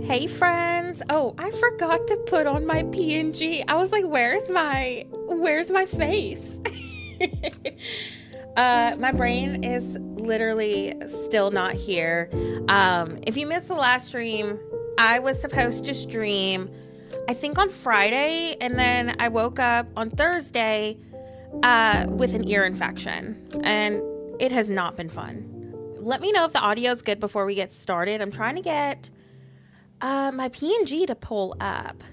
Hey friends! Oh, I forgot to put on my PNG. I was like, where's my face? My brain is literally still not here. If you missed the last stream, I was supposed to stream, I think on Friday, and then I woke up on Thursday with an ear infection, and it has not been fun. Let me know if the audio is good before we get started. I'm trying to get my PNG to pull up.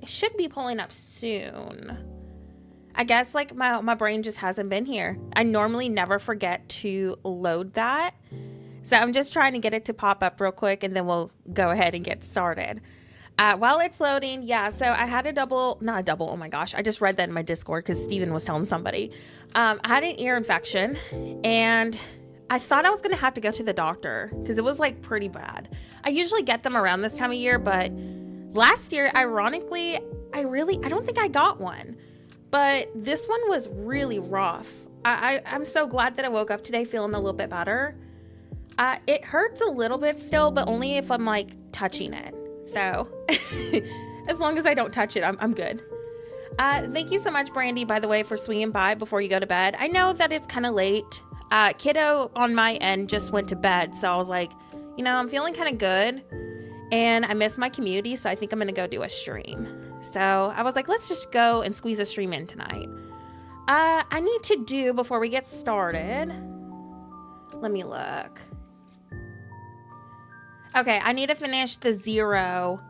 It should be pulling up soon. I guess like my brain just hasn't been here. I normally never forget to load that. So I'm just trying to get it to pop up real quick and then we'll go ahead and get started. While it's loading, yeah, so I had not a double, oh my gosh, I just read that in my Discord because Steven was telling somebody. I had an ear infection and I thought I was going to have to go to the doctor because it was like pretty bad. I usually get them around this time of year, but last year, ironically, I don't think I got one. But this one was really rough. I'm so glad that I woke up today feeling a little bit better. It hurts a little bit still, but only if I'm like touching it. So as long as I don't touch it, I'm good. Thank you so much, Brandy, by the way, for swinging by before you go to bed. I know that it's kind of late. Kiddo on my end just went to bed. So I was like, you know, I'm feeling kind of good and I miss my community. So I think I'm going to go do a stream. So I was like, let's just go and squeeze a stream in tonight. I need to do before we get started. Let me look. Okay, I need to finish the 0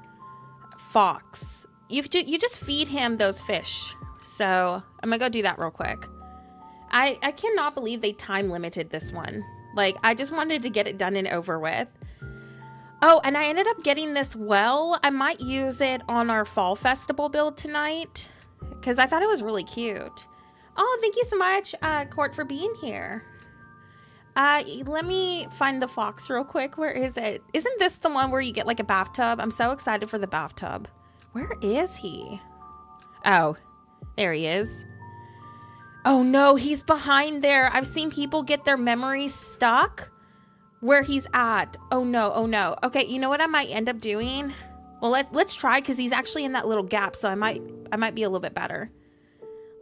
fox. You just feed him those fish. So I'm gonna go do that real quick. I cannot believe they time limited this one. Like, I just wanted to get it done and over with. Oh, and I ended up getting this well. I might use it on our fall festival build tonight because I thought it was really cute. Oh, thank you so much, Court, for being here. Let me find the fox real quick. Where is it? Isn't this the one where you get like a bathtub? I'm so excited for the bathtub. Where is he? Oh, there he is. Oh no, he's behind there. I've seen people get their memories stuck where he's at. Oh no, oh no. Okay, you know what I might end up doing? Well, let's try because he's actually in that little gap, so I might be a little bit better.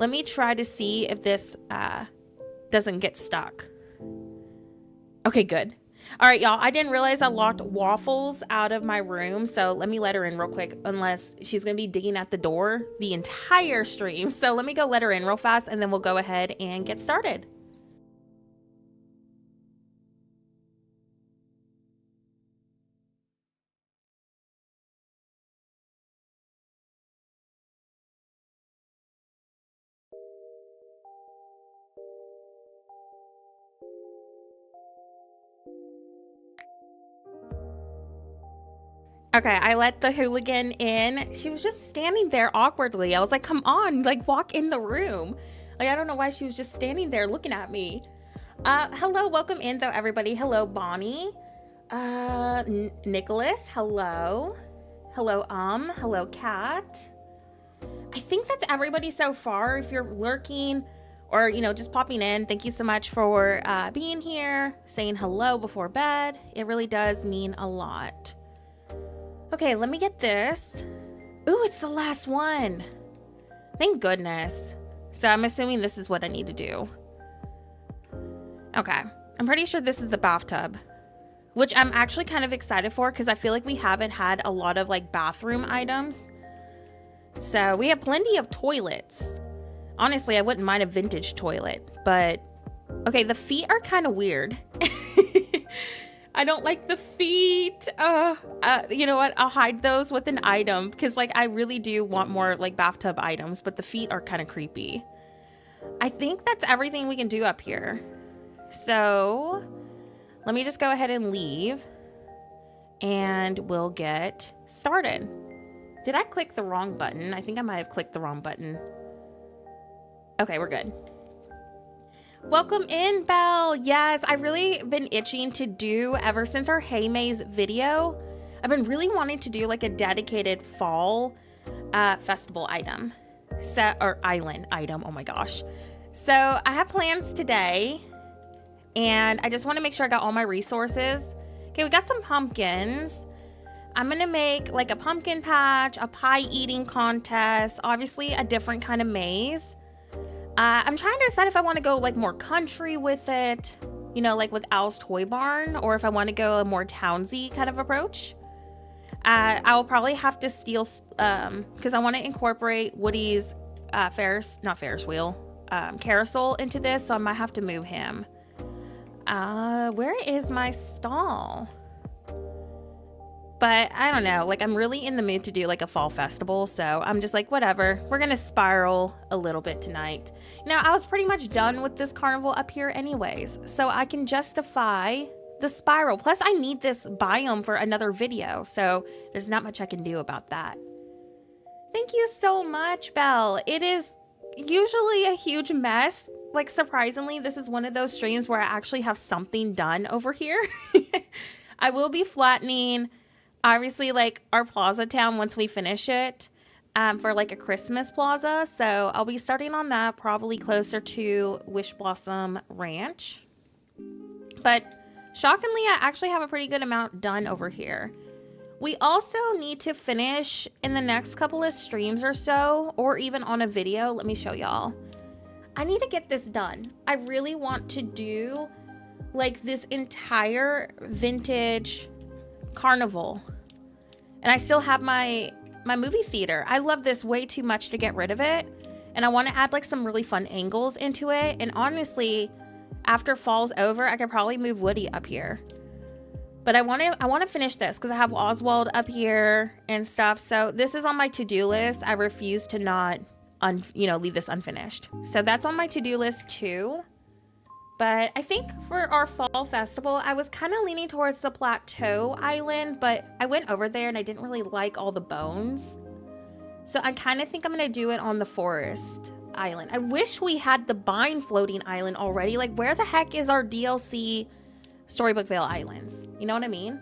Let me try to see if this doesn't get stuck. Okay, good. All right, y'all, I didn't realize I locked Waffles out of my room, so let me let her in real quick, unless she's gonna be digging at the door the entire stream. So let me go let her in real fast, and then we'll go ahead and get started. Okay, I let the hooligan in. She was just standing there awkwardly. I was like, come on, like walk in the room. Like, I don't know why she was just standing there looking at me. Hello, welcome in though, everybody. Hello, Bonnie. Nicholas, hello. Hello, hello, Kat. I think that's everybody so far. If you're lurking or, you know, just popping in, thank you so much for being here, saying hello before bed. It really does mean a lot. Okay, let me get this. Ooh, it's the last one. Thank goodness. So I'm assuming this is what I need to do. Okay, I'm pretty sure this is the bathtub, which I'm actually kind of excited for because I feel like we haven't had a lot of like bathroom items. So we have plenty of toilets. Honestly, I wouldn't mind a vintage toilet, but okay, the feet are kind of weird. I don't like the feet. You know what? I'll hide those with an item because like I really do want more like bathtub items, but the feet are kind of creepy. I think that's everything we can do up here. So let me just go ahead and leave and we'll get started. Did I click the wrong button? I think I might have clicked the wrong button. Okay, we're good. Welcome in, Belle. Yes, I've really been itching to do ever since our Hay Maze video. I've been really wanting to do like a dedicated fall festival item. Or island item, oh my gosh. So I have plans today and I just want to make sure I got all my resources. Okay, we got some pumpkins. I'm gonna make like a pumpkin patch, a pie eating contest, obviously a different kind of maze. I'm trying to decide if I want to go like more country with it, you know, like with Al's Toy Barn, or if I want to go a more townsy kind of approach. I will probably have to steal, because I want to incorporate Woody's carousel into this, so I might have to move him. Where is my stall? But I don't know, like I'm really in the mood to do like a fall festival, so I'm just like, whatever, we're gonna spiral a little bit tonight. Now, I was pretty much done with this carnival up here anyways, so I can justify the spiral. Plus, I need this biome for another video, so there's not much I can do about that. Thank you so much, Belle. It is usually a huge mess. Like, surprisingly, this is one of those streams where I actually have something done over here. I will be flattening, obviously, like, our plaza town once we finish it for, like, a Christmas plaza. So I'll be starting on that, probably closer to Wish Blossom Ranch. But shockingly, I actually have a pretty good amount done over here. We also need to finish in the next couple of streams or so, or even on a video. Let me show y'all. I need to get this done. I really want to do like this entire vintage carnival. And I still have my movie theater. I love this way too much to get rid of it. And I want to add like some really fun angles into it. And honestly, after fall's over, I could probably move Woody up here. But I want to finish this because I have Oswald up here and stuff. So this is on my to-do list. I refuse to not, leave this unfinished. So that's on my to-do list too. But I think for our fall festival, I was kind of leaning towards the Plateau Island, but I went over there and I didn't really like all the bones. So I kind of think I'm going to do it on the Forest Island. I wish we had the Bind Floating Island already. Like, where the heck is our DLC Storybook Vale Islands? You know what I mean?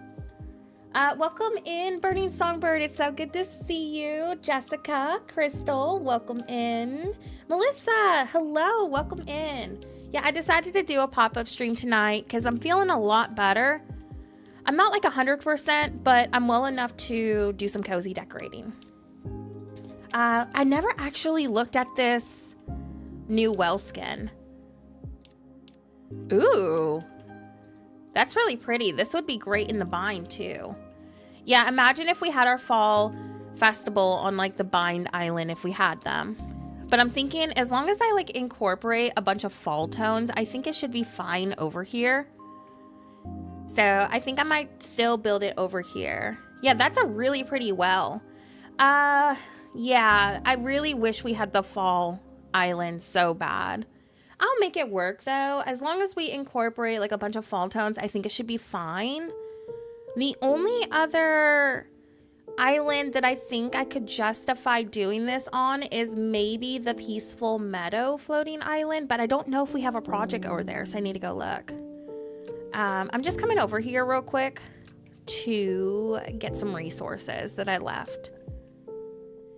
Welcome in, Burning Songbird. It's so good to see you. Jessica, Crystal, welcome in. Melissa, hello, welcome in. Yeah, I decided to do a pop-up stream tonight because I'm feeling a lot better. I'm not like 100%, but I'm well enough to do some cozy decorating. I never actually looked at this new well skin. Ooh. That's really pretty. This would be great in the bind too. Yeah, imagine if we had our fall festival on like the Bind Island if we had them. But I'm thinking as long as I like incorporate a bunch of fall tones, I think it should be fine over here. So I think I might still build it over here. Yeah, that's a really pretty well. Yeah, I really wish we had the fall island so bad. I'll make it work though. As long as we incorporate like a bunch of fall tones, I think it should be fine. The only other island that I think I could justify doing this on is maybe the Peaceful Meadow Floating Island, but I don't know if we have a project over there, so I need to go look. I'm just coming over here real quick to get some resources that I left.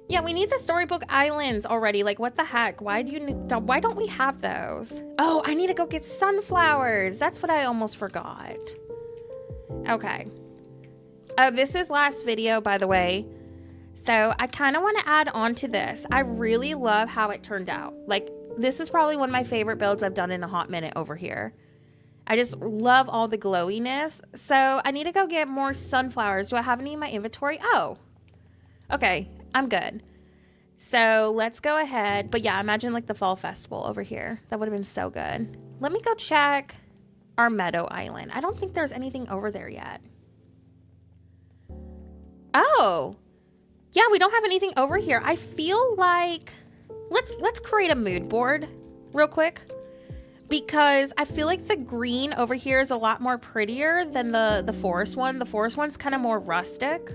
Yeah, we need the Storybook Islands already. Like, what the heck? Why don't we have those? Oh, I need to go get sunflowers. That's what I almost forgot. Okay. Oh, this is last video, by the way. So I kind of want to add on to this. I really love how it turned out. Like, this is probably one of my favorite builds I've done in a hot minute over here. I just love all the glowiness. So I need to go get more sunflowers. Do I have any in my inventory? Oh, okay. I'm good. So let's go ahead. But yeah, imagine like the fall festival over here. That would have been so good. Let me go check our Meadow Island. I don't think there's anything over there yet. Oh, yeah, we don't have anything over here. I feel like let's create a mood board real quick because I feel like the green over here is a lot more prettier than the forest one. The forest one's kind of more rustic.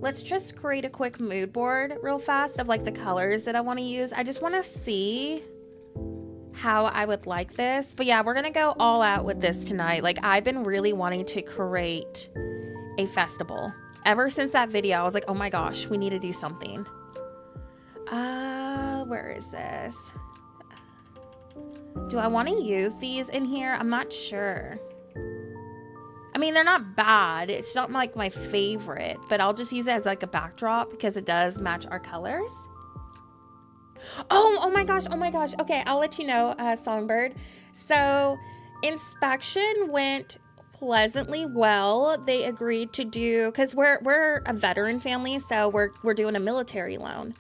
Let's just create a quick mood board real fast of like the colors that I want to use. I just want to see how I would like this. But yeah, we're going to go all out with this tonight. Like, I've been really wanting to create a festival. Ever since that video, I was like, oh my gosh, we need to do something. Where is this? Do I want to use these in here? I'm not sure. I mean, they're not bad. It's not like my favorite, but I'll just use it as like a backdrop because it does match our colors. Oh my gosh. Oh my gosh. Okay, I'll let you know, Songbird. So inspection went pleasantly well. They agreed to do, because we're a veteran family, so we're doing a military loan.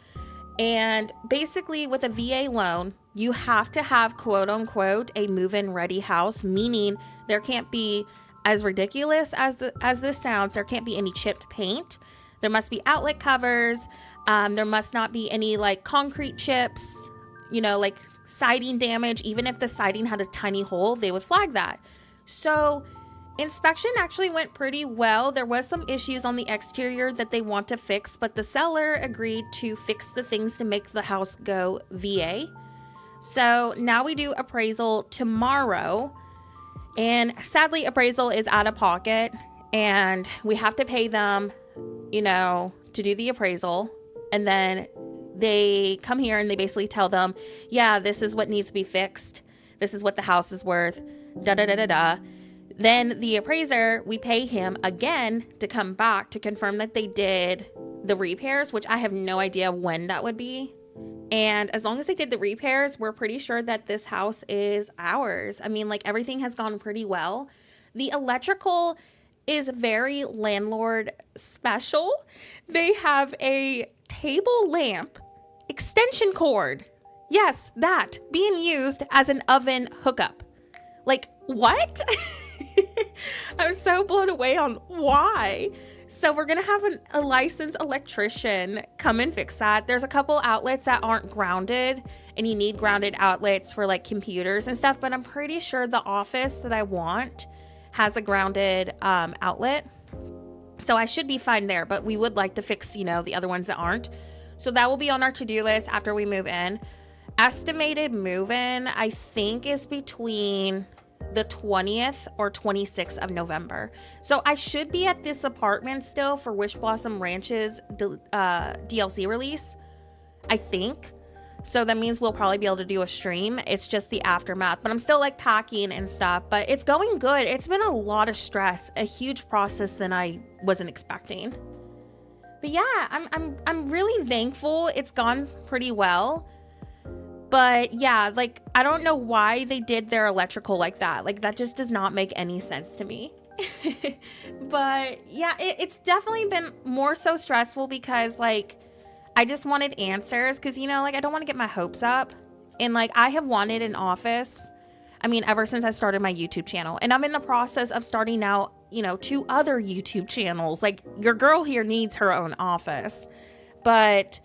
And basically with a VA loan, you have to have quote unquote a move-in ready house, meaning there can't be as ridiculous as this sounds, there can't be any chipped paint. There must be outlet covers. There must not be any like concrete chips, you know, like siding damage. Even if the siding had a tiny hole, they would flag that. So inspection actually went pretty well. There was some issues on the exterior that they want to fix, but the seller agreed to fix the things to make the house go VA. So now we do appraisal tomorrow. And sadly, appraisal is out of pocket and we have to pay them, you know, to do the appraisal. And then they come here and they basically tell them, yeah, this is what needs to be fixed. This is what the house is worth. Da da da da da. Then the appraiser, we pay him again to come back to confirm that they did the repairs, which I have no idea when that would be. And as long as they did the repairs, we're pretty sure that this house is ours. I mean, like everything has gone pretty well. The electrical is very landlord special. They have a table lamp extension cord. Yes, that being used as an oven hookup. Like, what? I'm so blown away on why. So we're going to have a licensed electrician come and fix that. There's a couple outlets that aren't grounded and you need grounded outlets for like computers and stuff. But I'm pretty sure the office that I want has a grounded outlet. So I should be fine there. But we would like to fix, you know, the other ones that aren't. So that will be on our to-do list after we move in. Estimated move-in, I think, is between the 20th or 26th of November. So I should be at this apartment still for Wish Blossom Ranch's DLC release, I think. So that means we'll probably be able to do a stream. It's just the aftermath, but I'm still like packing and stuff, but it's going good. It's been a lot of stress, a huge process than I wasn't expecting. But yeah, I'm really thankful. It's gone pretty well. But yeah, like, I don't know why they did their electrical like that. Like, that just does not make any sense to me. But yeah, it's definitely been more so stressful because, like, I just wanted answers. Because, you know, like, I don't want to get my hopes up. And, like, I have wanted an office, I mean, ever since I started my YouTube channel. And I'm in the process of starting out, you know, 2 other YouTube channels. Like, your girl here needs her own office. But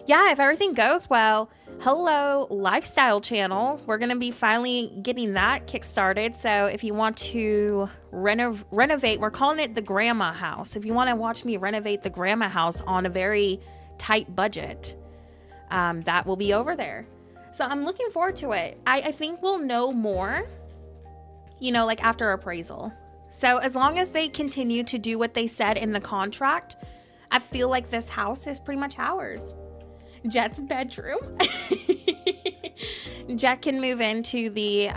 yeah, if everything goes well, hello, lifestyle channel. We're going to be finally getting that kickstarted. So if you want to renovate, we're calling it the grandma house. If you want to watch me renovate the grandma house on a very tight budget, that will be over there. So I'm looking forward to it. I think we'll know more, you know, like after appraisal. So as long as they continue to do what they said in the contract, I feel like this house is pretty much ours. Jet's bedroom. Jet can move into the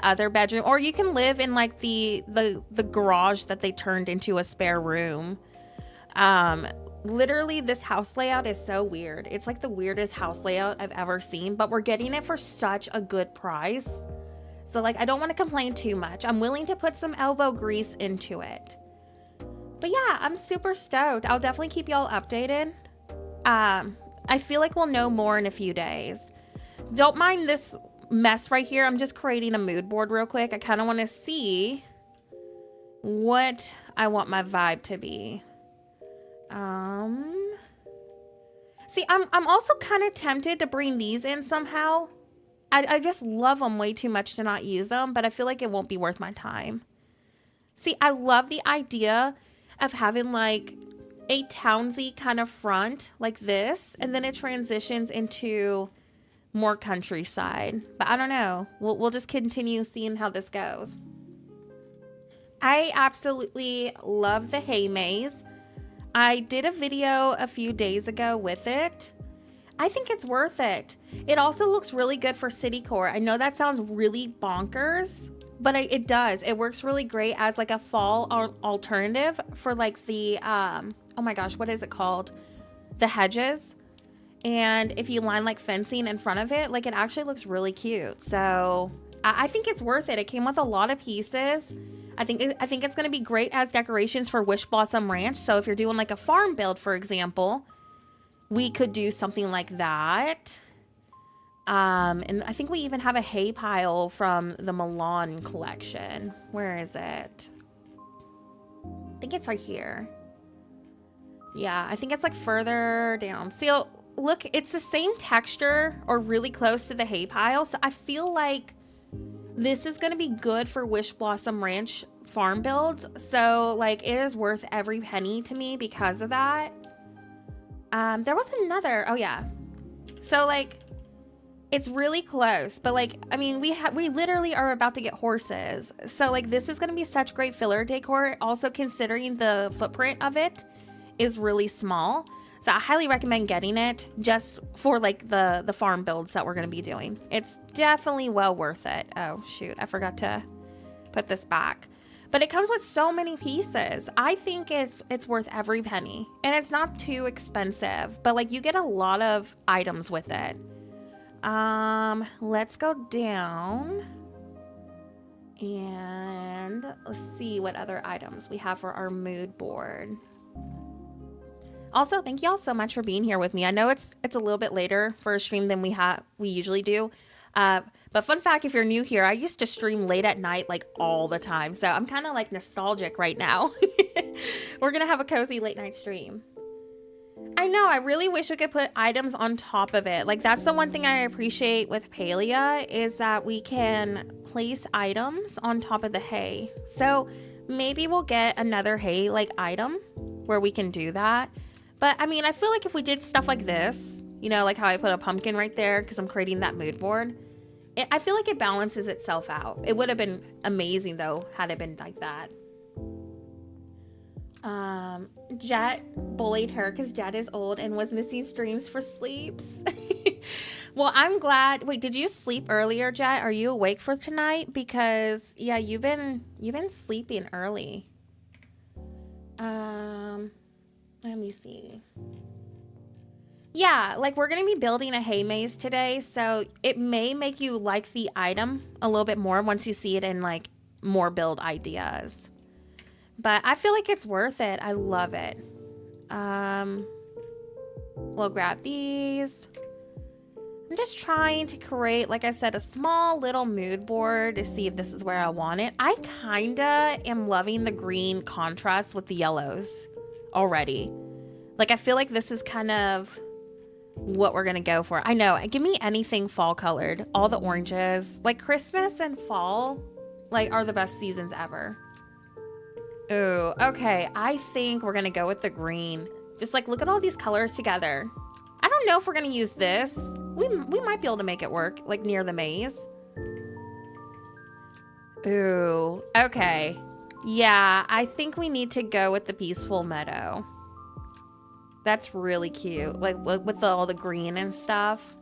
other bedroom, or you can live in like the garage that they turned into a spare room. Literally, this house layout is so weird. It's like the weirdest house layout I've ever seen, but we're getting it for such a good price. So like, I don't want to complain too much. I'm willing to put some elbow grease into it. But yeah, I'm super stoked. I'll definitely keep y'all updated. I feel like we'll know more in a few days. Don't mind this mess right here. I'm just creating a mood board real quick. I kind of want to see what I want my vibe to be. See, I'm also kind of tempted to bring these in somehow. I just love them way too much to not use them, but I feel like it won't be worth my time. See, I love the idea of having like a townsy kind of front like this, and then it transitions into more countryside. But I don't know. We'll just continue seeing how this goes. I absolutely love the hay maze. I did a video a few days ago with it. I think it's worth it. It also looks really good for city core. I know that sounds really bonkers, but it does. It works really great as like a fall alternative for like the, oh my gosh, what is it called? The hedges. And if you line like fencing in front of it, like it actually looks really cute. So I think it's worth it. It came with a lot of pieces. I think it's going to be great as decorations for Wish Blossom Ranch. So if you're doing like a farm build, for example, we could do something like that. And I think we even have a hay pile from the Milan collection. Where is it? I think it's right here. Yeah, I think it's like further down. See, look, it's the same texture or really close to the hay pile. So I feel like this is going to be good for Wish Blossom Ranch farm builds. So like it is worth every penny to me because of that. There was another, oh yeah. So like, it's really close, but like, I mean, we literally are about to get horses. So like, this is going to be such great filler decor. Also considering the footprint of it is really small. So I highly recommend getting it just for like the farm builds that we're going to be doing. It's definitely well worth it. Oh shoot, I forgot to put this back. But it comes with so many pieces. I think it's worth every penny. And it's not too expensive, but like you get a lot of items with it. Let's go down. And let's see what other items we have for our mood board. Also, thank you all so much for being here with me. I know it's a little bit later for a stream than we usually do. But fun fact, if you're new here, I used to stream late at night, like all the time. So I'm kind of like nostalgic right now. We're going to have a cozy late night stream. I know, I really wish we could put items on top of it. Like that's the one thing I appreciate with Palia is that we can place items on top of the hay. So maybe we'll get another hay like item where we can do that. But I mean, I feel like if we did stuff like this, you know, like how I put a pumpkin right there because I'm creating that mood board, I feel like it balances itself out. It would have been amazing though, had it been like that. Jet bullied her because Jet is old and was missing streams for sleeps. Well, I'm glad. Wait, did you sleep earlier, Jet? Are you awake for tonight? Because yeah, you've been sleeping early. Let me see. Yeah, like we're gonna be building a hay maze today, so it may make you like the item a little bit more once you see it in like more build ideas. But I feel like it's worth it. I love it. We'll grab these. I'm just trying to create, like I said, a small little mood board to see if this is where I want it. I kinda am loving the green contrast with the yellows already. Like I feel like this is kind of what we're gonna go for. I know, give me anything fall colored. All the oranges. Like Christmas and fall like are the best seasons ever. Ooh, okay. I think we're gonna go with the green. Just like look at all these colors together. I don't know if we're gonna use this. We might be able to make it work, like near the maze. Ooh, okay. Yeah, I think we need to go with the peaceful meadow. That's really cute, like with all the green and stuff.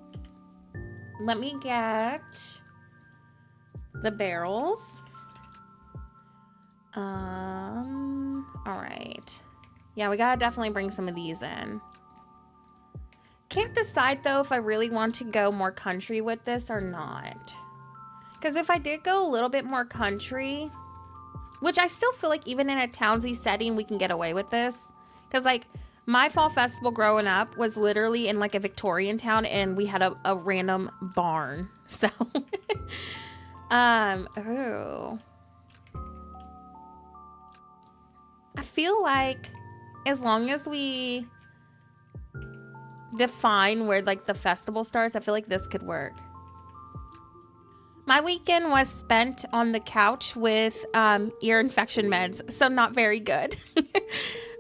Let me get the barrels. All right. Yeah, we gotta definitely bring some of these in. Can't decide though if I really want to go more country with this or not. Because if I did go a little bit more country, which I still feel like even in a townsy setting, we can get away with this. Because like my fall festival growing up was literally in like a Victorian town and we had a random barn. So, ooh. I feel like as long as we define where like the festival starts, I feel like this could work. My weekend was spent on the couch with ear infection meds, so not very good.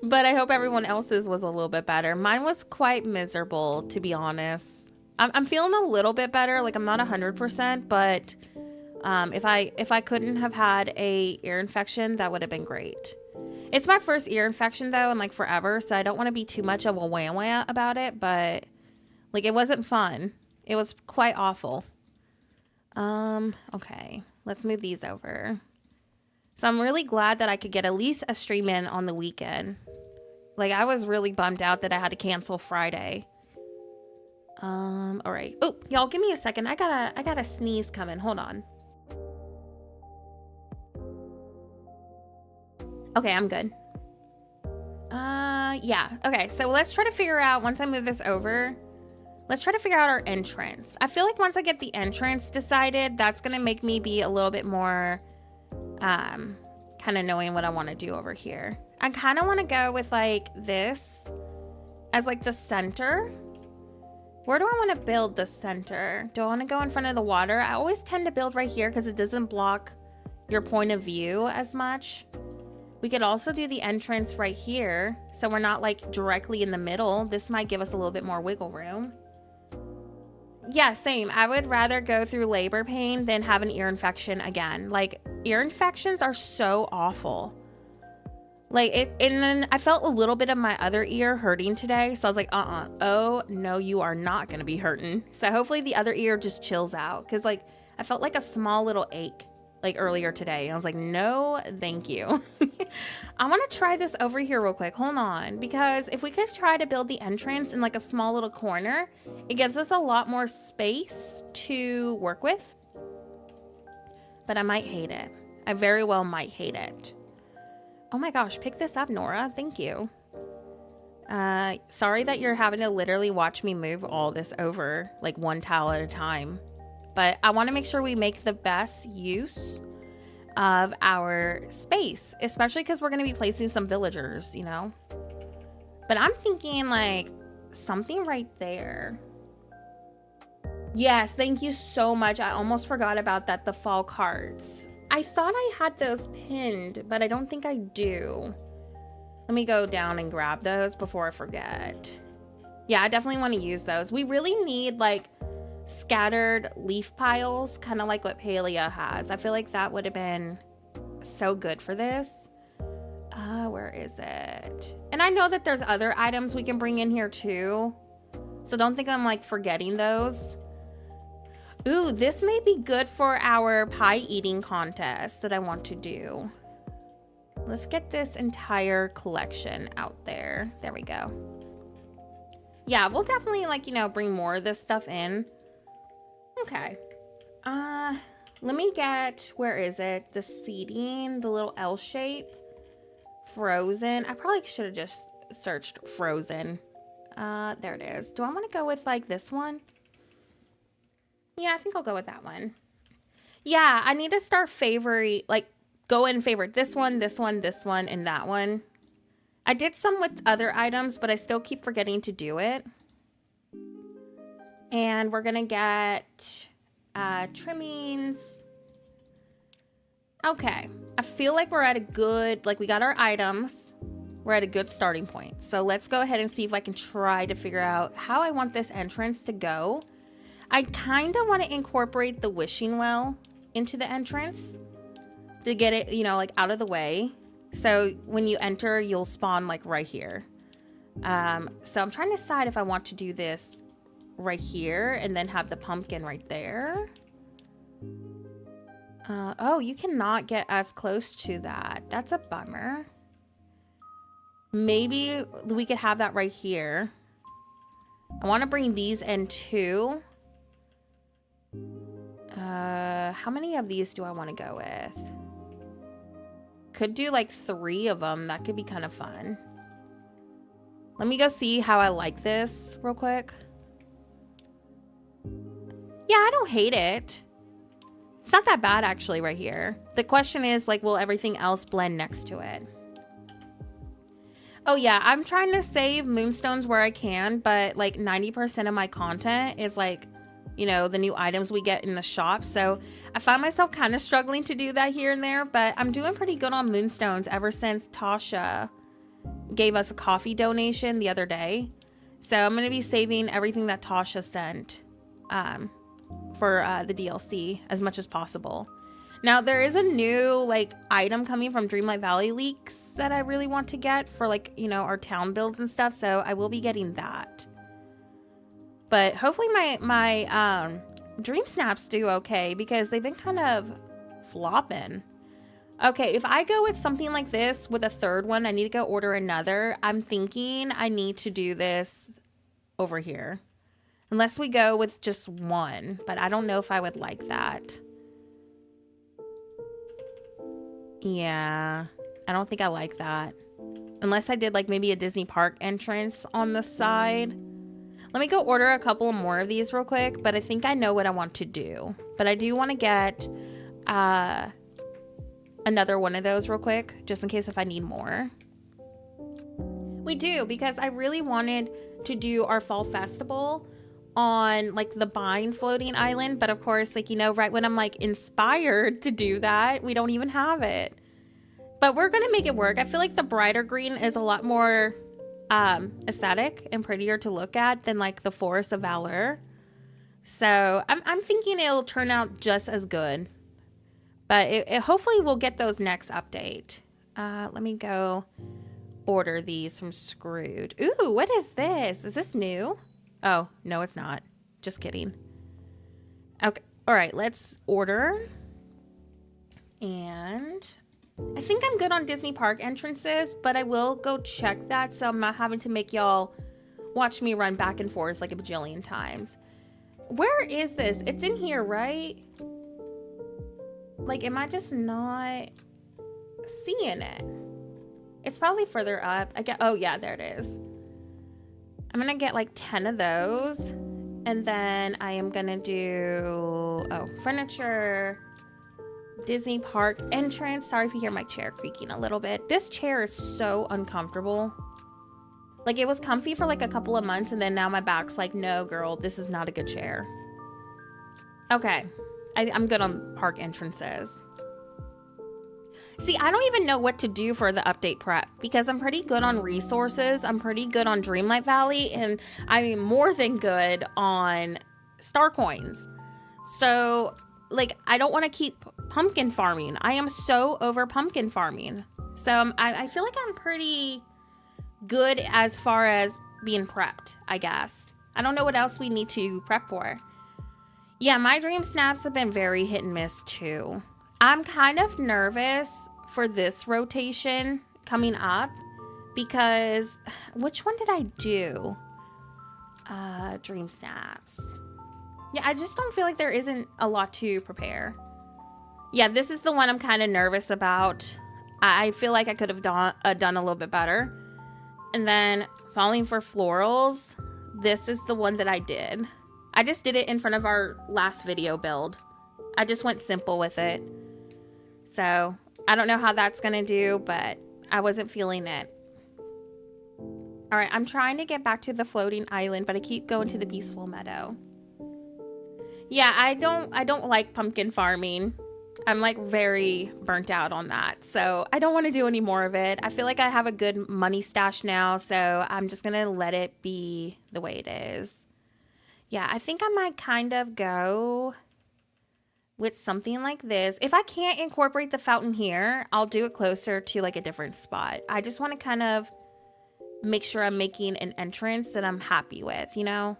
But I hope everyone else's was a little bit better. Mine was quite miserable, to be honest. I'm feeling a little bit better, like I'm not 100%, but if I couldn't have had a ear infection, that would have been great. It's my first ear infection though, in like forever, so I don't want to be too much of a wah-wah about it, but like it wasn't fun. It was quite awful. Okay, let's move these over. So I'm really glad that I could get at least a stream in on the weekend. Like I was really bummed out that I had to cancel Friday. All right. Oh, y'all give me a second. I got a sneeze coming. Hold on. Okay, I'm good. Yeah. Okay, so let's try to figure out, once I move this over, let's try to figure out our entrance. I feel like once I get the entrance decided, that's gonna make me be a little bit more kind of knowing what I want to do over here. I kind of want to go with like this as like the center. Where do I want to build the center? Do I want to go in front of the water? I always tend to build right here because it doesn't block your point of view as much. We could also do the entrance right here, so we're not like directly in the middle. This might give us a little bit more wiggle room. Yeah, same. I would rather go through labor pain than have an ear infection again. Like, ear infections are so awful. Like, and then I felt a little bit of my other ear hurting today, so I was like, oh no, you are not gonna be hurting. So hopefully the other ear just chills out, because like I felt like a small little ache like earlier today, and I was like, no thank you. I want to try this over here real quick. Hold on, because if we could try to build the entrance in like a small little corner, it gives us a lot more space to work with. But I might hate it. I very well might hate it. Oh my gosh, pick this up, Nora. Thank you. Sorry that you're having to literally watch me move all this over like one tile at a time. But I want to make sure we make the best use of our space, especially because we're going to be placing some villagers, you know. But I'm thinking like something right there. Yes, thank you so much. I almost forgot about that, the fall cards. I thought I had those pinned, but I don't think I do. Let me go down and grab those before I forget. Yeah, I definitely want to use those. We really need like scattered leaf piles, kind of like what Palea has. I feel like that would have been so good for this. Where is it? And I know that there's other items we can bring in here too, so don't think I'm like forgetting those. Ooh, this may be good for our pie eating contest that I want to do. Let's get this entire collection out there. There we go. Yeah, we'll definitely like, you know, bring more of this stuff in. Okay. Let me get, where is it? The seating, the little L shape. Frozen. I probably should have just searched frozen. There it is. Do I want to go with like this one? Yeah, I think I'll go with that one. Yeah, I need to start favoring, like go and favorite this one, this one, this one, and that one. I did some with other items, but I still keep forgetting to do it. And we're gonna get trimmings. Okay, I feel like we're at a good, like we got our items. We're at a good starting point. So let's go ahead and see if I can try to figure out how I want this entrance to go. I kind of want to incorporate the wishing well into the entrance to get it, you know, like out of the way. So when you enter, you'll spawn like right here. So I'm trying to decide if I want to do this right here and then have the pumpkin right there. Oh, you cannot get as close to that. That's a bummer. Maybe we could have that right here. I want to bring these in too. How many of these do I want to go with? Could do like 3 of them. That could be kind of fun. Let me go see how I like this real quick. Yeah, I don't hate it. It's not that bad actually right here. The question is like, will everything else blend next to it? Oh yeah, I'm trying to save moonstones where I can, but like 90% of my content is like, you know, the new items we get in the shop. So I find myself kind of struggling to do that here and there, but I'm doing pretty good on moonstones ever since Tasha gave us a coffee donation the other day. So I'm going to be saving everything that Tasha sent for the DLC as much as possible. Now there is a new like item coming from Dreamlight Valley leaks that I really want to get for like, you know, our town builds and stuff. So I will be getting that. But hopefully my dream snaps do okay because they've been kind of flopping. Okay, if I go with something like this with a third one, I need to go order another. I'm thinking I need to do this over here. Unless we go with just one, but I don't know if I would like that. Yeah, I don't think I like that. Unless I did like maybe a Disney park entrance on the side. Let me go order a couple more of these real quick, but I think I know what I want to do. But I do want to get a another one of those real quick, just in case if I need more. We do, because I really wanted to do our fall festival on like the Bind floating island, but of course, like, you know, right when I'm like inspired to do that, we don't even have it. But we're gonna make it work. I feel like the brighter green is a lot more aesthetic and prettier to look at than like the Forest of Valor. So I'm thinking it'll turn out just as good. But it hopefully we'll get those next update. Let me go order these from Screwed. Ooh, what is this? Is this new? Oh, no, it's not. Just kidding. Okay, all right, let's order. And I think I'm good on Disney park entrances, but I will go check that so I'm not having to make y'all watch me run back and forth like a bajillion times. Where is this? It's in here, right? Like, am I just not seeing it? It's probably further up. Oh yeah, there it is. I'm gonna get like 10 of those. And then I am gonna do, furniture, Disney park entrance. Sorry if you hear my chair creaking a little bit. This chair is so uncomfortable. Like, it was comfy for like a couple of months, and then now my back's like, no girl, this is not a good chair. Okay, I'm good on park entrances. See, I don't even know what to do for the update prep because I'm pretty good on resources. I'm pretty good on Dreamlight Valley, and I'm more than good on star coins. So, like, I don't want to keep pumpkin farming. I am so over pumpkin farming. So I feel like I'm pretty good as far as being prepped, I guess. I don't know what else we need to prep for. Yeah, my dream snaps have been very hit and miss too. I'm kind of nervous for this rotation coming up because which one did I do? Dream snaps. Yeah, I just don't feel like there isn't a lot to prepare. Yeah, this is the one I'm kind of nervous about. I feel like I could have done a little bit better. And then Falling for Florals, this is the one that I did. I just did it in front of our last video build. I just went simple with it. So I don't know how that's gonna do, but I wasn't feeling it. All right, I'm trying to get back to the floating island, but I keep going to the peaceful meadow. Yeah, I don't like pumpkin farming. I'm like very burnt out on that. So I don't want to do any more of it. I feel like I have a good money stash now, so I'm just gonna let it be the way it is. Yeah, I think I might kind of go with something like this. If I can't incorporate the fountain here, I'll do it closer to like a different spot. I just want to kind of make sure I'm making an entrance that I'm happy with, you know?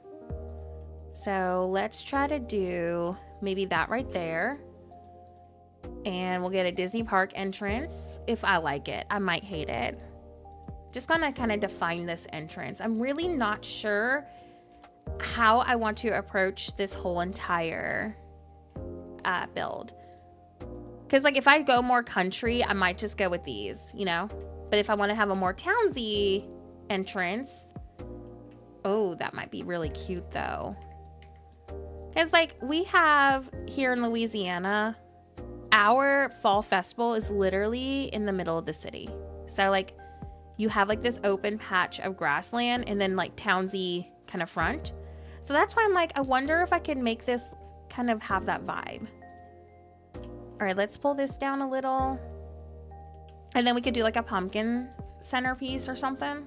So let's try to do maybe that right there. And we'll get a Disney park entrance if I like it. I might hate it. Just gonna kind of define this entrance. I'm really not sure how I want to approach this whole entire build, because like if I go more country, I might just go with these, you know. But if I want to have a more townsy entrance, oh, that might be really cute though. Because like we have here in Louisiana, our fall festival is literally in the middle of the city. So like you have like this open patch of grassland and then like townsy kind of front. So that's why I'm like, I wonder if I can make this kind of have that vibe. All right, let's pull this down a little. And then we could do like a pumpkin centerpiece or something.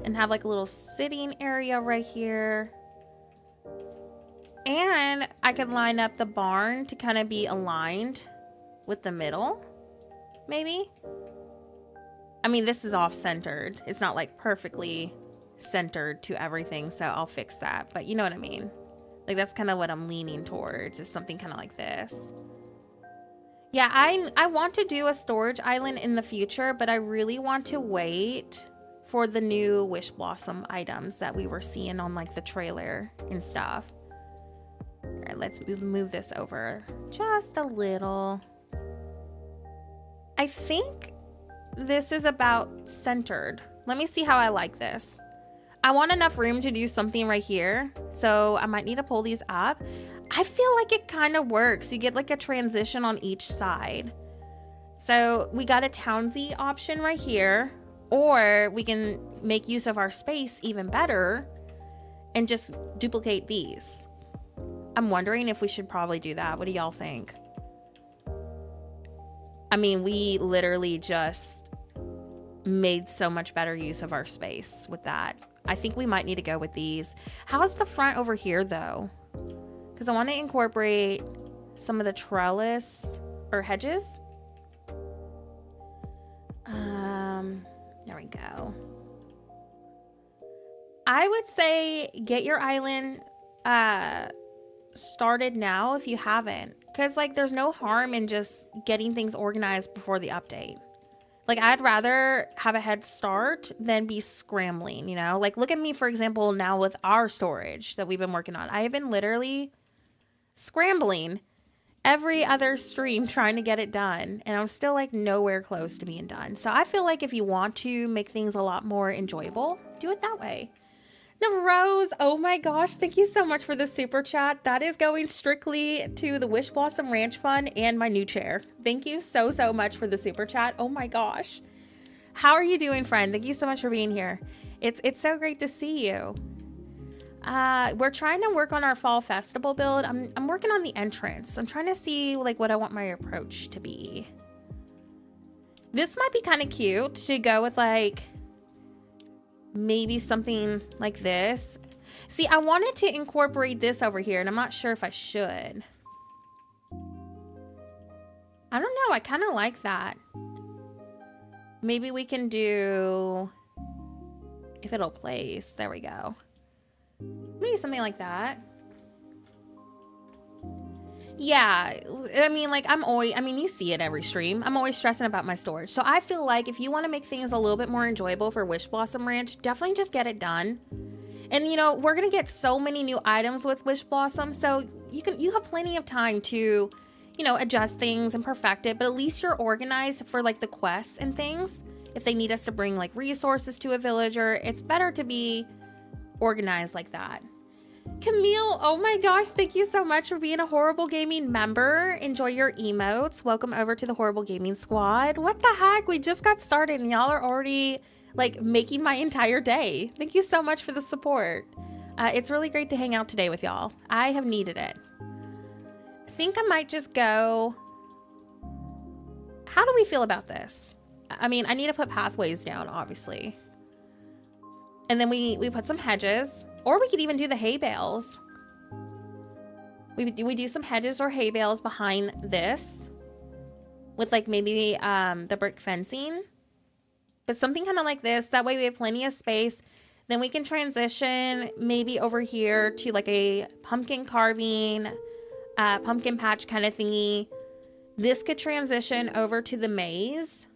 And have like a little sitting area right here. And I could line up the barn to kind of be aligned with the middle, maybe. I mean, this is off-centered. It's not like perfectly centered to everything, so I'll fix that. But you know what I mean? Like that's kind of what I'm leaning towards, is something kind of like this. Yeah, I want to do a storage island in the future, but I really want to wait for the new Wish Blossom items that we were seeing on like the trailer and stuff. All right, let's move this over just a little. I think this is about centered. Let me see how I like this. I want enough room to do something right here, so I might need to pull these up. I feel like it kind of works. You get like a transition on each side. So we got a townsy option right here, or we can make use of our space even better and just duplicate these. I'm wondering if we should probably do that. What do y'all think? I mean, we literally just made so much better use of our space with that. I think we might need to go with these. How's the front over here though? Because I want to incorporate some of the trellis or hedges. There we go. I would say get your island started now if you haven't, because like there's no harm in just getting things organized before the update. Like I'd rather have a head start than be scrambling, you know? Like look at me, for example, now with our storage that we've been working on. I have been literally scrambling every other stream trying to get it done, and I'm still like nowhere close to being done. So I feel like if you want to make things a lot more enjoyable, do it that way. Now, Rose, oh my gosh, thank you so much for the super chat. That is going strictly to the Wish Blossom Ranch Fund and my new chair. Thank you so much for the super chat. Oh my gosh. How are you doing, friend? Thank you so much for being here. It's so great to see you. We're trying to work on our fall festival build. I'm working on the entrance. I'm trying to see like what I want my approach to be. This might be kind of cute to go with like maybe something like this. See, I wanted to incorporate this over here and I'm not sure if I should. I don't know. I kind of like that. Maybe we can do, if it'll place, there we go. Maybe something like that. Yeah, I mean, like you see it every stream. I'm always stressing about my storage. So I feel like if you want to make things a little bit more enjoyable for Wish Blossom Ranch, definitely just get it done. And you know, we're going to get so many new items with Wish Blossom. So you have plenty of time to, you know, adjust things and perfect it. But at least you're organized for like the quests and things. If they need us to bring like resources to a villager, it's better to be organized like that. Camille, oh my gosh, thank you so much for being a Horrible Gaming member. Enjoy your emotes. Welcome over to the Horrible Gaming squad. What the heck? We just got started and y'all are already like making my entire day. Thank you so much for the support. It's really great to hang out today with y'all. I have needed it. I think I might just go. How do we feel about this? I mean, I need to put pathways down, obviously. And then we put some hedges. Or we could even do the hay bales. We do some hedges or hay bales behind this. With like maybe the brick fencing. But something kind of like this. That way we have plenty of space. Then we can transition maybe over here to like a pumpkin carving, pumpkin patch kind of thingy. This could transition over to the maze.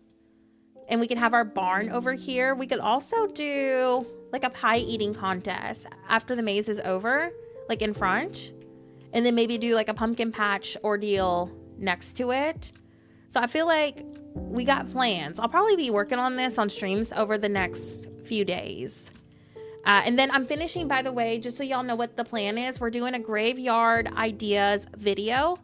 And we could have our barn over here. We could also do like a pie eating contest after the maze is over, like in front. And then maybe do like a pumpkin patch ordeal next to it. So I feel like we got plans. I'll probably be working on this on streams over the next few days. And then I'm finishing, by the way, just so y'all know what the plan is. We're doing a graveyard ideas video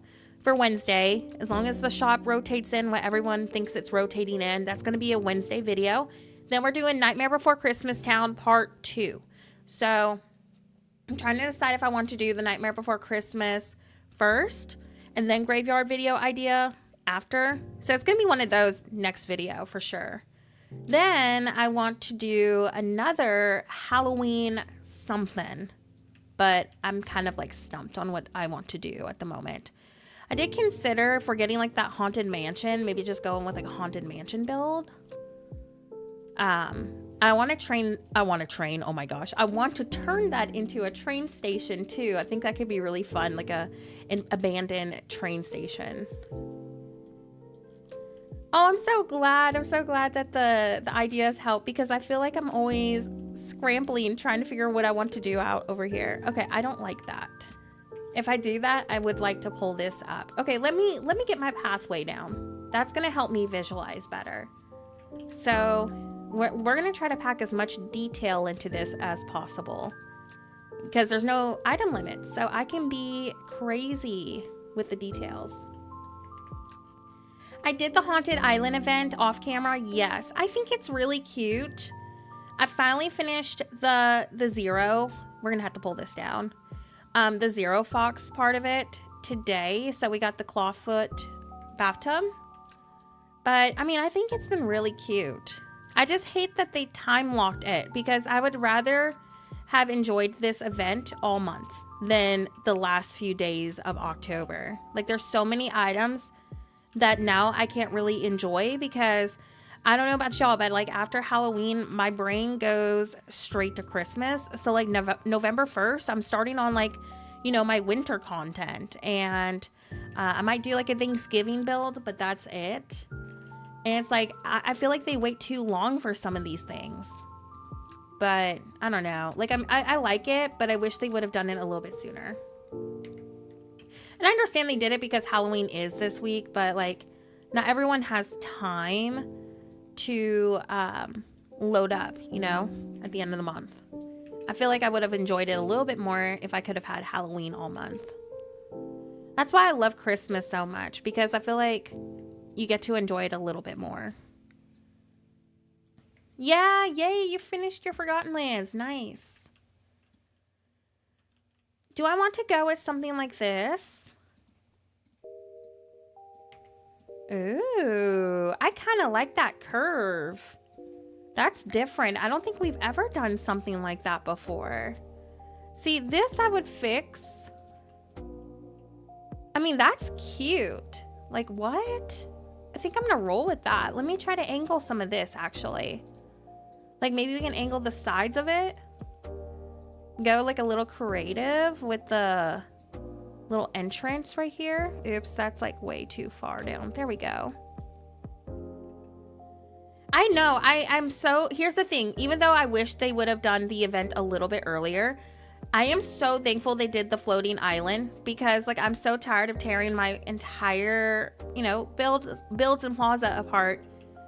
for Wednesday. As long as the shop rotates in what everyone thinks it's rotating in, that's going to be a Wednesday video. Then we're doing Nightmare Before Christmas Town Part 2. So I'm trying to decide if I want to do the Nightmare Before Christmas first and then graveyard video idea after. So it's going to be one of those next video for sure. Then I want to do another Halloween something, but I'm kind of like stumped on what I want to do at the moment. I did consider, if we're getting like that haunted mansion, maybe just going with like a haunted mansion build. I want to train, oh my gosh. I want to turn that into a train station too. I think that could be really fun, like an abandoned train station. Oh, I'm so glad that the ideas help, because I feel like I'm always scrambling, trying to figure out what I want to do out over here. Okay, I don't like that. If I do that, I would like to pull this up. Okay, let me get my pathway down. That's gonna help me visualize better. So we're gonna try to pack as much detail into this as possible, because there's no item limit, so I can be crazy with the details. I did the Haunted Island event off camera. Yes, I think it's really cute. I finally finished the Zero. We're gonna have to pull this down. The Zero Fox part of it today. So we got the clawfoot bathtub. But I mean, I think it's been really cute. I just hate that they time locked it because I would rather have enjoyed this event all month than the last few days of October. Like there's so many items that now I can't really enjoy because I don't know about y'all, but like after Halloween, my brain goes straight to Christmas. So like November 1st, I'm starting on like, you know, my winter content, and I might do like a Thanksgiving build, but that's it. And it's like, I feel like they wait too long for some of these things, but I don't know. Like I like it, but I wish they would have done it a little bit sooner. And I understand they did it because Halloween is this week, but like not everyone has time to load up, you know, at the end of the month. I feel like I would have enjoyed it a little bit more if I could have had Halloween all month. That's why I love Christmas so much, because I feel like you get to enjoy it a little bit more. Yeah, yay, you finished your Forgotten Lands. Nice. Do I want to go with something like this? Ooh, I kind of like that curve. That's different. I don't think we've ever done something like that before. See, this I would fix. I mean, that's cute. Like, what? I think I'm gonna roll with that. Let me try to angle some of this, actually. Like, maybe we can angle the sides of it. Go like a little creative with the little entrance right here. Oops, that's like way too far down. There we go. I know, I'm so, here's the thing. Even though I wish they would have done the event a little bit earlier, I am so thankful they did the floating island, because like I'm so tired of tearing my entire, you know, builds and plaza apart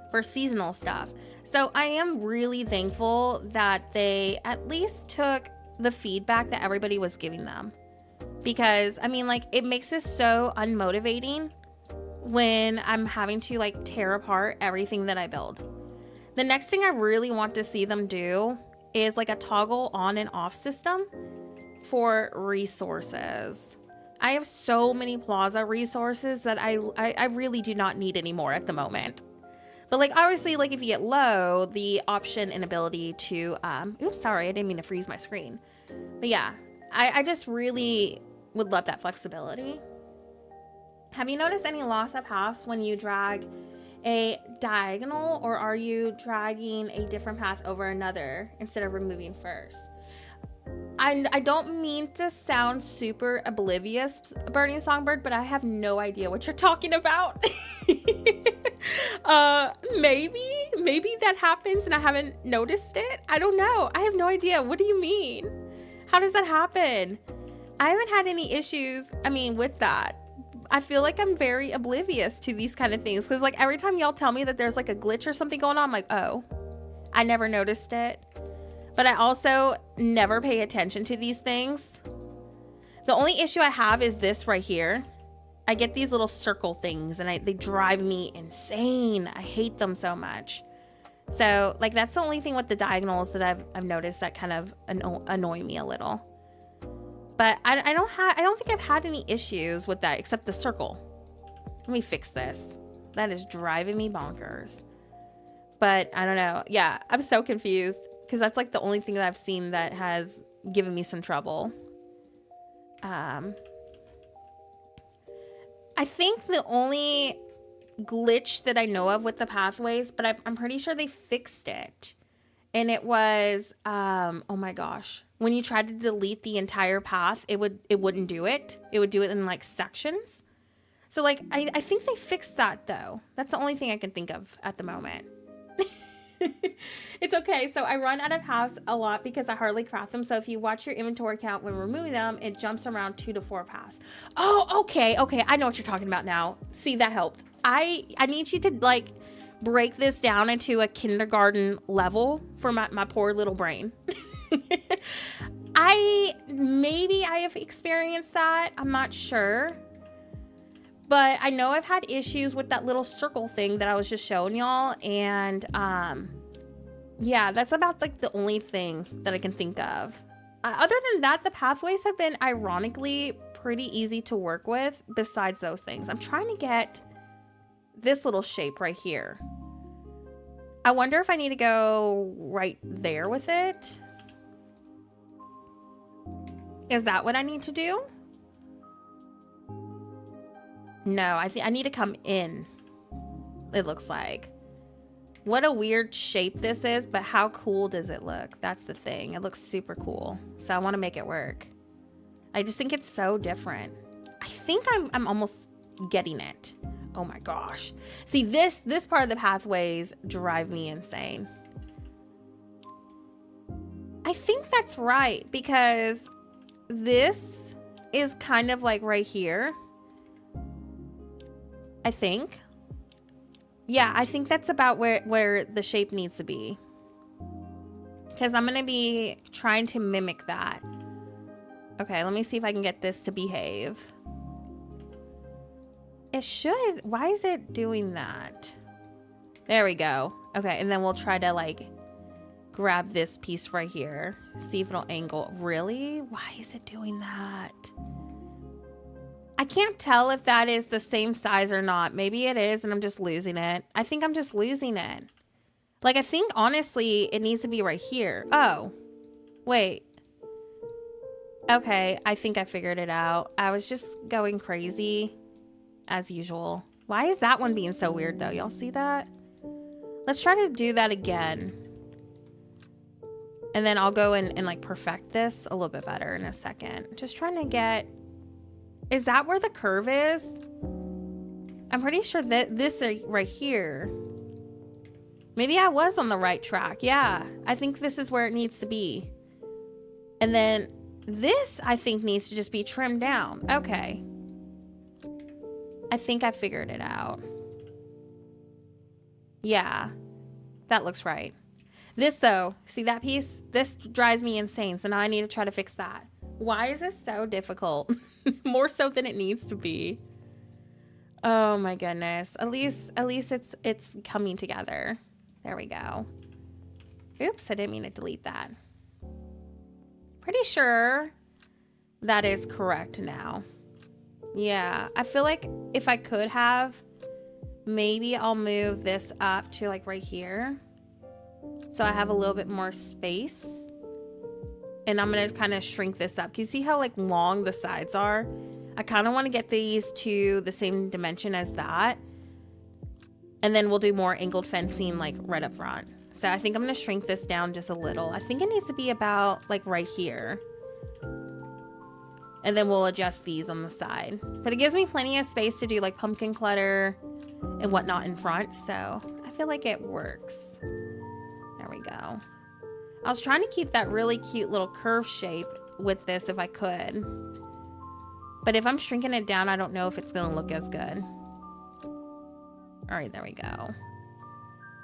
for seasonal stuff. So I am really thankful that they at least took the feedback that everybody was giving them, because I mean, like, it makes this so unmotivating when I'm having to like tear apart everything that I build. The next thing I really want to see them do is like a toggle on and off system for resources. I have so many plaza resources that I really do not need anymore at the moment. But like, obviously, like if you get low, the option and ability to, oops, sorry, I didn't mean to freeze my screen. But yeah, I just really would love that flexibility. Have you noticed any loss of house when you drag a diagonal, or are you dragging a different path over another instead of removing first? I don't mean to sound super oblivious, Burning Songbird, but I have no idea what you're talking about. Maybe that happens and I haven't noticed it. I don't know. I have no idea. What do you mean? How does that happen? I haven't had any issues, I mean, with that. I feel like I'm very oblivious to these kind of things, because like every time y'all tell me that there's like a glitch or something going on, I'm like, oh, I never noticed it. But I also never pay attention to these things. The only issue I have is this right here. I get these little circle things and they drive me insane. I hate them so much. So like that's the only thing with the diagonals that I've noticed that kind of annoy me a little. But I don't think I've had any issues with that except the circle. Let me fix this. That is driving me bonkers. But I don't know. Yeah, I'm so confused, because that's like the only thing that I've seen that has given me some trouble. I think the only glitch that I know of with the pathways, but I'm pretty sure they fixed it. And it was, oh my gosh, when you tried to delete the entire path, it wouldn't do it. It would do it in like sections. So like, I think they fixed that though. That's the only thing I can think of at the moment. It's okay. So I run out of paths a lot because I hardly craft them. So if you watch your inventory count when removing them, it jumps around 2 to 4 paths. Oh, okay. Okay. I know what you're talking about now. See, that helped. I need you to like break this down into a kindergarten level for my poor little brain. Maybe I have experienced that. I'm not sure. But I know I've had issues with that little circle thing that I was just showing y'all. And yeah, that's about like the only thing that I can think of. Other than that, the pathways have been ironically pretty easy to work with besides those things. I'm trying to get this little shape right here. I wonder if I need to go right there with it. Is that what I need to do? No, I think I need to come in. It looks like. What a weird shape this is, but how cool does it look? That's the thing. It looks super cool. So I want to make it work. I just think it's so different. I think I'm almost getting it. Oh my gosh. See, this part of the pathways drive me insane. I think that's right because this is kind of like right here. I think. Yeah, I think that's about where the shape needs to be. Because I'm going to be trying to mimic that. Okay, let me see if I can get this to behave. It should. Why is it doing that? There we go. Okay, and then we'll try to like grab this piece right here. See if it'll angle. Really? Why is it doing that? I can't tell if that is the same size or not. Maybe it is and I'm just losing it. I think I'm just losing it. Like, I think, honestly, it needs to be right here. Oh. Wait. Okay, I think I figured it out. I was just going crazy, as usual. Why is that one being so weird, though? Y'all see that? Let's try to do that again. And then I'll go and like, perfect this a little bit better in a second. Just trying to get... Is that where the curve is? I'm pretty sure that this right here. Maybe I was on the right track. Yeah, I think this is where it needs to be. And then this, I think, needs to just be trimmed down. Okay. I think I figured it out. Yeah, that looks right. This, though, see that piece? This drives me insane. So now I need to try to fix that. Why is this so difficult? More so than it needs to be. Oh my goodness. At least it's coming together. There we go. Oops, I didn't mean to delete that. Pretty sure that is correct now. Yeah, I feel like if I could have, maybe I'll move this up to like right here. So I have a little bit more space. And I'm going to kind of shrink this up. Can you see how like long the sides are? I kind of want to get these to the same dimension as that. And then we'll do more angled fencing like right up front. So I think I'm going to shrink this down just a little. I think it needs to be about like right here. And then we'll adjust these on the side. But it gives me plenty of space to do like pumpkin clutter and whatnot in front. So I feel like it works. There we go. I was trying to keep that really cute little curve shape with this if I could. But if I'm shrinking it down, I don't know if it's going to look as good. All right, there we go.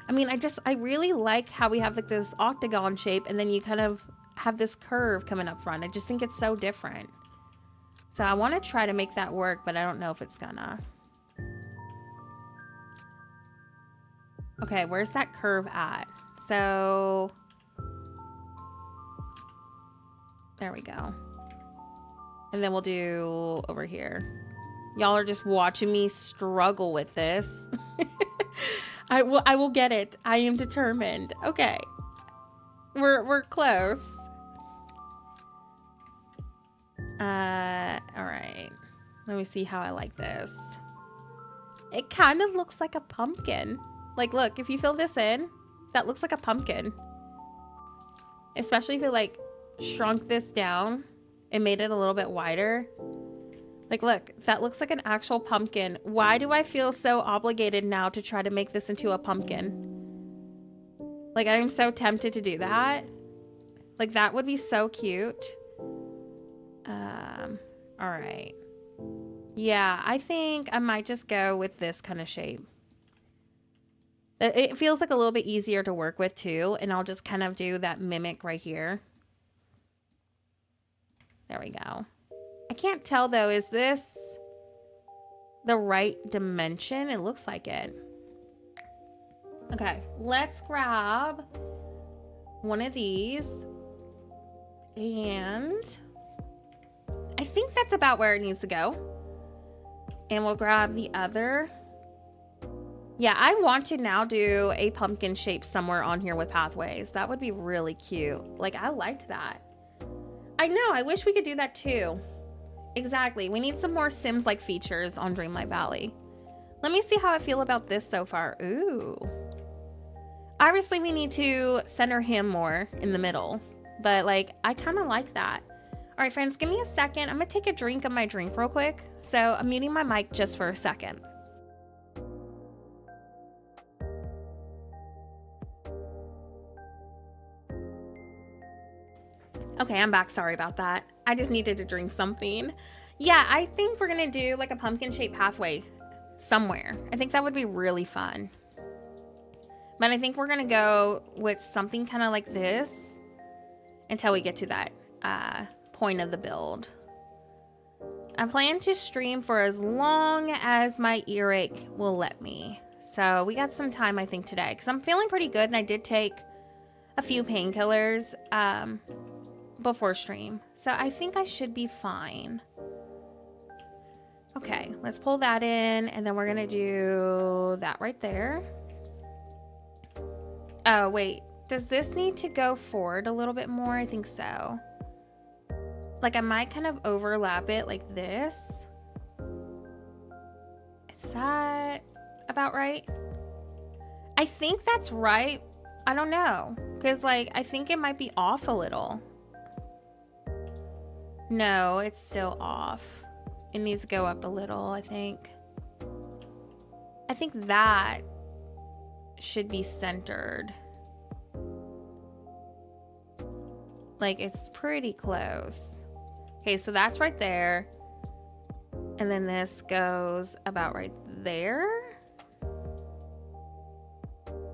I mean, I really like how we have like this octagon shape and then you kind of have this curve coming up front. I just think it's so different. So I want to try to make that work, but I don't know if it's gonna. Okay, where's that curve at? So... There we go. And then we'll do over here. Y'all are just watching me struggle with this. I will get it. I am determined. Okay. We're close. All right. Let me see how I like this. It kind of looks like a pumpkin. Like, look, if you fill this in, that looks like a pumpkin. Especially if you like shrunk this down and made it a little bit wider. Like, look, that looks like an actual pumpkin. Why do I feel so obligated now to try to make this into a pumpkin? Like, I'm so tempted to do that. Like, that would be so cute. All right. Yeah, I think I might just go with this kind of shape. It feels like a little bit easier to work with too, and I'll just kind of do that mimic right here. There we go. I can't tell though, is this the right dimension. It looks like it. Okay, let's grab one of these. And I think that's about where it needs to go. And we'll grab the other. Yeah, I want to now do a pumpkin shape somewhere on here with pathways. That would be really cute. Like, I liked that. I know, I wish we could do that too. Exactly, we need some more Sims-like features on Dreamlight Valley. Let me see how I feel about this so far. Ooh. Obviously, we need to center him more in the middle. But, like, I kind of like that. All right, friends, give me a second. I'm going to take a drink of my drink real quick. So, I'm muting my mic just for a second. Okay, I'm back. Sorry about that. I just needed to drink something. Yeah, I think we're going to do, like, a pumpkin-shaped pathway somewhere. I think that would be really fun. But I think we're going to go with something kind of like this until we get to that point of the build. I plan to stream for as long as my earache will let me. So we got some time, I think, today. Because I'm feeling pretty good, and I did take a few painkillers before stream. So I think I should be fine. Okay, let's pull that in, and then we're going to do that right there. Oh, wait. Does this need to go forward a little bit more? I think so. Like, I might kind of overlap it like this. Is that about right? I think that's right. I don't know. Because, like, I think it might be off a little. No, it's still off. It needs to go up a little, I think. I think that should be centered. Like, it's pretty close. Okay, so that's right there. And then this goes about right there.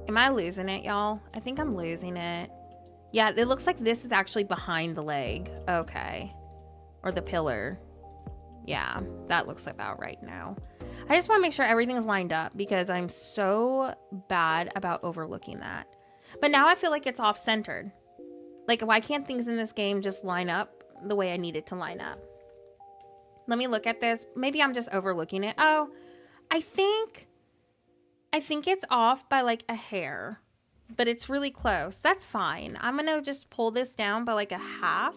Am I losing it, y'all? I think I'm losing it. Yeah, it looks like this is actually behind the leg. Okay. Or the pillar. Yeah, that looks about right now. I just want to make sure everything's lined up because I'm so bad about overlooking that. But now I feel like it's off-centered. Like, why can't things in this game just line up the way I need it to line up? Let me look at this. Maybe I'm just overlooking it. Oh, I think it's off by like a hair, but it's really close. That's fine. I'm going to just pull this down by like a half.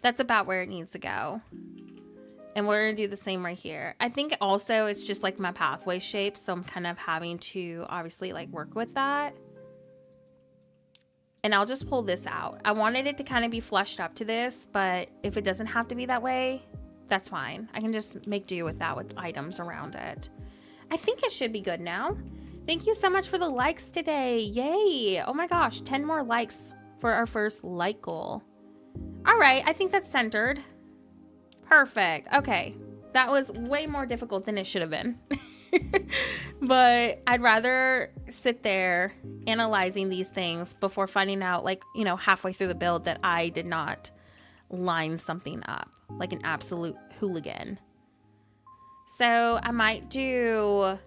That's about where it needs to go. And we're going to do the same right here. I think also it's just like my pathway shape. So I'm kind of having to obviously like work with that. And I'll just pull this out. I wanted it to kind of be flushed up to this, but if it doesn't have to be that way, that's fine. I can just make do with that with items around it. I think it should be good now. Thank you so much for the likes today. Yay. Oh my gosh, 10 more likes for our first like goal. All right, I think that's centered. Perfect. Okay, that was way more difficult than it should have been. But I'd rather sit there analyzing these things before finding out, like, you know, halfway through the build that I did not line something up like an absolute hooligan. So I might do,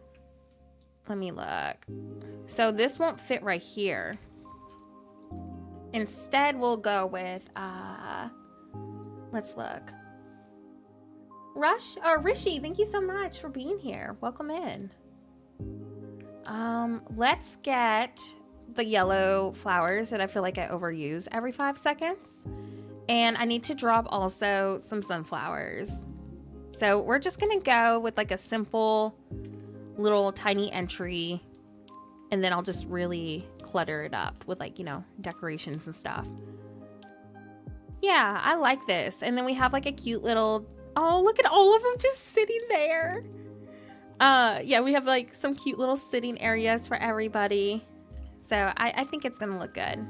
let me look. So this won't fit right here. Instead, we'll go with, let's look. Rishi, thank you so much for being here. Welcome in. Let's get the yellow flowers that I feel like I overuse every 5 seconds. And I need to drop also some sunflowers. So we're just gonna go with like a simple little tiny entry. And then I'll just really clutter it up with like, you know, decorations and stuff. Yeah, I like this. And then we have like a cute little, oh, look at all of them just sitting there. Yeah, we have like some cute little sitting areas for everybody. So I think it's gonna look good.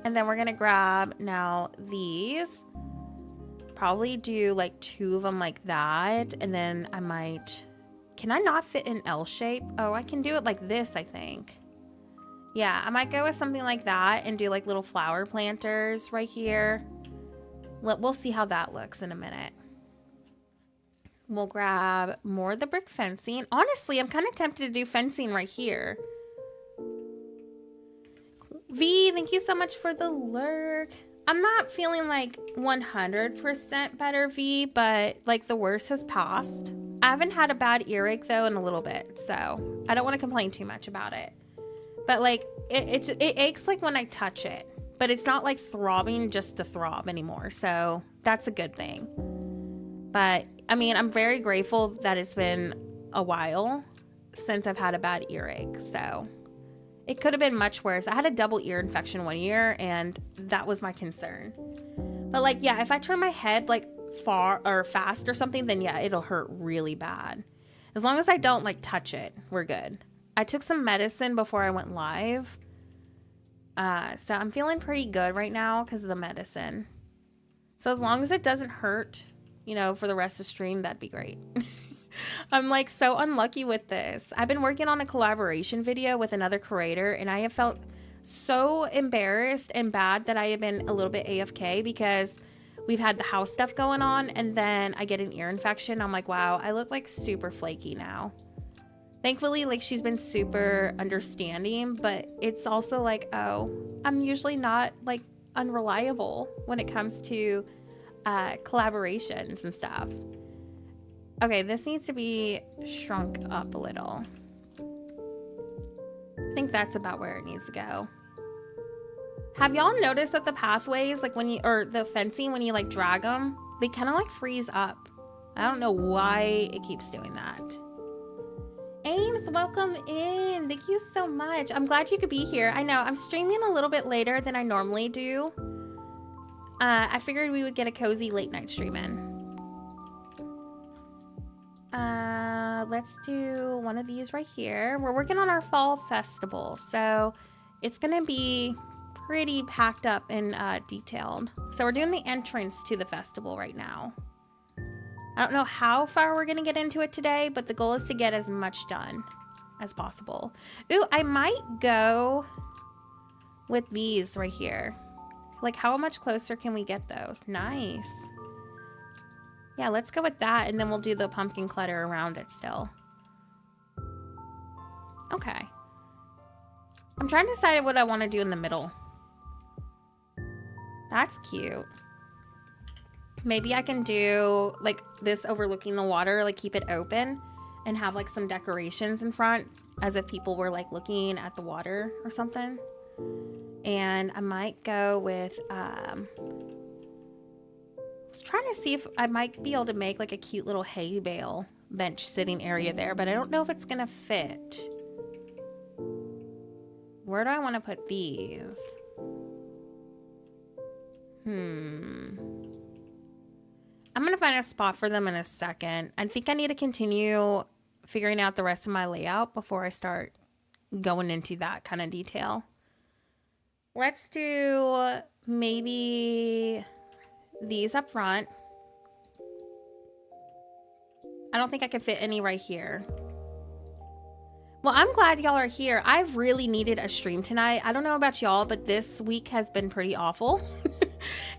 And then we're gonna grab now these. Probably do like 2 of them like that. And then I might, can I not fit an L shape? Oh, I can do it like this, I think. Yeah, I might go with something like that and do like little flower planters right here. We'll see how that looks in a minute. We'll grab more of the brick fencing. Honestly, I'm kind of tempted to do fencing right here. V, thank you so much for the lurk. I'm not feeling like 100% better, V, but like the worst has passed. I haven't had a bad earache though in a little bit, so I don't want to complain too much about it. But like it aches like when I touch it, but it's not like throbbing just to throb anymore, so that's a good thing. But I mean, I'm very grateful that it's been a while since I've had a bad earache, so it could have been much worse. I had a double ear infection one year, and that was my concern. But like, yeah, if I turn my head like far or fast or something, then yeah, it'll hurt really bad. As long as I don't like touch it, we're good. I took some medicine before I went live. So I'm feeling pretty good right now because of the medicine. So as long as it doesn't hurt, you know, for the rest of the stream, that'd be great. I'm like so unlucky with this. I've been working on a collaboration video with another creator, and I have felt so embarrassed and bad that I have been a little bit AFK because we've had the house stuff going on, and then I get an ear infection. I'm like, wow, I look like super flaky now. Thankfully, like, she's been super understanding, but it's also like, oh, I'm usually not like unreliable when it comes to collaborations and stuff. Okay, this needs to be shrunk up a little. I think that's about where it needs to go. Have y'all noticed that the pathways, like when you, or the fencing, when you like drag them, they kind of like freeze up? I don't know why it keeps doing that. Ames, welcome in. Thank you so much. I'm glad you could be here. I know I'm streaming a little bit later than I normally do. I figured we would get a cozy late night stream in. Let's do one of these right here. We're working on our fall festival, so it's gonna be pretty packed up and detailed. So we're doing the entrance to the festival right now. I don't know how far we're gonna get into it today, but the goal is to get as much done as possible. Ooh, I might go with these right here. Like, how much closer can we get those? Nice. Yeah, let's go with that, and then we'll do the pumpkin clutter around it still. Okay. I'm trying to decide what I want to do in the middle. That's cute. Maybe I can do, like, this overlooking the water, like, keep it open, and have, like, some decorations in front, as if people were, like, looking at the water or something. And I might go with, I was trying to see if I might be able to make like a cute little hay bale bench sitting area there, but I don't know if it's gonna fit. Where do I want to put these? I'm gonna find a spot for them in a second. I think I need to continue figuring out the rest of my layout before I start going into that kind of detail. Let's do maybe these up front. I don't think I can fit any right here. Well, I'm glad y'all are here. I've really needed a stream tonight. I don't know about y'all, but this week has been pretty awful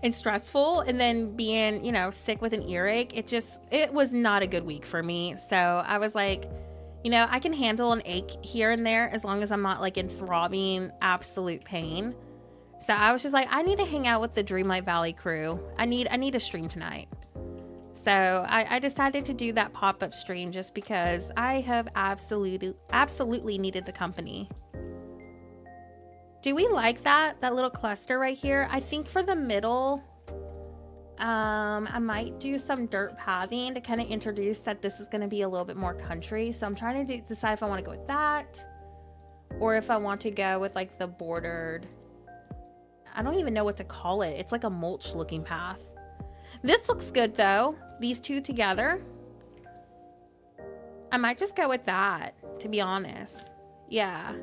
and stressful. And then being, you know, sick with an earache, it was not a good week for me. So I was like, you know, I can handle an ache here and there as long as I'm not like in throbbing absolute pain. So I was just like, I need to hang out with the Dreamlight Valley crew. I need a stream tonight. So I decided to do that pop-up stream just because I have absolutely needed the company. Do we like that little cluster right here? I think for the middle, I might do some dirt pathing to kind of introduce that this is going to be a little bit more country. So I'm trying to decide if I want to go with that or if I want to go with like the bordered, I don't even know what to call it. It's like a mulch looking path. This looks good though. These two together. I might just go with that, to be honest. Yeah.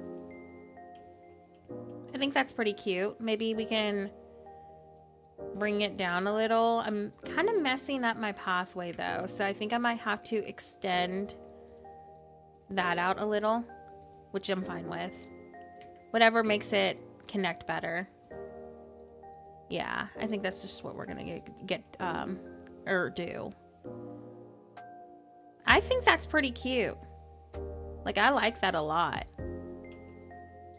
I think that's pretty cute. Maybe we can bring it down a little. I'm kind of messing up my pathway though, so I think I might have to extend that out a little, which I'm fine with. Whatever makes it connect better. Yeah, I think that's just what we're gonna get or do. I think that's pretty cute. Like, I like that a lot.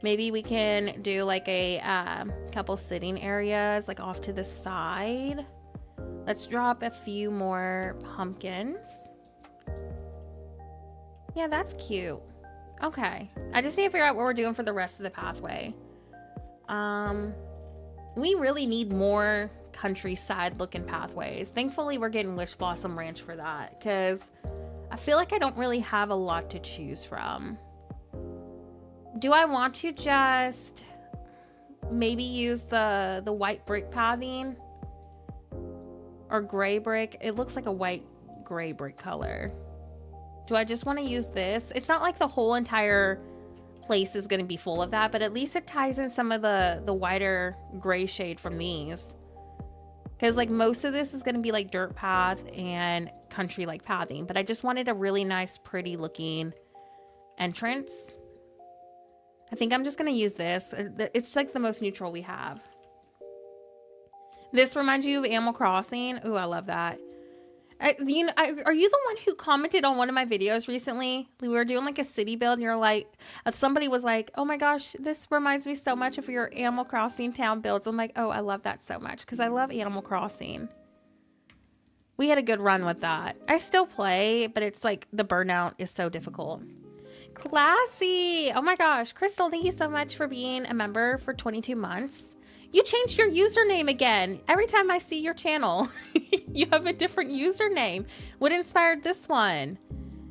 Maybe we can do like a couple sitting areas like off to the side. Let's drop a few more pumpkins. Yeah, that's cute. Okay. I just need to figure out what we're doing for the rest of the pathway. We really need more countryside looking pathways. Thankfully, we're getting Wish Blossom Ranch for that, because I feel like I don't really have a lot to choose from. Do I want to just maybe use the white brick pathing? Or gray brick? It looks like a white gray brick color. Do I just want to use this? It's not like the whole entire place is going to be full of that, but at least it ties in some of the whiter gray shade from these. Because like most of this is going to be like dirt path and country like pathing, but I just wanted a really nice, pretty looking entrance. I think I'm just going to use this. It's like the most neutral we have. This reminds you of Animal Crossing. Ooh, I love that. Are you the one who commented on one of my videos recently? We were doing like a city build and you're like, somebody was like, oh my gosh, this reminds me so much of your Animal Crossing town builds. I'm like, oh, I love that so much because I love Animal Crossing. We had a good run with that. I still play, but it's like the burnout is so difficult. Classy. Oh my gosh. Crystal, thank you so much for being a member for 22 months. You changed your username again. Every time I see your channel, you have a different username. What inspired this one?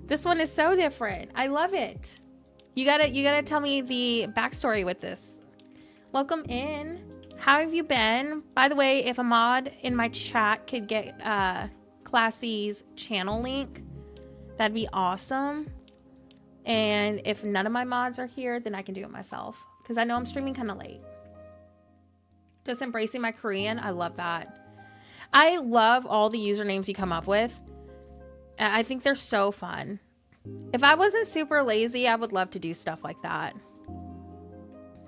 This one is so different. I love it. You gotta tell me the backstory with this. Welcome in. How have you been? By the way, if a mod in my chat could get Classy's channel link, that'd be awesome. And if none of my mods are here, then I can do it myself. Because I know I'm streaming kind of late. Just embracing my Korean. I love that. I love all the usernames you come up with. I think they're so fun. If I wasn't super lazy, I would love to do stuff like that.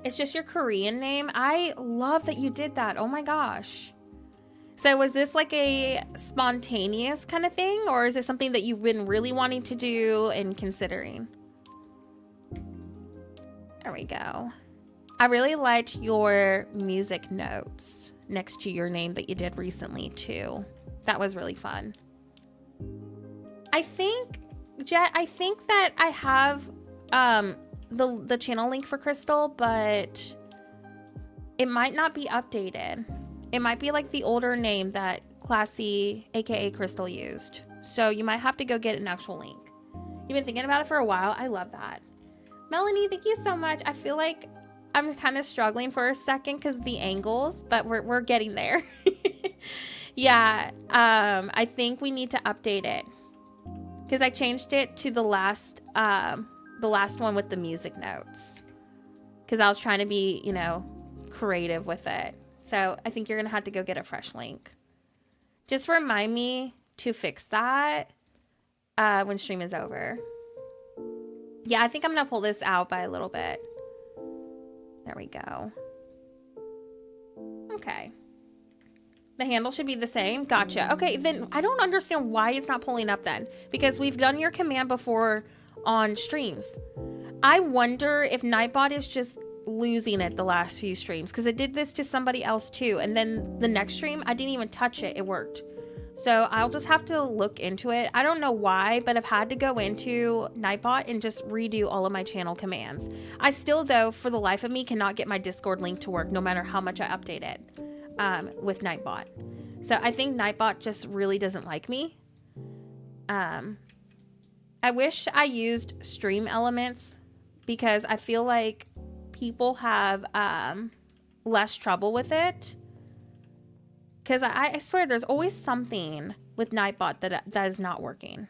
It's just your Korean name. I love that you did that. Oh my gosh. So was this like a spontaneous kind of thing? Or is it something that you've been really wanting to do and considering? There we go. I really liked your music notes next to your name that you did recently too. That was really fun. I think, Jet, that I have the channel link for Crystal, but it might not be updated. It might be like the older name that Classy, aka Crystal, used. So you might have to go get an actual link. You've been thinking about it for a while. I love that. Melanie, thank you so much. I feel like I'm kind of struggling for a second because of the angles, but we're getting there. Yeah, I think we need to update it because I changed it to the last one with the music notes because I was trying to be, you know, creative with it. So I think you're gonna have to go get a fresh link. Just remind me to fix that when stream is over. Yeah, I think I'm gonna pull this out by a little bit. There we go. Okay. The handle should be the same. Gotcha. Okay, then I don't understand why it's not pulling up then. Because we've done your command before on streams. I wonder if Nightbot is just losing it the last few streams. Because it did this to somebody else too. And then the next stream, I didn't even touch it. It worked. So I'll just have to look into it. I don't know why, but I've had to go into Nightbot and just redo all of my channel commands. I still, though, for the life of me, cannot get my Discord link to work no matter how much I update it with Nightbot. So I think Nightbot just really doesn't like me. I wish I used Stream Elements because I feel like people have less trouble with it. Because I swear there's always something with Nightbot that is not working.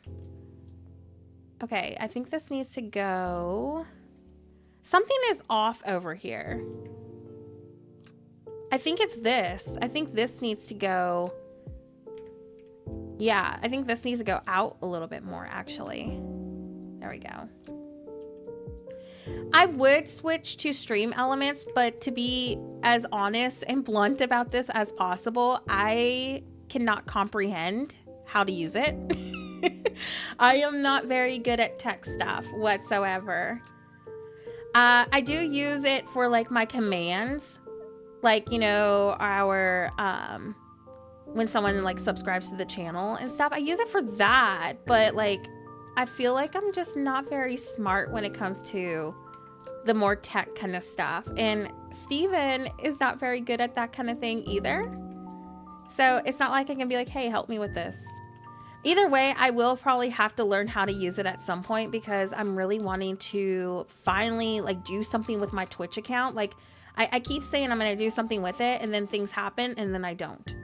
Okay, I think this needs to go. Something is off over here. I think it's this. I think this needs to go. Yeah, I think this needs to go out a little bit more, actually. There we go. I would switch to Stream Elements, but to be as honest and blunt about this as possible, I cannot comprehend how to use it. I am not very good at tech stuff whatsoever. I do use it for like my commands, like, you know, our when someone like subscribes to the channel and stuff. I use it for that, but like I feel like I'm just not very smart when it comes to the more tech kind of stuff, and Steven is not very good at that kind of thing either. So it's not like I can be like, hey, help me with this. Either way, I will probably have to learn how to use it at some point, because I'm really wanting to finally like do something with my Twitch account. Like I keep saying I'm going to do something with it, and then things happen and then I don't.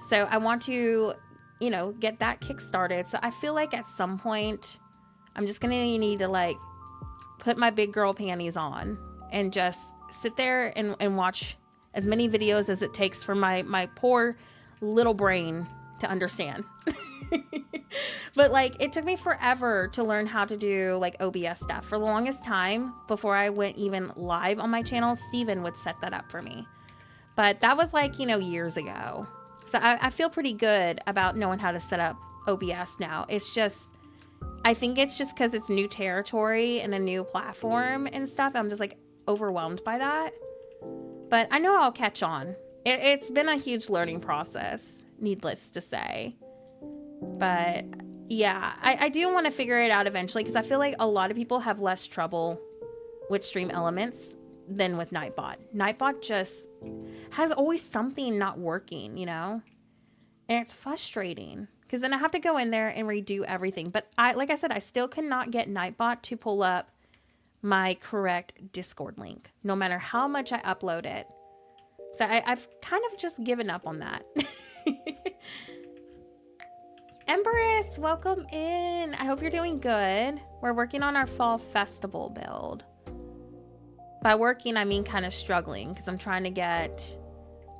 So I want to, you know, get that kick started. So I feel like at some point I'm just going to need to like put my big girl panties on and just sit there and watch as many videos as it takes for my poor little brain to understand. But like it took me forever to learn how to do like OBS stuff. For the longest time, before I went even live on my channel, Steven would set that up for me. But that was like, you know, years ago. So I feel pretty good about knowing how to set up OBS now. It's just, I think it's just because it's new territory and a new platform and stuff. I'm just like overwhelmed by that. But I know I'll catch on. It's been a huge learning process, needless to say. But yeah, I do want to figure it out eventually, because I feel like a lot of people have less trouble with Stream Elements than with Nightbot. Nightbot just has always something not working, you know? And it's frustrating, because then I have to go in there and redo everything. But like I said, I still cannot get Nightbot to pull up my correct Discord link, no matter how much I upload it. So I've kind of just given up on that. Empress, welcome in. I hope you're doing good. We're working on our fall festival build. By working, I mean kind of struggling, because I'm trying to get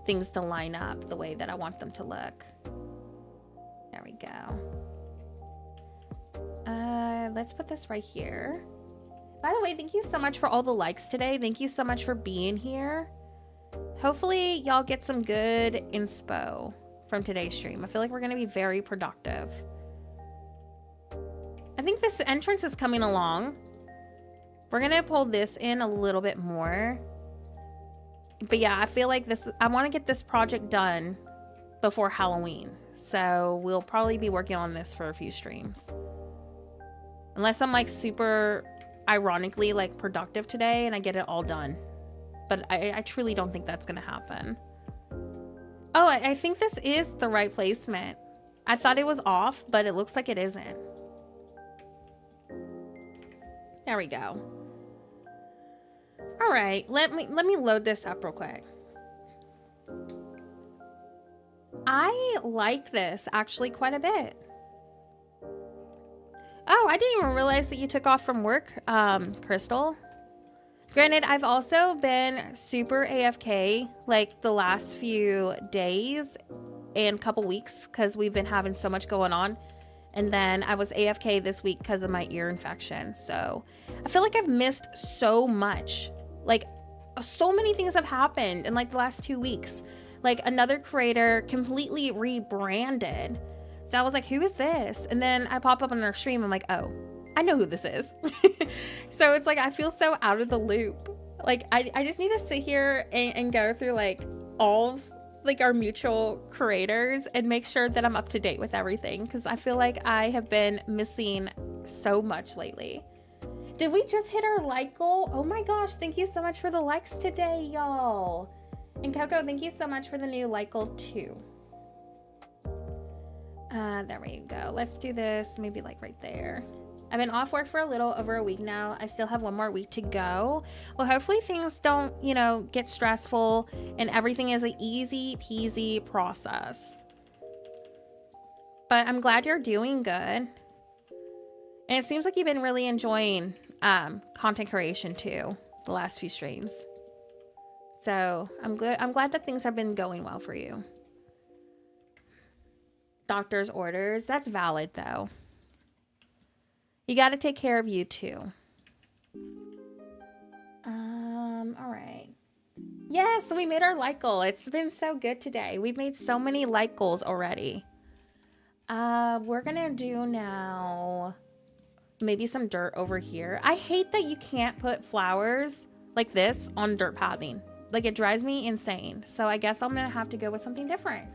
things to line up the way that I want them to look. There we go. Let's put this right here. By the way, thank you so much for all the likes today. Thank you so much for being here. Hopefully y'all get some good inspo from today's stream. I feel like we're going to be very productive. I think this entrance is coming along. We're going to pull this in a little bit more. But yeah, I feel like this, I want to get this project done before Halloween. So we'll probably be working on this for a few streams. Unless I'm like super ironically like productive today and I get it all done. But I truly don't think that's going to happen. Oh, I think this is the right placement. I thought it was off, but it looks like it isn't. There we go. All right, let me load this up real quick. I like this actually quite a bit. Oh, I didn't even realize that you took off from work, Crystal. Granted, I've also been super AFK like the last few days and couple weeks because we've been having so much going on. And then I was AFK this week because of my ear infection. So I feel like I've missed so much. Like so many things have happened in like the last 2 weeks. Like another creator completely rebranded. So I was like, who is this? And then I pop up on their stream. I'm like, oh, I know who this is. So it's like, I feel so out of the loop. Like I just need to sit here and go through like all of like our mutual creators and make sure that I'm up to date with everything. Cause I feel like I have been missing so much lately. Did we just hit our like goal? Oh my gosh. Thank you so much for the likes today, y'all. And Coco, thank you so much for the new like goal too. There we go. Let's do this maybe like right there. I've been off work for a little over a week now. I still have 1 more week to go. Well, hopefully things don't, you know, get stressful and everything is an easy peasy process. But I'm glad you're doing good. And it seems like you've been really enjoying content creation too, the last few streams. So I'm glad that things have been going well for you. Doctor's orders. That's valid though. You got to take care of you too. All right. Yes, we made our like goal. It's been so good today. We've made so many like goals already. We're gonna do now maybe some dirt over here. I hate that you can't put flowers like this on dirt pathing. Like, it drives me insane. So I guess I'm gonna have to go with something different.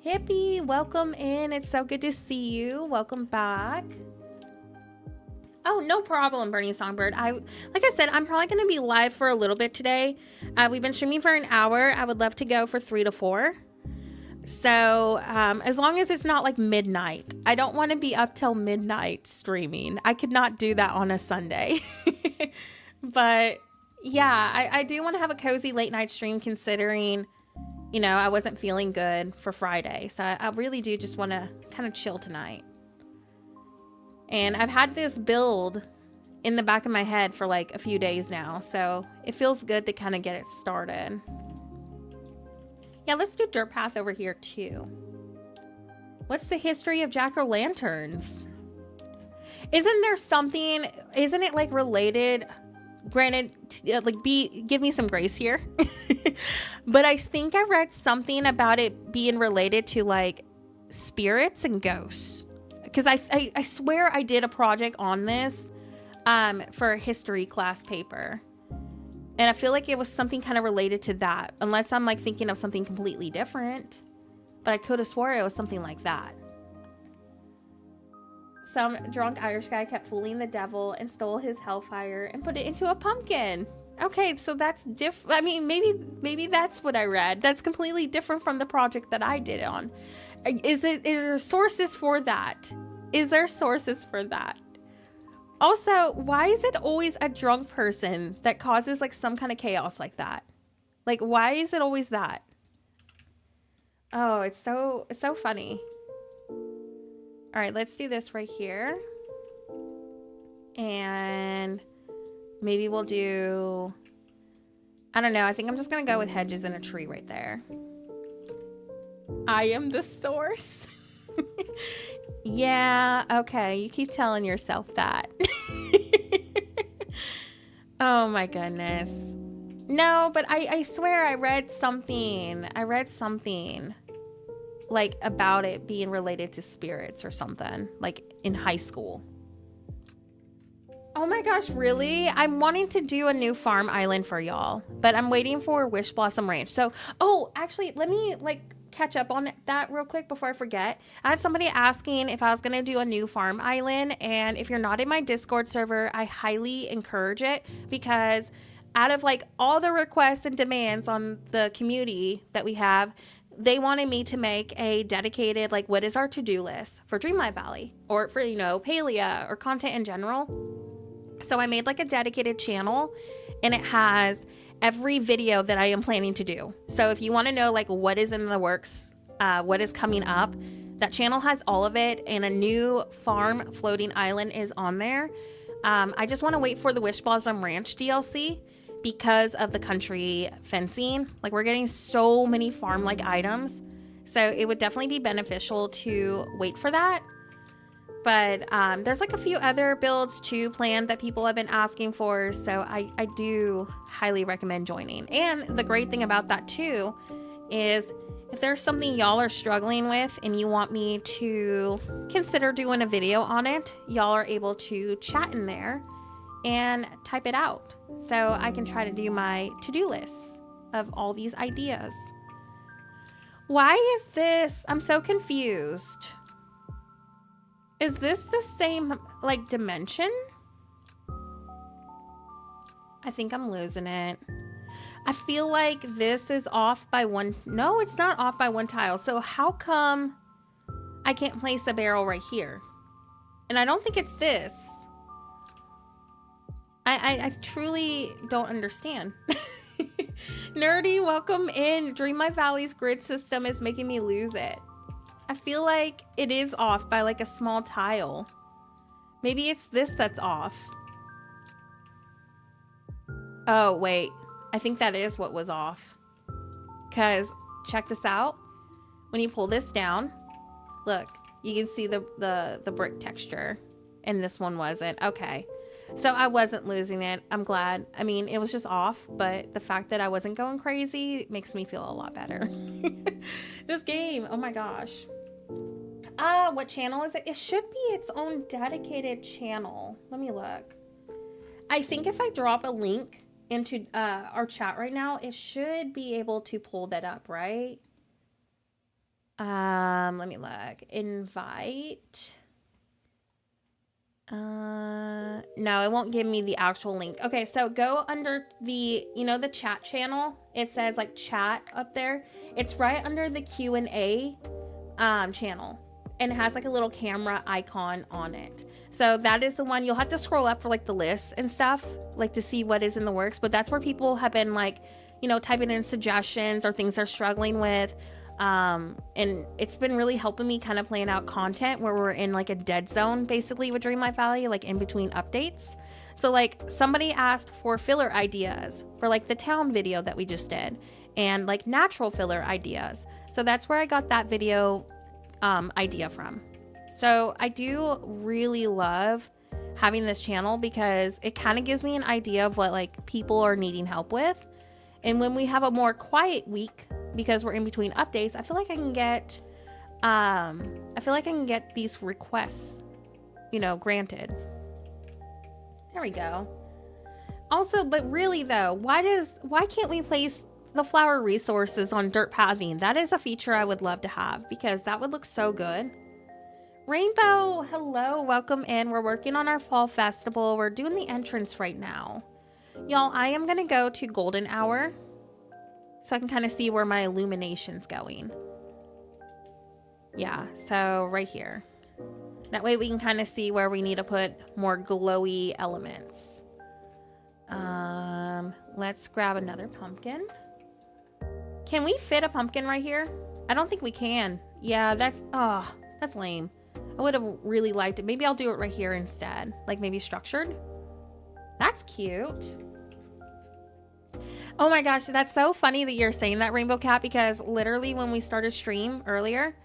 Hippie, welcome in. It's so good to see you. Welcome back. Oh, no problem, Bernie Songbird. Like I said, I'm probably going to be live for a little bit today. We've been streaming for an hour. I would love to go for 3 to 4. So as long as it's not like midnight. I don't want to be up till midnight streaming. I could not do that on a Sunday. But yeah, I do want to have a cozy late night stream considering, you know, I wasn't feeling good for Friday. So I really do just want to kind of chill tonight. And I've had this build in the back of my head for like a few days now. So it feels good to kind of get it started. Yeah, let's do dirt path over here too. What's the history of jack-o'-lanterns? Isn't there something, isn't it like related? Granted, like give me some grace here. But I think I read something about it being related to like spirits and ghosts. Because I swear I did a project on this for a history class paper. And I feel like it was something kind of related to that. Unless I'm like thinking of something completely different. But I could have swore it was something like that. Some drunk Irish guy kept fooling the devil and stole his hellfire and put it into a pumpkin. Okay, so that's different. I mean, maybe that's what I read. That's completely different from the project that I did on. Is there sources for that? Is there sources for that? Also, why is it always a drunk person that causes like some kind of chaos like that? Like, why is it always that? Oh, it's so funny. All right, let's do this right here. And maybe we'll do, I don't know. I think I'm just going to go with hedges and a tree right there. I am the source. Yeah, okay. You keep telling yourself that. Oh my goodness. No, but I swear I read something. Like about it being related to spirits or something. Like in high school. Oh my gosh, really? I'm wanting to do a new farm island for y'all. But I'm waiting for Wish Blossom Ranch. So, oh, actually, let me like catch up on that real quick before I forget. I had somebody asking if I was going to do a new farm island, and if you're not in my Discord server, I highly encourage it, because out of like all the requests and demands on the community that we have, they wanted me to make a dedicated, like, what is our to-do list for Dreamlight Valley, or for, you know, Palia or content in general. So I made like a dedicated channel, and it has every video that I am planning to do. So if you want to know like what is in the works, what is coming up, that channel has all of it, and a new farm floating island is on there. I just want to wait for the Wish Blossom Ranch DLC because of the country fencing. Like, we're getting so many farm like items, so it would definitely be beneficial to wait for that. But there's like a few other builds too planned that people have been asking for, so I do highly recommend joining. And the great thing about that too is if there's something y'all are struggling with and you want me to consider doing a video on it, y'all are able to chat in there and type it out, so I can try to do my to-do list of all these ideas. Why is this? I'm so confused. Is this the same, like, dimension? I think I'm losing it. I feel like this is off by one. No, it's not off by one tile. So how come I can't place a barrel right here? And I don't think it's this. I truly don't understand. Nerdy, welcome in. Dreamlight Valley's grid system is making me lose it. I feel like it is off by like a small tile. Maybe it's this that's off. Oh, wait. I think that is what was off. Because check this out. When you pull this down, look, you can see the brick texture. And this one wasn't. Okay. So I wasn't losing it. I'm glad. I mean, it was just off, but the fact that I wasn't going crazy makes me feel a lot better. This game, oh my gosh. What channel is it? It should be its own dedicated channel. Let me look. I think if I drop a link into our chat right now, it should be able to pull that up, right? Let me look. Invite. No, it won't give me the actual link. Okay, so go under the, you know, the chat channel. It says like chat up there. It's right under the Q&A channel, and it has like a little camera icon on it. So that is the one. You'll have to scroll up for like the lists and stuff, like to see what is in the works. But that's where people have been like, you know, typing in suggestions or things they're struggling with. And it's been really helping me kind of plan out content where we're in like a dead zone basically with Dreamlight Valley, like in between updates. So like somebody asked for filler ideas for like the town video that we just did, and like natural filler ideas. So that's where I got that video idea from. So I do really love having this channel because it kind of gives me an idea of what like people are needing help with. And when we have a more quiet week, because we're in between updates, I feel like I can get these requests, you know, granted. There we go. Also, but really though, why can't we place the flower resources on dirt pathing? That is a feature I would love to have because that would look so good. Rainbow, hello, welcome in. We're working on our fall festival. We're doing the entrance right now. Y'all, I am gonna go to golden hour so I can kind of see where my illumination's going. Yeah, so right here. That way we can kind of see where we need to put more glowy elements. Let's grab another pumpkin. Can we fit a pumpkin right here? I don't think we can. Yeah, that's lame. I would have really liked it. Maybe I'll do it right here instead. Like maybe structured. That's cute. Oh my gosh, that's so funny that you're saying that, Rainbow Cat, because literally when we started stream earlier,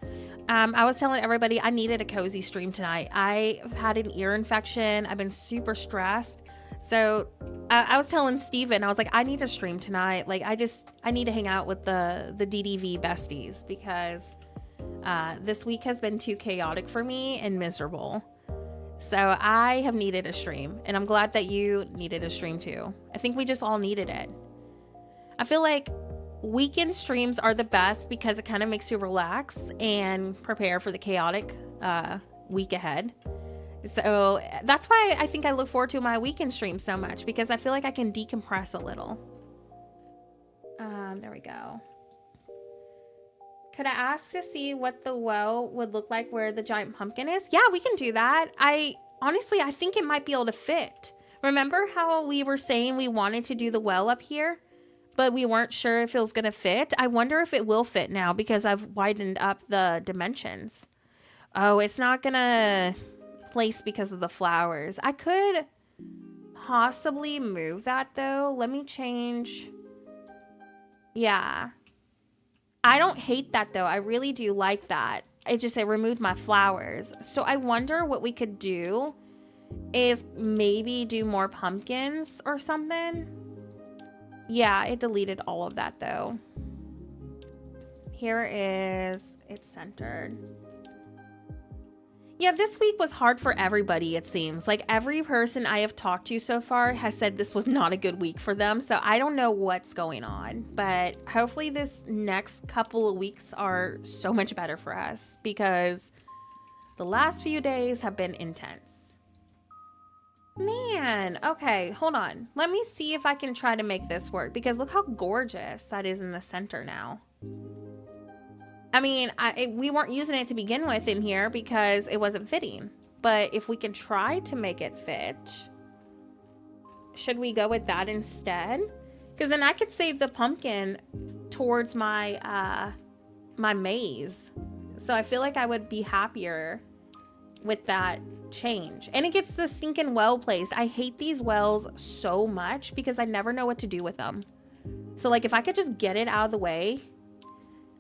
I was telling everybody I needed a cozy stream tonight. I've had an ear infection. I've been super stressed. So I was telling Steven, I was like, I need to stream tonight. Like, I need to hang out with the DDV besties because this week has been too chaotic for me and miserable. So I have needed a stream, and I'm glad that you needed a stream too. I think we just all needed it. I feel like weekend streams are the best because it kind of makes you relax and prepare for the chaotic week ahead. So that's why I think I look forward to my weekend stream so much, because I feel like I can decompress a little. There we go. Could I ask to see what the well would look like where the giant pumpkin is? Yeah, we can do that. Honestly, I think it might be able to fit. Remember how we were saying we wanted to do the well up here, but we weren't sure if it was going to fit? I wonder if it will fit now because I've widened up the dimensions. Oh, it's not going to place because of the flowers. I could possibly move that though. Let me change. Yeah. I don't hate that though. I really do like that. It removed my flowers. So I wonder what we could do is maybe do more pumpkins or something. Yeah, it deleted all of that though. Here is, it's centered. Yeah, this week was hard for everybody, it seems. Like every person I have talked to so far has said this was not a good week for them. So I don't know what's going on, but hopefully this next couple of weeks are so much better for us because the last few days have been intense. Man, okay, hold on. Let me see if I can try to make this work because look how gorgeous that is in the center now. I mean, we weren't using it to begin with in here because it wasn't fitting. But if we can try to make it fit, should we go with that instead? Because then I could save the pumpkin towards my my maze. So I feel like I would be happier with that change. And it gets the stinking well placed. I hate these wells so much because I never know what to do with them. So like if I could just get it out of the way,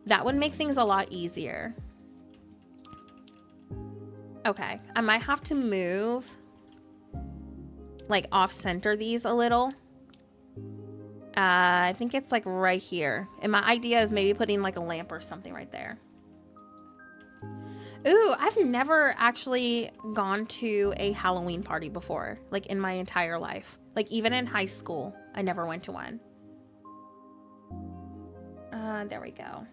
that would make things a lot easier. Okay, I might have to move, like off center these a little. I think it's like right here. And my idea is maybe putting like a lamp or something right there. Ooh, I've never actually gone to a Halloween party before, like in my entire life. Like even in high school, I never went to one. There we go.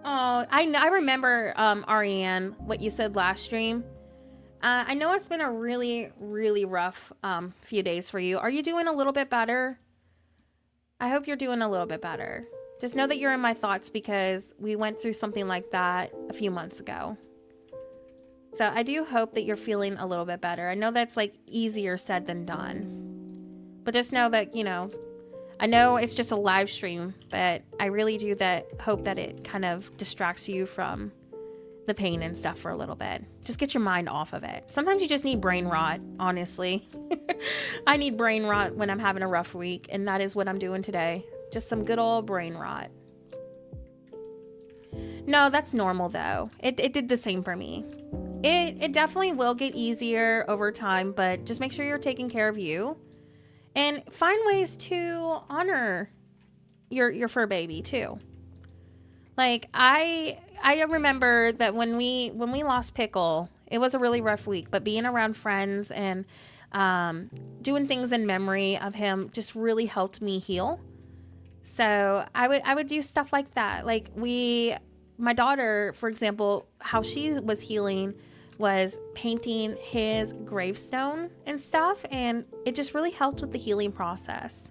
Oh, I remember, Ariane, what you said last stream. I know it's been a really, really rough few days for you. Are you doing a little bit better? I hope you're doing a little bit better. Just know that you're in my thoughts because we went through something like that a few months ago. So I do hope that you're feeling a little bit better. I know that's like easier said than done. But just know that, you know, I know it's just a live stream, but I really do hope that it kind of distracts you from the pain and stuff for a little bit. Just get your mind off of it. Sometimes you just need brain rot, honestly. I need brain rot when I'm having a rough week, and that is what I'm doing today. Just some good old brain rot. No, that's normal though. It did the same for me. It definitely will get easier over time, but just make sure you're taking care of you. And find ways to honor your fur baby too. Like I remember that when we lost Pickle, it was a really rough week, but being around friends and doing things in memory of him just really helped me heal. So I would do stuff like that. Like my daughter, for example, how she was healing was painting his gravestone and stuff, and it just really helped with the healing process.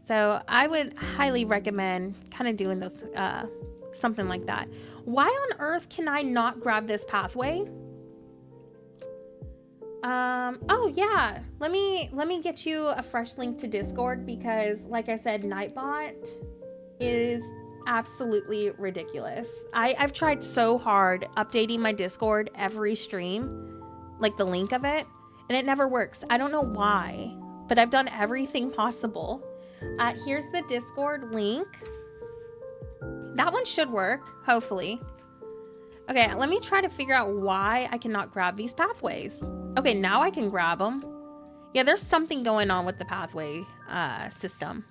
So I would highly recommend kind of doing those, something like that. Why on earth can I not grab this pathway? Oh yeah, let me get you a fresh link to Discord because like I said, Nightbot is absolutely ridiculous. I've tried so hard updating my Discord every stream, like the link of it, and it never works. I don't know why, but I've done everything possible. Here's the Discord link. That one should work, hopefully. Okay, let me try to figure out why I cannot grab these pathways. Okay, now I can grab them. Yeah, there's something going on with the pathway system.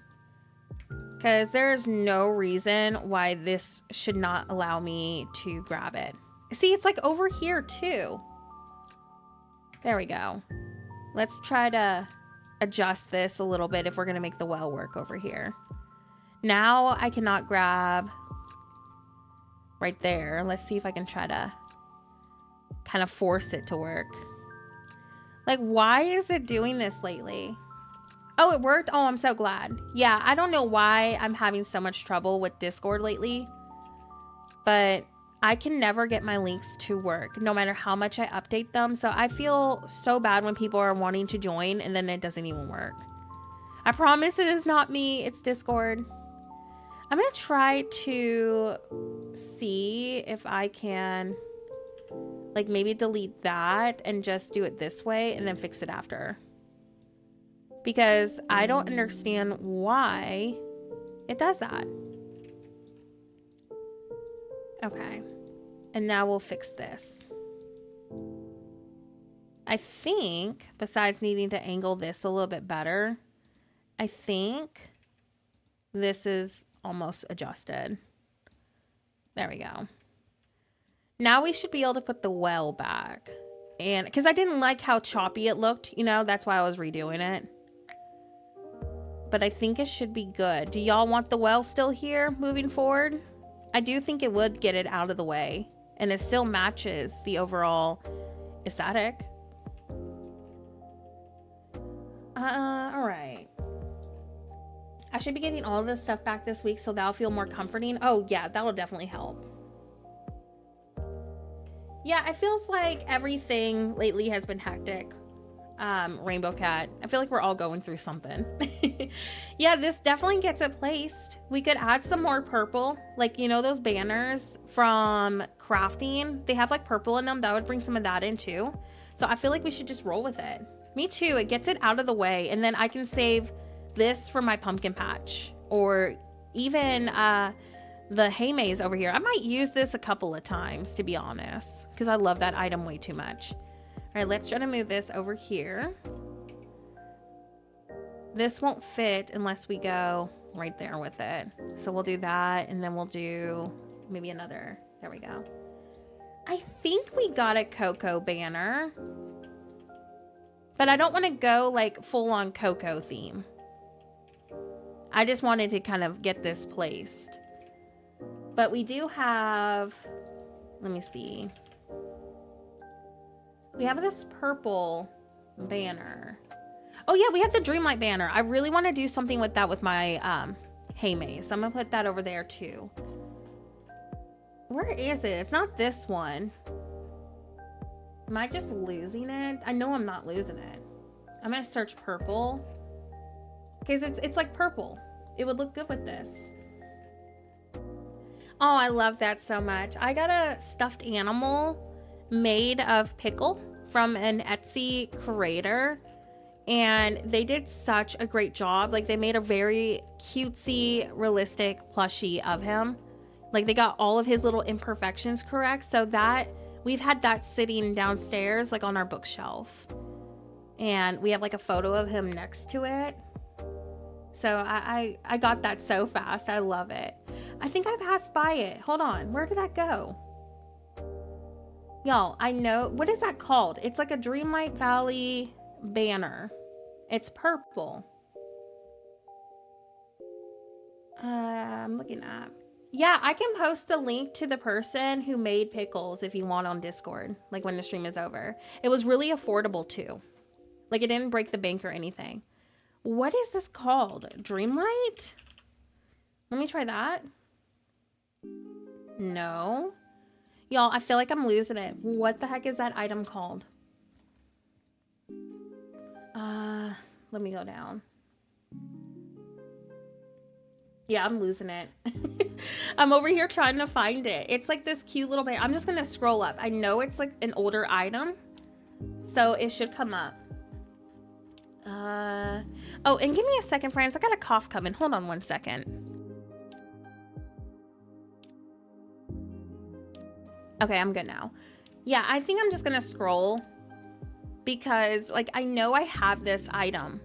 Because there's no reason why this should not allow me to grab it. See, it's like over here too. There we go. Let's try to adjust this a little bit if we're going to make the well work over here. Now I cannot grab right there. Let's see if I can try to kind of force it to work. Like, why is it doing this lately? Oh, it worked? Oh, I'm so glad. Yeah, I don't know why I'm having so much trouble with Discord lately, but I can never get my links to work, no matter how much I update them. So I feel so bad when people are wanting to join and then it doesn't even work. I promise it is not me, it's Discord. I'm gonna try to see if I can, like, maybe delete that and just do it this way and then fix it after. Because I don't understand why it does that. Okay. And now we'll fix this. I think, besides needing to angle this a little bit better, I think this is almost adjusted. There we go. Now we should be able to put the well back. And because I didn't like how choppy it looked, you know, that's why I was redoing it. But I think it should be good. Do y'all want the well still here moving forward? I do think it would get it out of the way. And it still matches the overall aesthetic. Alright. I should be getting all this stuff back this week so that'll feel more comforting. Oh yeah, that'll definitely help. Yeah, it feels like everything lately has been hectic. Rainbow Cat. I feel like we're all going through something. Yeah, this definitely gets it placed. We could add some more purple. Like, you know, those banners from crafting, they have like purple in them. That would bring some of that in too. So I feel like we should just roll with it. Me too. It gets it out of the way. And then I can save this for my pumpkin patch. Or even the hay maze over here. I might use this a couple of times, to be honest. Because I love that item way too much. All right, let's try to move this over here. This won't fit unless we go right there with it. So we'll do that, and then we'll do maybe another There we go. I think we got a Coco banner. But I don't want to go like full on Coco theme. I just wanted to kind of get this placed. But we do have, let me see. We have this purple banner. Oh yeah, we have the Dreamlight banner. I really want to do something with that with my hay maze. So I'm going to put that over there too. Where is it? It's not this one. Am I just losing it? I know I'm not losing it. I'm going to search purple. Because it's like purple. It would look good with this. Oh, I love that so much. I got a stuffed animal made of pickle from an Etsy creator. And they did such a great job. Like, they made a very cutesy, realistic plushie of him. Like, they got all of his little imperfections correct. So that, we've had that sitting downstairs, like on our bookshelf. And we have like a photo of him next to it. So I got that so fast. I love it. I think I passed by it. Hold on. Where did that go? Y'all, I know. What is that called? It's like a Dreamlight Valley banner. It's purple. I'm looking at. Yeah, I can post the link to the person who made pickles if you want on Discord, like when the stream is over. It was really affordable too. Like, it didn't break the bank or anything. What is this called? Dreamlight? Let me try that. No. Y'all, I feel like I'm losing it. What the heck is that item called? Let me go down. Yeah, I'm losing it. I'm over here trying to find it. It's like this cute little bit. I'm just going to scroll up. I know it's like an older item, so it should come up. Oh, and give me a second, friends. I got a cough coming. Hold on one second. Okay, I'm good now. Yeah, I think I'm just going to scroll because, like, I know I have this item.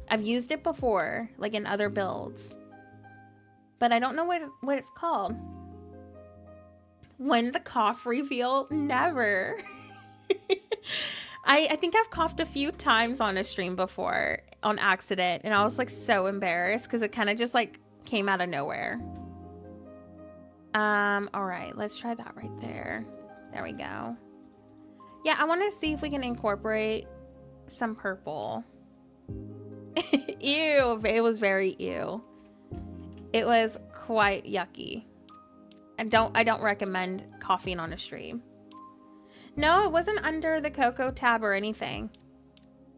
I've used it before, like in other builds. But I don't know what it's called. When the cough reveal? Never. I think I've coughed a few times on a stream before on accident. And I was like so embarrassed because it kind of just like came out of nowhere. All right, let's try that right there. There we go. Yeah, I want to see if we can incorporate some purple. Ew, it was very ew. It was quite yucky. I don't recommend coughing on a stream. No, it wasn't under the Coco tab or anything.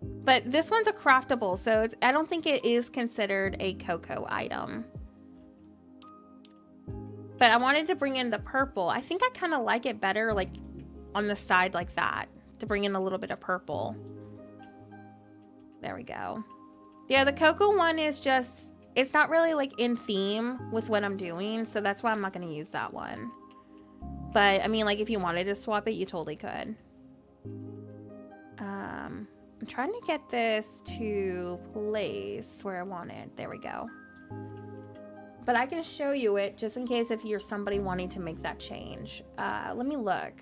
But this one's a craftable, so I don't think it is considered a Coco item. But I wanted to bring in the purple. I think I kind of like it better like on the side like that, to bring in a little bit of purple. There we go. Yeah, the Coco one is just, it's not really like in theme with what I'm doing, so that's why I'm not going to use that one. But I mean, like, if you wanted to swap it, you totally could. I'm trying to get this to place where I want it. There we go. But I can show you it just in case if you're somebody wanting to make that change. Let me look.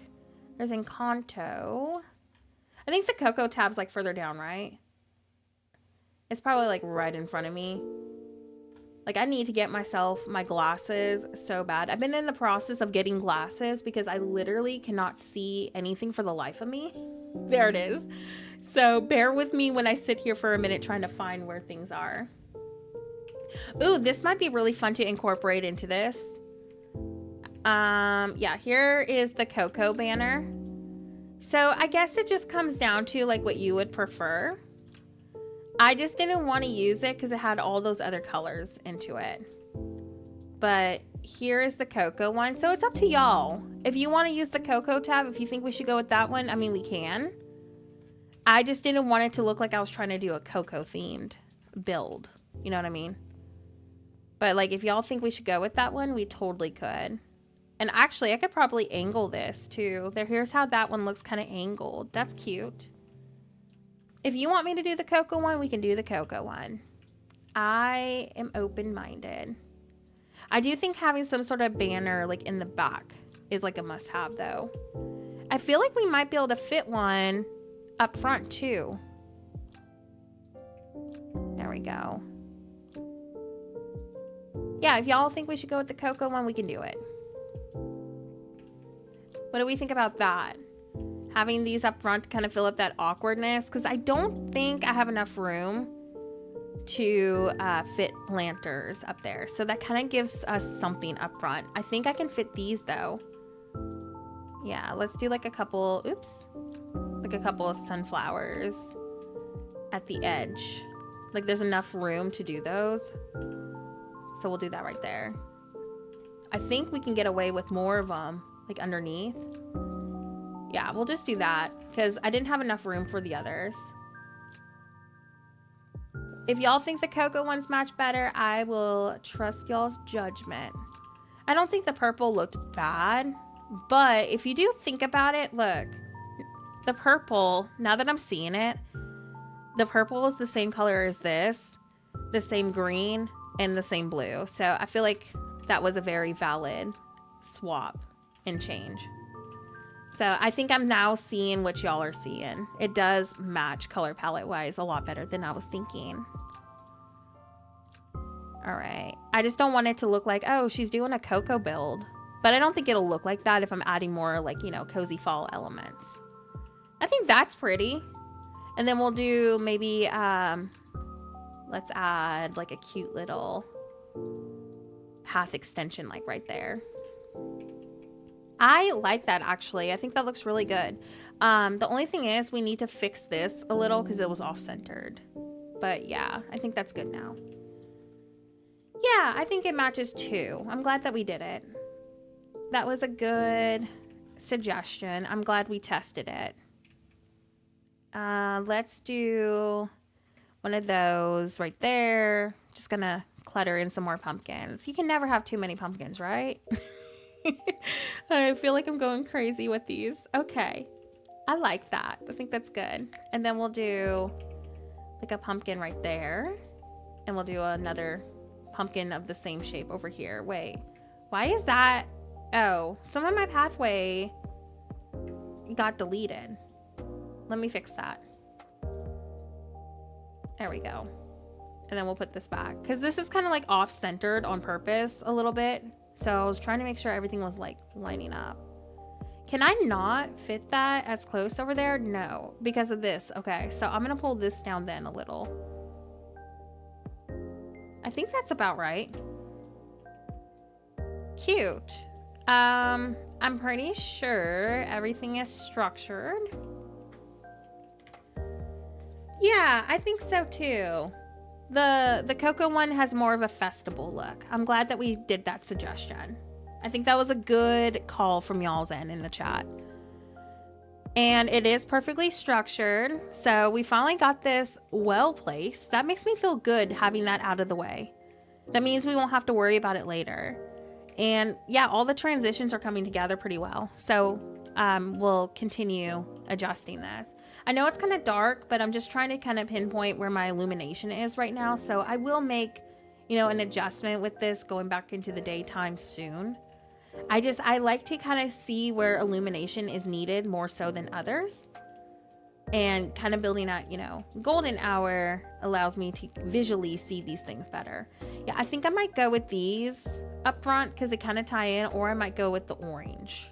There's Encanto. I think the Coco tab's like further down, right? It's probably like right in front of me. Like, I need to get myself my glasses so bad. I've been in the process of getting glasses because I literally cannot see anything for the life of me. There it is. So bear with me when I sit here for a minute trying to find where things are. Ooh, this might be really fun to incorporate into this. Yeah, here is the Coco banner. So I guess it just comes down to like what you would prefer. I just didn't want to use it because it had all those other colors into it. But here is the Coco one. So it's up to y'all. If you want to use the Coco tab, if you think we should go with that one, I mean, we can. I just didn't want it to look like I was trying to do a Coco themed build. You know what I mean? But like, if y'all think we should go with that one, we totally could. And actually, I could probably angle this too. Here's how that one looks kind of angled. That's cute. If you want me to do the Coco one, we can do the Coco one. I am open-minded. I do think having some sort of banner like in the back is like a must-have though. I feel like we might be able to fit one up front too. There we go. Yeah, if y'all think we should go with the cocoa one, we can do it. What do we think about that? Having these up front to kind of fill up that awkwardness, because I don't think I have enough room to fit planters up there. So that kind of gives us something up front. I think I can fit these though. Yeah, let's do like a couple, oops, like a couple of sunflowers at the edge. Like there's enough room to do those. So we'll do that right there. I think we can get away with more of them, like underneath. Yeah, we'll just do that because I didn't have enough room for the others. If y'all think the cocoa ones match better, I will trust y'all's judgment. I don't think the purple looked bad, but if you do think about it, look, the purple, now that I'm seeing it, the purple is the same color as this, the same green, and the same blue. So I feel like that was a very valid swap and change. So I think I'm now seeing what y'all are seeing. It does match color palette wise a lot better than I was thinking. All right. I just don't want it to look like, oh, she's doing a cocoa build. But I don't think it'll look like that if I'm adding more like, you know, cozy fall elements. I think that's pretty. And then we'll do maybe, let's add like a cute little path extension like right there. I like that actually. I think that looks really good. The only thing is we need to fix this a little because it was off-centered. But yeah, I think that's good now. Yeah, I think it matches too. I'm glad that we did it. That was a good suggestion. I'm glad we tested it. Let's do one of those right there. Just gonna clutter in some more pumpkins. You can never have too many pumpkins, right? I feel like I'm going crazy with these. Okay. I like that. I think that's good. And then we'll do like a pumpkin right there. And we'll do another pumpkin of the same shape over here. Wait, why is that? Oh, some of my pathway got deleted. Let me fix that. There we go. And then we'll put this back because this is kind of like off-centered on purpose a little bit. So I was trying to make sure everything was like lining up. Can I not fit that as close over there? No, because of this. Okay, so I'm gonna pull this down then a little. I think that's about right. Cute. I'm pretty sure everything is structured. Yeah, I think so too. The cocoa one has more of a festival look. I'm glad that we did that suggestion. I think that was a good call from y'all's end in the chat. And it is perfectly structured. So we finally got this well placed. That makes me feel good having that out of the way. That means we won't have to worry about it later. And yeah, all the transitions are coming together pretty well. So we'll continue adjusting this. I know it's kind of dark, but I'm just trying to kind of pinpoint where my illumination is right now. So I will make, you know, an adjustment with this going back into the daytime soon. I like to kind of see where illumination is needed more so than others. And kind of building out, you know, golden hour allows me to visually see these things better. Yeah, I think I might go with these up front because they kind of tie in, or I might go with the orange.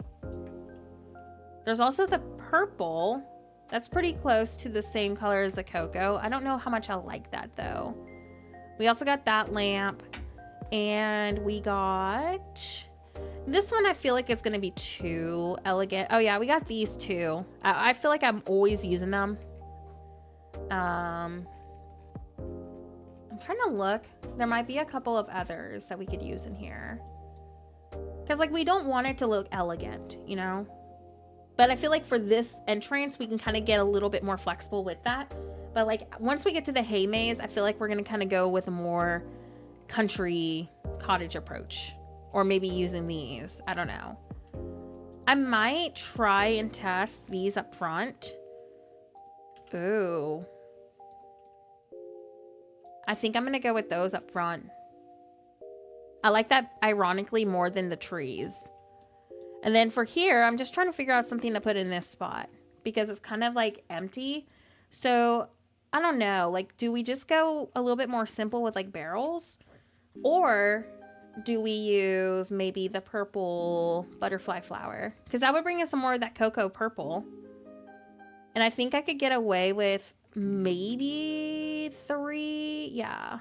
There's also the purple. That's pretty close to the same color as the cocoa. I don't know how much I like that though. We also got that lamp, and we got this one. I feel like it's going to be too elegant. Oh yeah, we got these two. I feel like I'm always using them. I'm trying to look. There might be a couple of others that we could use in here. Because like we don't want it to look elegant, you know? But I feel like for this entrance, we can kind of get a little bit more flexible with that. But like once we get to the hay maze, I feel like we're going to kind of go with a more country cottage approach. Or maybe using these. I don't know. I might try and test these up front. Ooh. I think I'm going to go with those up front. I like that ironically more than the trees. And then for here, I'm just trying to figure out something to put in this spot because it's kind of like empty. So I don't know, like, do we just go a little bit more simple with like barrels, or do we use maybe the purple butterfly flower? Because that would bring us some more of that cocoa purple. And I think I could get away with maybe 3. Yeah.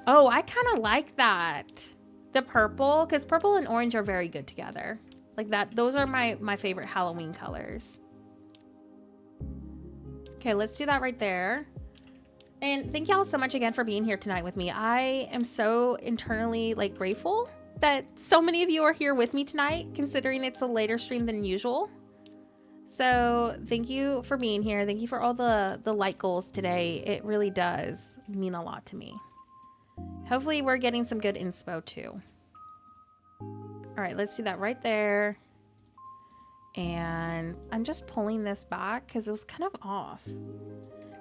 Oh, I kind of like that. The purple, because purple and orange are very good together. Like that, those are my favorite Halloween colors. Okay, let's do that right there. And thank y'all so much again for being here tonight with me. I am so internally like grateful that so many of you are here with me tonight, considering it's a later stream than usual. So thank you for being here. Thank you for all the light goals today. It really does mean a lot to me. Hopefully we're getting some good inspo too. All right, let's do that right there. And I'm just pulling this back because it was kind of off.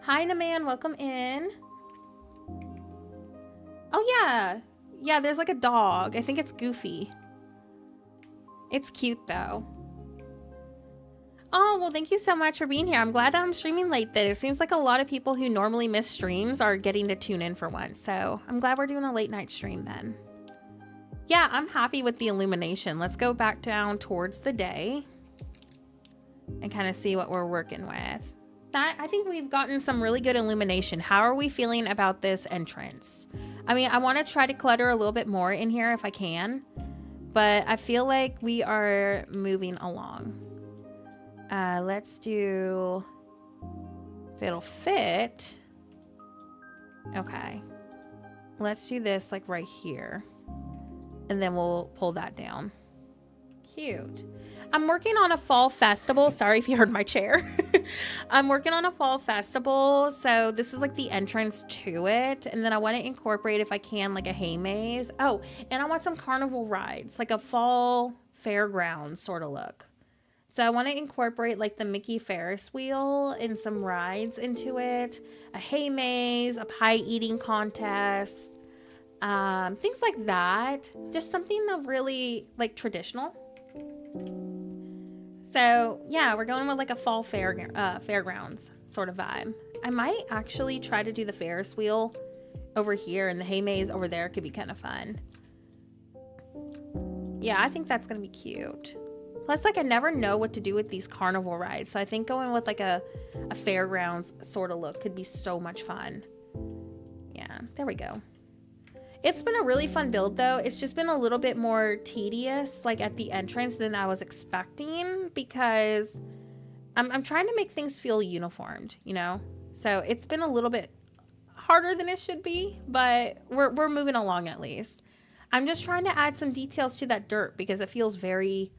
Hi, Naman, welcome in. Oh yeah. Yeah, there's like a dog. I think it's Goofy. It's cute though. Oh, well, thank you so much for being here. I'm glad I'm streaming late then. It seems like a lot of people who normally miss streams are getting to tune in for once. So I'm glad we're doing a late night stream then. Yeah, I'm happy with the illumination. Let's go back down towards the day and kind of see what we're working with. I think we've gotten some really good illumination. How are we feeling about this entrance? I mean, I want to try to clutter a little bit more in here if I can, but I feel like we are moving along. Let's do, if it'll fit. Okay. Let's do this like right here. And then we'll pull that down. Cute. I'm working on a fall festival. Sorry if you heard my chair. I'm working on a fall festival. So this is like the entrance to it. And then I want to incorporate, if I can, like a hay maze. Oh, and I want some carnival rides, like a fall fairground sort of look. So I want to incorporate like the Mickey Ferris wheel and some rides into it. A hay maze, a pie eating contest, things like that. Just something of really like traditional. So yeah, we're going with like a fall fairgrounds sort of vibe. I might actually try to do the Ferris wheel over here, and the hay maze over there could be kind of fun. Yeah, I think that's gonna be cute. Plus, like, I never know what to do with these carnival rides, so I think going with like a fairgrounds sort of look could be so much fun. Yeah, there we go. It's been a really fun build though. It's just been a little bit more tedious like at the entrance than I was expecting, because I'm trying to make things feel uniformed, you know? So it's been a little bit harder than it should be, but we're moving along at least. I'm just trying to add some details to that dirt because it feels very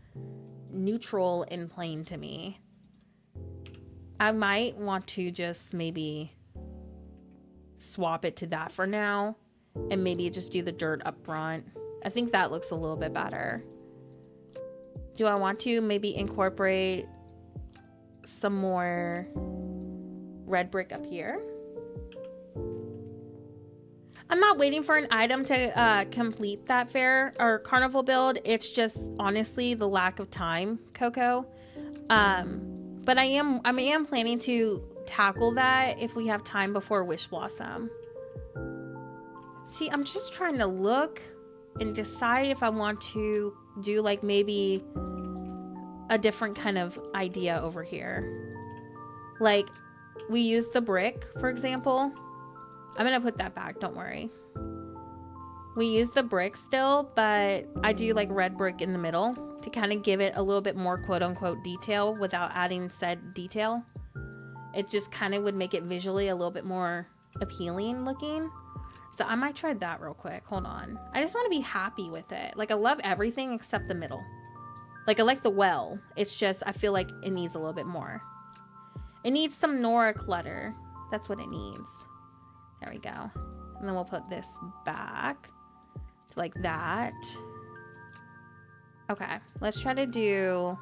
neutral and plain to me. I might want to just maybe swap it to that for now and maybe just do the dirt up front. I think that looks a little bit better. Do I want to maybe incorporate some more red brick up here? I'm not waiting for an item to complete that fair or carnival build. It's just honestly the lack of time, Coco. But I am planning to tackle that if we have time before Wish Blossom. See, I'm just trying to look and decide if I want to do like maybe a different kind of idea over here. Like we use the brick, for example. I'm gonna put that back, don't worry. We use the brick still, but I do like red brick in the middle to kind of give it a little bit more quote unquote detail without adding said detail. It just kind of would make it visually a little bit more appealing looking. So I might try that real quick. Hold on. I just want to be happy with it. Like I love everything except the middle. Like I like the well. It's just, I feel like it needs a little bit more. It needs some Nora clutter. That's what it needs. There we go. And then we'll put this back to like that. Okay, let's try to do,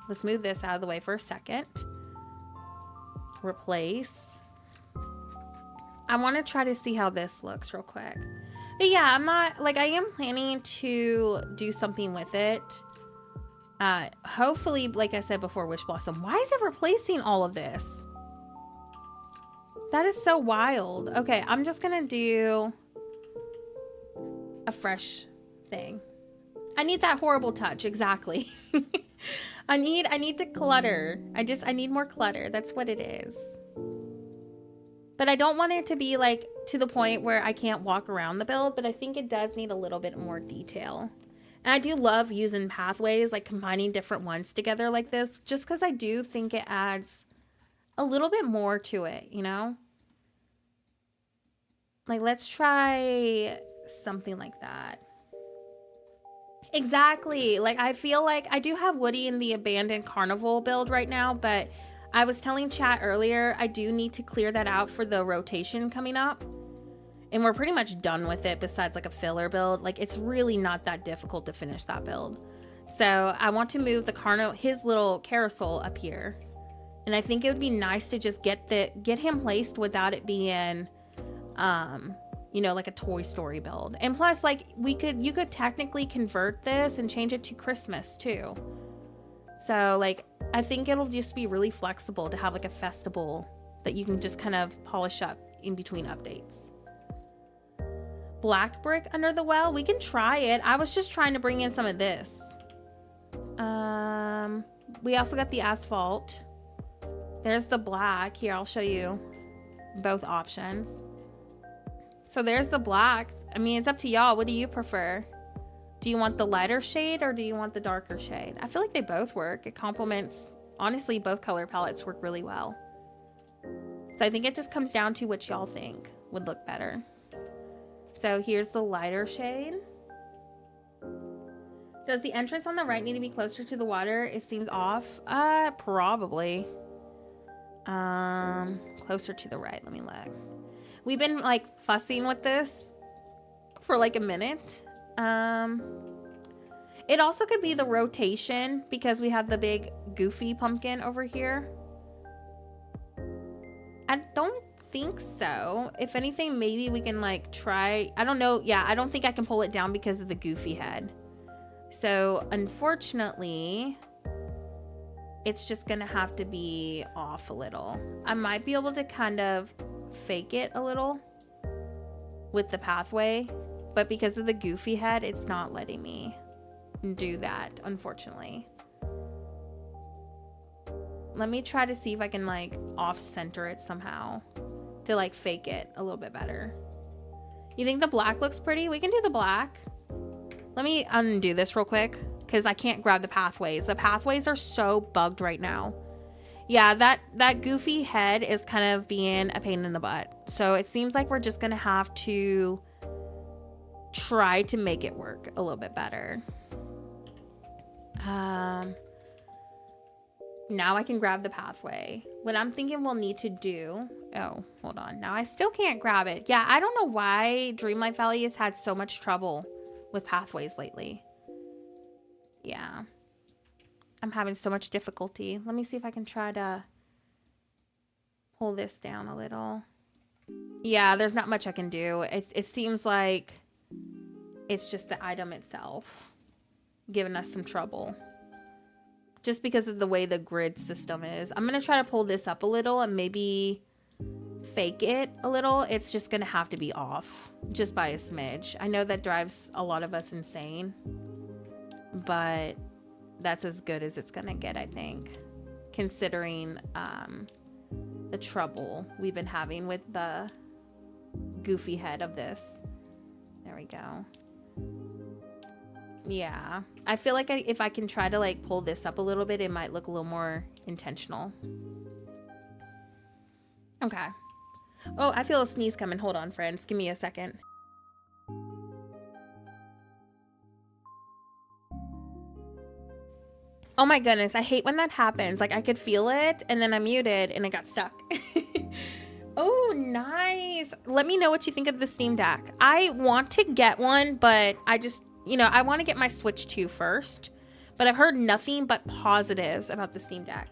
let's move this out of the way for a second. Replace. I want to try to see how this looks real quick. But yeah, I'm not, like I am planning to do something with it. Hopefully, like I said before, Wish Blossom. Why is it replacing all of this? That is so wild. Okay, I'm just gonna do a fresh thing. I need that horrible touch, exactly. I need the clutter. I need more clutter. That's what it is. But I don't want it to be like to the point where I can't walk around the build, but I think it does need a little bit more detail. And I do love using pathways, like combining different ones together like this, just because I do think it adds a little bit more to it, you know? Like, let's try something like that. Exactly. Like, I feel like I do have Woody in the abandoned carnival build right now, but I was telling chat earlier, I do need to clear that out for the rotation coming up. And we're pretty much done with it besides like a filler build. Like, it's really not that difficult to finish that build. So I want to move the his little carousel up here. And I think it would be nice to just get him placed without it being, you know, like a Toy Story build. And plus, like, you could technically convert this and change it to Christmas too. So like, I think it'll just be really flexible to have like a festival that you can just kind of polish up in between updates. Black brick under the well, we can try it. I was just trying to bring in some of this. We also got the asphalt. There's the black. Here, I'll show you both options. So there's the black. I mean, it's up to y'all. What do you prefer? Do you want the lighter shade or do you want the darker shade? I feel like they both work. It complements, honestly, both color palettes work really well. So I think it just comes down to what y'all think would look better. So here's the lighter shade. Does the entrance on the right need to be closer to the water? It seems off. Probably. Closer to the right. Let me look. We've been like fussing with this for like a minute. It also could be the rotation because we have the big goofy pumpkin over here. I don't think so. If anything, maybe we can like try. I don't know. Yeah, I don't think I can pull it down because of the goofy head. So unfortunately, it's just gonna have to be off a little. I might be able to kind of fake it a little with the pathway, but because of the goofy head, it's not letting me do that, unfortunately. Let me try to see if I can like off-center it somehow to like fake it a little bit better. You think the black looks pretty? We can do the black. Let me undo this real quick because I can't grab the pathways. The pathways are so bugged right now. Yeah, that goofy head is kind of being a pain in the butt. So it seems like we're just gonna have to try to make it work a little bit better. Now I can grab the pathway. What I'm thinking we'll need to do, oh, hold on. Now I still can't grab it. Yeah, I don't know why Dreamlight Valley has had so much trouble with pathways lately. Yeah. I'm having so much difficulty. Let me see if I can try to pull this down a little. Yeah, there's not much I can do. It seems like it's just the item itself giving us some trouble. Just because of the way the grid system is. I'm going to try to pull this up a little and maybe fake it a little. It's just going to have to be off just by a smidge. I know that drives a lot of us insane, but that's as good as it's gonna get, I think, considering the trouble we've been having with the goofy head of this. There we go. Yeah, I feel like if I can try to like pull this up a little bit, it might look a little more intentional. Okay. Oh, I feel a sneeze coming. Hold on, friends. Give me a second. Oh my goodness, I hate when that happens. Like, I could feel it, and then I muted, and it got stuck. Oh, nice. Let me know what you think of the Steam Deck. I want to get one, but I just, you know, I want to get my Switch 2 first. But I've heard nothing but positives about the Steam Deck.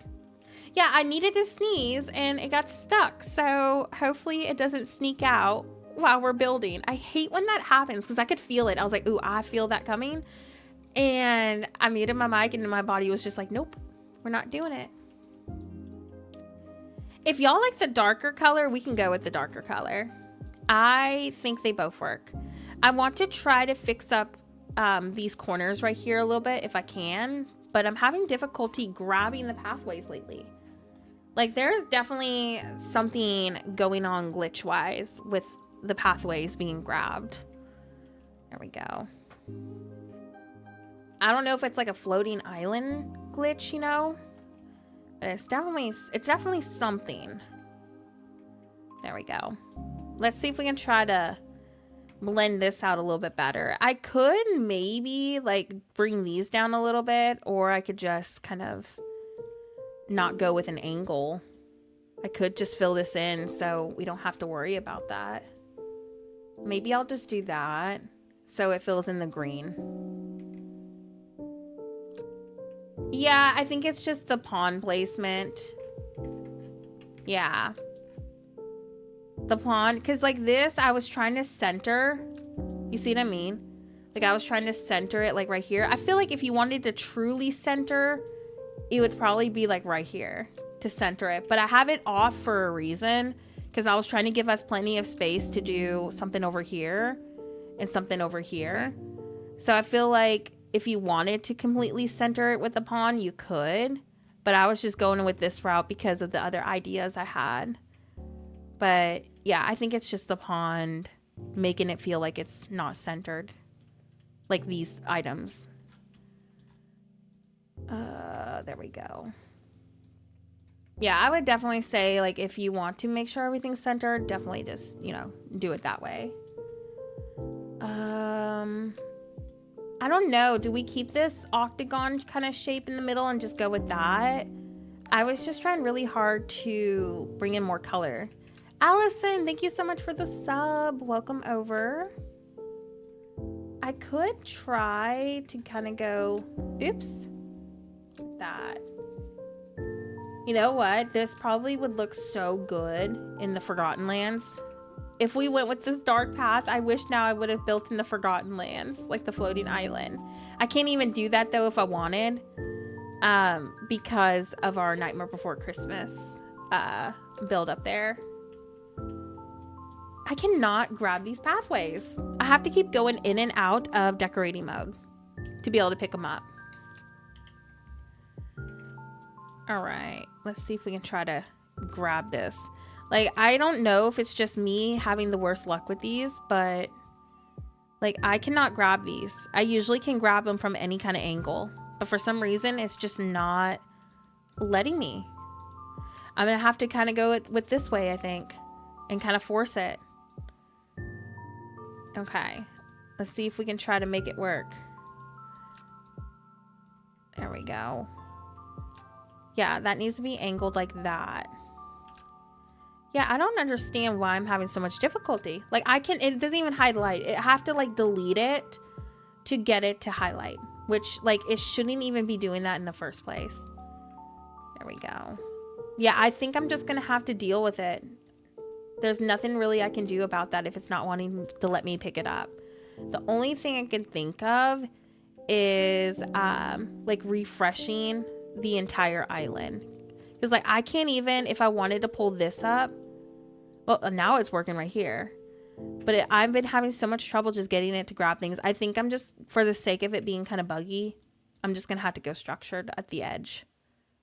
Yeah, I needed to sneeze, and it got stuck. So hopefully it doesn't sneak out while we're building. I hate when that happens, because I could feel it. I was like, ooh, I feel that coming. And I muted my mic and my body was just like, nope, we're not doing it. If y'all like the darker color, we can go with the darker color. I think they both work. I want to try to fix up these corners right here a little bit if I can, but I'm having difficulty grabbing the pathways lately. Like, there's definitely something going on glitch-wise with the pathways being grabbed. There we go. I don't know if it's like a floating island glitch, you know? But it's definitely something. There we go. Let's see if we can try to blend this out a little bit better. I could maybe like bring these down a little bit, or I could just kind of not go with an angle. I could just fill this in so we don't have to worry about that. Maybe I'll just do that so it fills in the green. Yeah, I think it's just the pawn placement. Yeah. The pawn, because like this, I was trying to center. You see what I mean? Like I was trying to center it like right here. I feel like if you wanted to truly center, it would probably be like right here to center it. But I have it off for a reason, because I was trying to give us plenty of space to do something over here and something over here. So I feel like if you wanted to completely center it with the pawn, you could. But I was just going with this route because of the other ideas I had. But yeah, I think it's just the pawn making it feel like it's not centered. Like these items. There we go. Yeah, I would definitely say, like, if you want to make sure everything's centered, definitely just, you know, do it that way. I don't know. Do we keep this octagon kind of shape in the middle and just go with that? I was just trying really hard to bring in more color. Allison, thank you so much for the sub. Welcome over. I could try to kind of go, oops, that. You know what? This probably would look so good in the Forgotten Lands. If we went with this dark path, I wish now I would have built in the Forgotten Lands, like the floating island. I can't even do that though if I wanted, because of our Nightmare Before Christmas build up there. I cannot grab these pathways. I have to keep going in and out of decorating mode to be able to pick them up. All right, let's see if we can try to grab this. Like, I don't know if it's just me having the worst luck with these, but like I cannot grab these. I usually can grab them from any kind of angle, but for some reason it's just not letting me. I'm gonna have to kind of go with this way, I think, and kind of force it. Okay, let's see if we can try to make it work. There we go. Yeah, that needs to be angled like that. Yeah, I don't understand why I'm having so much difficulty. Like, it doesn't even highlight. I have to like delete it to get it to highlight, which like it shouldn't even be doing that in the first place. There we go. Yeah, I think I'm just gonna have to deal with it. There's nothing really I can do about that if it's not wanting to let me pick it up. The only thing I can think of is like refreshing the entire island. Because like I can't even, if I wanted to pull this up, well, now it's working right here. But I've been having so much trouble just getting it to grab things. I think I'm just, for the sake of it being kind of buggy, I'm just going to have to go structured at the edge.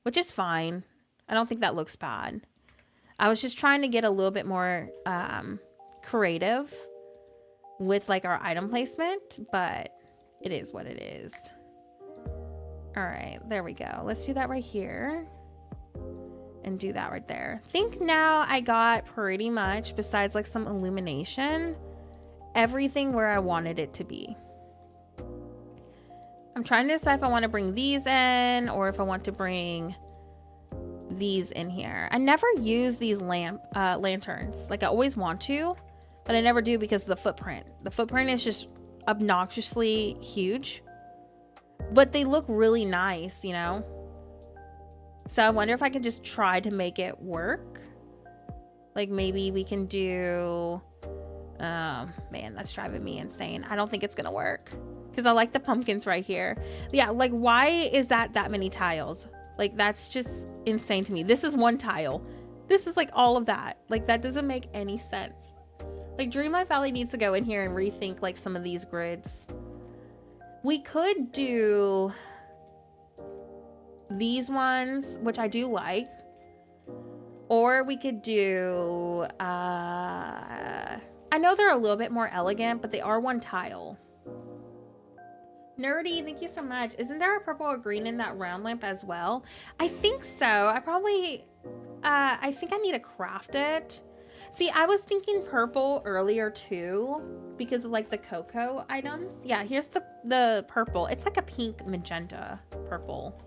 Which is fine. I don't think that looks bad. I was just trying to get a little bit more creative with like our item placement. But it is what it is. Alright, there we go. Let's do that right here. And do that right there. I think now I got pretty much, besides like some illumination, everything where I wanted it to be. I'm trying to decide if I want to bring these in or if I want to bring these in here. I never use these lanterns. Like I always want to, but I never do because of the footprint. The footprint is just obnoxiously huge, but they look really nice, you know? So I wonder if I can just try to make it work. Like maybe we can do Oh man, that's driving me insane. I don't think it's gonna work because I like the pumpkins right here. Yeah, like why is that many tiles? Like that's just insane to me. This is one tile. This is like all of that. Like that doesn't make any sense. Like Dreamlight Valley needs to go in here and rethink like some of these grids. We could do these ones, which I do like. Or we could do, I know they're a little bit more elegant, but they are one tile. Nerdy, thank you so much. Isn't there a purple or green in that round lamp as well? I think so. I think I need to craft it. See, I was thinking purple earlier too, because of like the cocoa items. Yeah, here's the purple. It's like a pink magenta purple.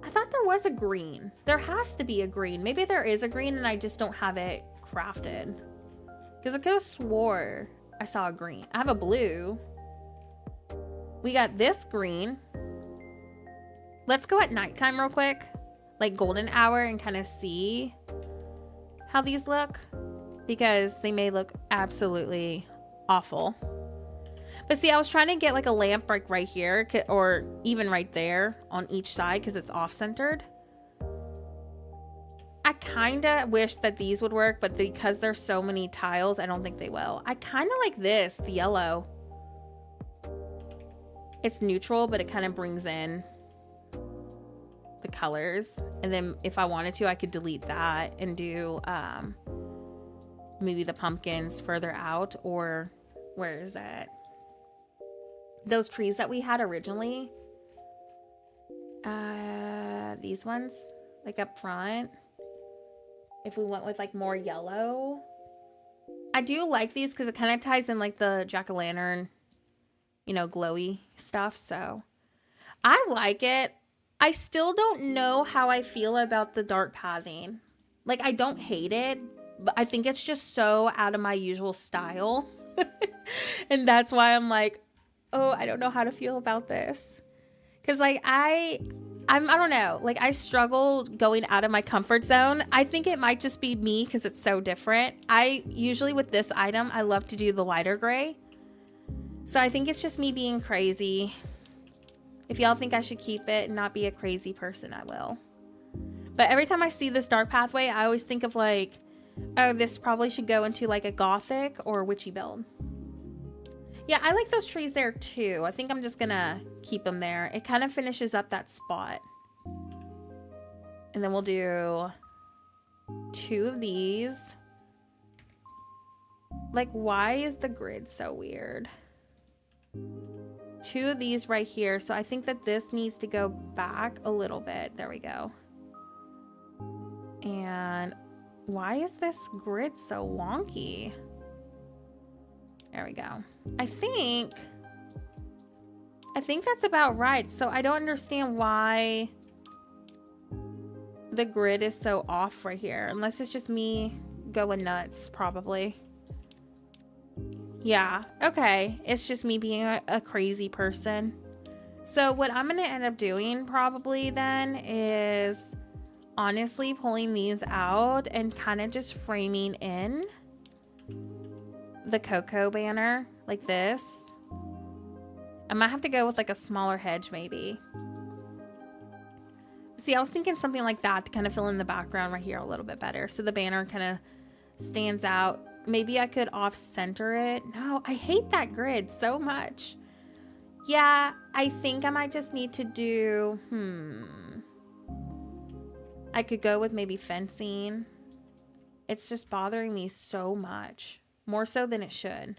I thought there was a green. There has to be a green. Maybe there is a green and I just don't have it crafted. Because I could have swore I saw a green. I have a blue. We got this green. Let's go at nighttime real quick. Like golden hour and kind of see how these look. Because they may look absolutely awful. But see, I was trying to get like a lamp like right here or even right there on each side because it's off-centered. I kind of wish that these would work, but because there's so many tiles, I don't think they will. I kind of like this, the yellow. It's neutral, but it kind of brings in the colors. And then if I wanted to, I could delete that and do maybe the pumpkins further out, or where is that? Those trees that we had originally. These ones, like up front. If we went with like more yellow. I do like these because it kind of ties in like the jack-o'-lantern, you know, glowy stuff. So I like it. I still don't know how I feel about the dark pathing. Like I don't hate it, but I think it's just so out of my usual style. And that's why I'm like, oh, I don't know how to feel about this. Because like I don't know, like I struggle going out of my comfort zone. I think it might just be me because it's so different. I usually with this item, I love to do the lighter gray. So I think it's just me being crazy. If y'all think I should keep it and not be a crazy person, I will. But every time I see this dark pathway, I always think of like, oh, this probably should go into like a gothic or witchy build. Yeah, I like those trees there too. I think I'm just gonna keep them there. It kind of finishes up that spot. And then we'll do 2 of these. Like, why is the grid so weird? 2 of these right here. So I think that this needs to go back a little bit. There we go. And why is this grid so wonky? There we go. I think that's about right. So I don't understand why the grid is so off right here. Unless it's just me going nuts, probably. Yeah, okay. It's just me being a crazy person. So what I'm going to end up doing probably then is honestly pulling these out and kind of just framing in the cocoa banner like this. I might have to go with like a smaller hedge maybe. See, I was thinking something like that to kind of fill in the background right here a little bit better. So the banner kind of stands out. Maybe I could off-center it. No, I hate that grid so much. Yeah, I think I might just need to do, I could go with maybe fencing. It's just bothering me so much. More so than it should.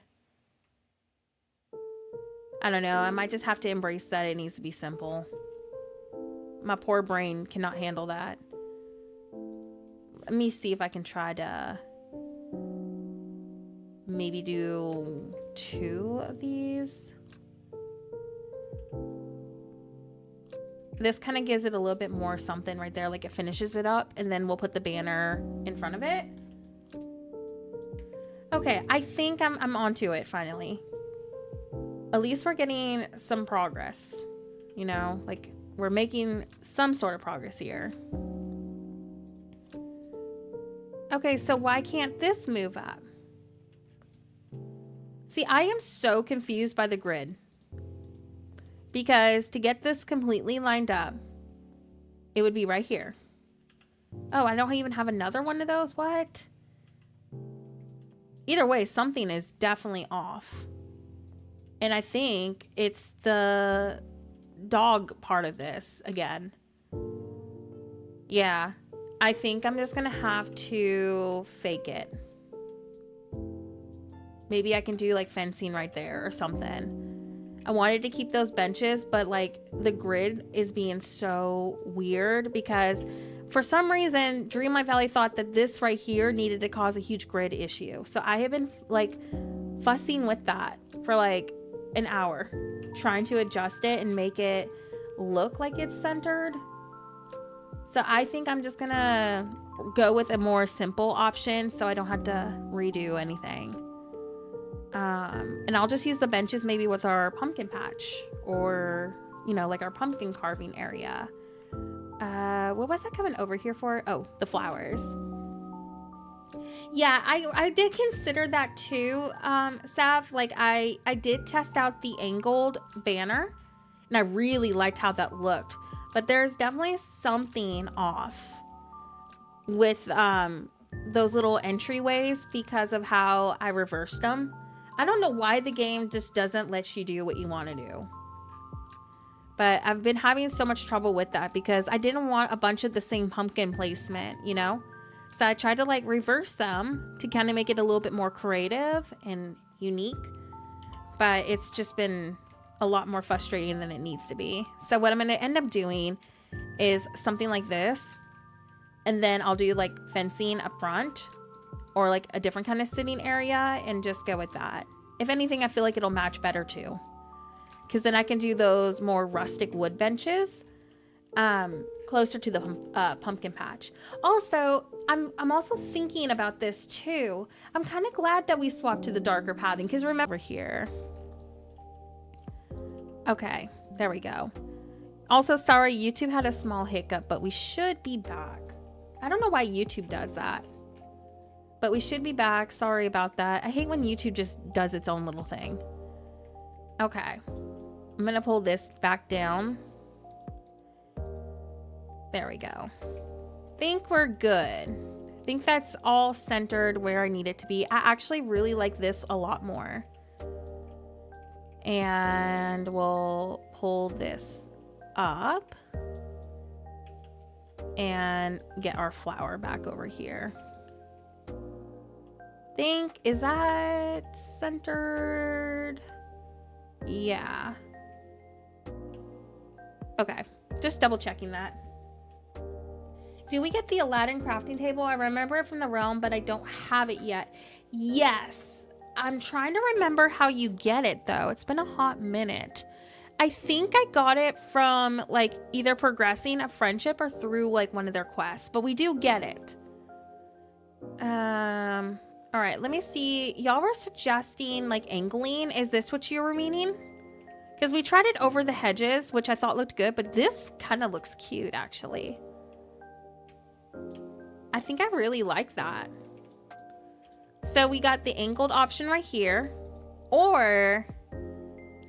I don't know. I might just have to embrace that it needs to be simple. My poor brain cannot handle that. Let me see if I can try to maybe do 2 of these. This kind of gives it a little bit more something right there. Like it finishes it up. And then we'll put the banner in front of it. Okay, I think I'm onto it finally. At least we're getting some progress. You know, like we're making some sort of progress here. Okay, so why can't this move up? See, I am so confused by the grid. Because to get this completely lined up, it would be right here. Oh, I don't even have another one of those? What? Either way, something is definitely off. And I think it's the dog part of this again. Yeah. I think I'm just gonna have to fake it. Maybe I can do like fencing right there or something. I wanted to keep those benches, but like the grid is being so weird because for some reason Dreamlight Valley thought that this right here needed to cause a huge grid issue. So I have been like fussing with that for like an hour, trying to adjust it and make it look like it's centered. So I think I'm just gonna go with a more simple option so I don't have to redo anything. And I'll just use the benches maybe with our pumpkin patch or, you know, like our pumpkin carving area. What was I coming over here for? Oh, the flowers. Yeah, I did consider that too, Sav. Like I did test out the angled banner and I really liked how that looked. But there's definitely something off with those little entryways because of how I reversed them. I don't know why the game just doesn't let you do what you want to do. But I've been having so much trouble with that because I didn't want a bunch of the same pumpkin placement, you know? So I tried to like reverse them to kind of make it a little bit more creative and unique. But it's just been a lot more frustrating than it needs to be. So what I'm going to end up doing is something like this. And then I'll do like fencing up front or like a different kind of sitting area and just go with that. If anything, I feel like it'll match better too. Because then I can do those more rustic wood benches closer to the pumpkin patch. Also, I'm also thinking about this too. I'm kind of glad that we swapped to the darker pathing because remember here. Okay, there we go. Also, sorry, YouTube had a small hiccup, but we should be back. I don't know why YouTube does that, but we should be back. Sorry about that. I hate when YouTube just does its own little thing. Okay, I'm gonna pull this back down. There we go. Think we're good. I think that's all centered where I need it to be. I actually really like this a lot more. And we'll pull this up and get our flower back over here. Is that centered? Yeah. Okay, just double checking that. Do we get the Aladdin crafting table? I remember it from the realm, but I don't have it yet. Yes. I'm trying to remember how you get it though. It's been a hot minute. I think I got it from like either progressing a friendship or through like one of their quests, but we do get it. All right, let me see. Y'all were suggesting like angling. Is this what you were meaning? Because we tried it over the hedges, which I thought looked good, but this kind of looks cute actually. I think I really like that. So we got the angled option right here, or